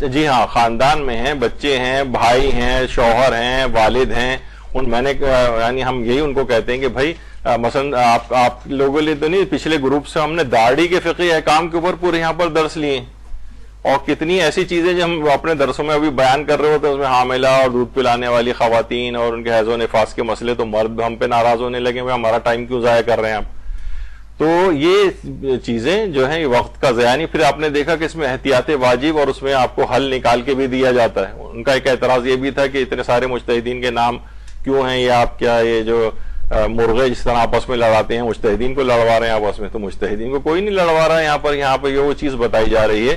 جی ہاں، خاندان میں ہیں، بچے ہیں، بھائی ہیں، شوہر ہیں، والد ہیں. میں نے یعنی ہم یہی ان کو کہتے ہیں کہ بھائی مثلا آپ لوگوں لیے تو نہیں، پچھلے گروپ سے ہم نے داڑھی کے فقہی احکام کے اوپر پورے یہاں پر درس لیے ہیں. اور کتنی ایسی چیزیں جو ہم اپنے درسوں میں ابھی بیان کر رہے ہوتے ہیں، اس میں حاملہ اور دودھ پلانے والی خواتین اور ان کے حیض و نفاس کے مسئلے، تو مرد ہم پہ ناراض ہونے لگے ہوئے ہمارا ٹائم کیوں ضائع کر رہے ہیں آپ. تو یہ چیزیں جو ہیں یہ وقت کا ضیاع نہیں. پھر آپ نے دیکھا کہ اس میں احتیاط واجب اور اس میں آپ کو حل نکال کے بھی دیا جاتا ہے. ان کا ایک اعتراض یہ بھی تھا کہ اتنے سارے مجتہدین کے نام کیوں ہیں، یہ آپ کیا یہ جو مرغے جس طرح آپس میں لڑاتے ہیں مجتہدین کو لڑوا رہے ہیں آپس میں، تو مجتہدین کو کوئی نہیں لڑوا رہا ہے یہاں پر یہ وہ چیز بتائی جا رہی ہے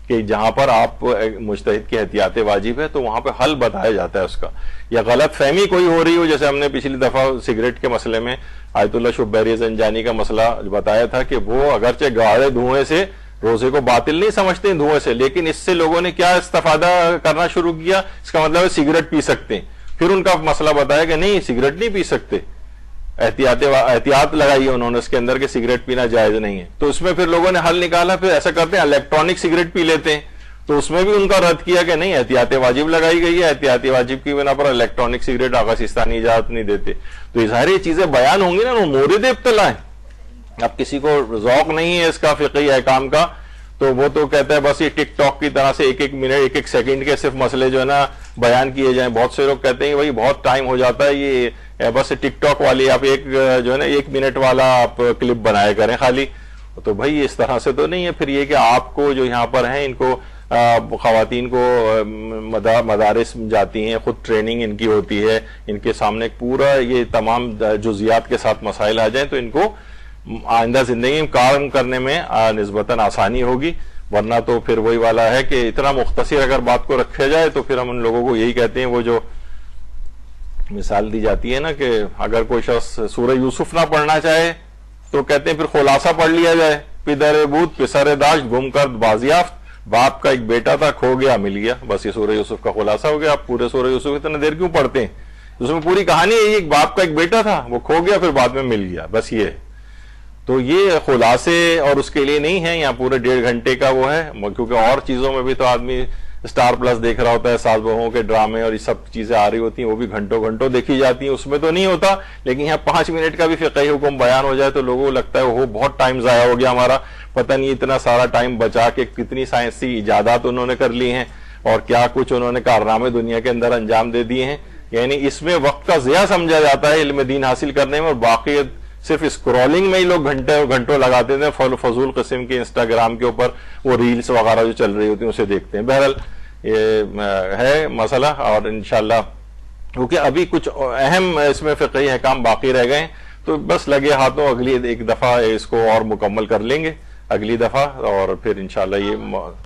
کہ جہاں پر آپ مجتہد کی احتیاط واجب ہے تو وہاں پہ حل بتایا جاتا ہے اس کا. یا غلط فہمی کوئی ہو رہی ہو، جیسے ہم نے پچھلی دفعہ سگریٹ کے مسئلے میں آیت اللہ شبیری زنجانی کا مسئلہ بتایا تھا کہ وہ اگرچہ گاڑے دھوئیں سے روزے کو باطل نہیں سمجھتے ہیں دھوئیں سے، لیکن اس سے لوگوں نے کیا استفادہ کرنا شروع کیا، اس کا مطلب ہے سگریٹ پی سکتے ہیں. پھر ان کا مسئلہ بتایا کہ نہیں سگریٹ نہیں پی سکتے، احتیاط لگائی ہے انہوں نے اس کے اندر کہ سگریٹ پینا جائز نہیں ہے. تو اس میں پھر لوگوں نے حل نکالا، پھر ایسا کرتے ہیں الیکٹرانک سگریٹ پی لیتے ہیں. تو اس میں بھی ان کا رد کیا کہ نہیں احتیاط واجب لگائی گئی ہے، احتیاط واجب کی بنا پر الیکٹرانک سگریٹ آغا سیستانی اجازت نہیں دیتے. تو یہ ساری چیزیں بیان ہوں گی نا، وہ مورد ابتلا ہیں. اب کسی کو ذوق نہیں ہے اس کا فقہی احکام کا تو وہ تو کہتا ہے بس یہ ٹک ٹاک کی طرح سے ایک ایک منٹ ایک ایک سیکنڈ کے صرف مسئلے جو ہے نا بیان کیے جائیں. بہت سے لوگ کہتے ہیں کہ بھائی بہت ٹائم ہو جاتا ہے, یہ بس ٹک ٹاک والی آپ ایک جو ہے نا 1 منٹ والا آپ کلپ بنایا کریں خالی. تو بھائی اس طرح سے تو نہیں ہے. پھر یہ کہ آپ کو جو یہاں پر ہیں ان کو خواتین کو مدارس جاتی ہیں, خود ٹریننگ ان کی ہوتی ہے, ان کے سامنے پورا یہ تمام جزیات کے ساتھ مسائل آ جائیں تو ان کو آئندہ زندگی میں کام کرنے میں نسبتاً آسانی ہوگی. ورنہ تو پھر وہی والا ہے کہ اتنا مختصر اگر بات کو رکھا جائے تو پھر ہم ان لوگوں کو یہی کہتے ہیں, وہ جو مثال دی جاتی ہے نا کہ اگر کوئی شخص سورہ یوسف نہ پڑھنا چاہے تو کہتے ہیں پھر خلاصہ پڑھ لیا جائے, پدر بود پسر داشت گم کر بازیافت, باپ کا ایک بیٹا تھا کھو گیا مل گیا, بس یہ سورہ یوسف کا خلاصہ ہو گیا. آپ پورے سورہ یوسف اتنا دیر کیوں پڑھتے ہیں؟ اس میں پوری کہانی ہے, ایک باپ کا ایک بیٹا تھا وہ کھو گیا پھر بعد میں مل گیا, بس یہ ہے. تو یہ خلاصے اور اس کے لیے نہیں ہے, یہاں پورے 1.5 گھنٹے کا وہ ہے, کیونکہ اور چیزوں میں بھی تو آدمی اسٹار پلس دیکھ رہا ہوتا ہے, ساس بہوؤں کے ڈرامے اور یہ سب چیزیں آ رہی ہوتی ہیں, وہ بھی گھنٹوں گھنٹوں دیکھی جاتی ہیں, اس میں تو نہیں ہوتا. لیکن یہاں 5 منٹ کا بھی فقہی حکم بیان ہو جائے تو لوگوں کو لگتا ہے وہ بہت ٹائم ضائع ہو گیا ہمارا, پتہ نہیں اتنا سارا ٹائم بچا کے کتنی سائنسی ایجادات انہوں نے کر لی ہیں اور کیا کچھ انہوں نے کارنامے دنیا کے اندر انجام دے دیے ہیں. یعنی اس میں وقت کا ضیاع سمجھا جاتا ہے علم دین حاصل کرنے میں, اور باقی صرف اسکرولنگ میں ہی لوگ گھنٹوں لگاتے تھے, فضول قسم کے انسٹاگرام کے اوپر وہ ریلز وغیرہ جو چل رہی ہوتی ہیں اسے دیکھتے ہیں. بہرحال یہ ہے مسئلہ, اور انشاءاللہ کیونکہ ابھی کچھ اہم اس میں فقہی احکام باقی رہ گئے ہیں تو بس لگے ہاتھوں اگلی ایک دفعہ اس کو اور مکمل کر لیں گے اگلی دفعہ, اور پھر انشاءاللہ یہ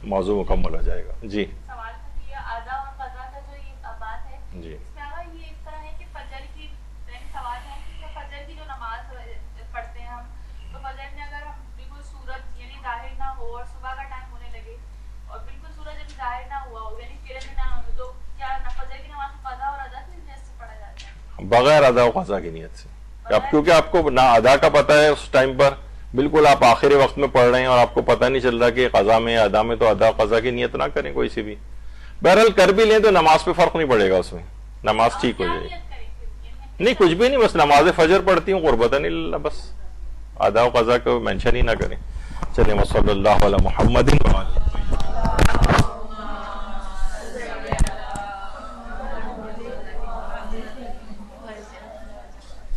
موضوع مکمل ہو جائے گا. جی سوال تھا یہ ادا اور قضا کا جو یہ بات ہے, جی اس میں اگر یہ اس طرح ہے کہ فجر کی سوال ہے کہ فجر کی جو نماز پڑھتے ہیں ہم, تو فجر میں اگر ہم بالکل سورج یعنی ظاہر نہ ہو اور صبح کا ٹائم ہونے لگے اور بالکل سورج ابھی ظاہر نہ ہوا ہو یعنی کرن نہ ہو, تو کیا فجر کی نماز قضا اور ادا کی نیت سے پڑھا جاتا ہے؟ بغیر ادا و قضا کی نیت سے. اب کیونکہ آپ کو نہ ادا کا پتہ ہے اس ٹائم پر, بالکل آپ آخری وقت میں پڑھ رہے ہیں اور آپ کو پتہ نہیں چل رہا کہ قضا میں یا ادا میں, تو ادا قضا کی نیت نہ کریں کوئی سی بھی. بہرحال کر بھی لیں تو نماز پہ فرق نہیں پڑے گا, اس میں نماز ٹھیک ہو جائے گی. نہیں کچھ بھی نہیں, بس نماز فجر پڑھتی ہوں قربتاً اللہ, بس ادا و قضا کو مینشن ہی نہ کریں. چلیں صلی اللہ علی محمد.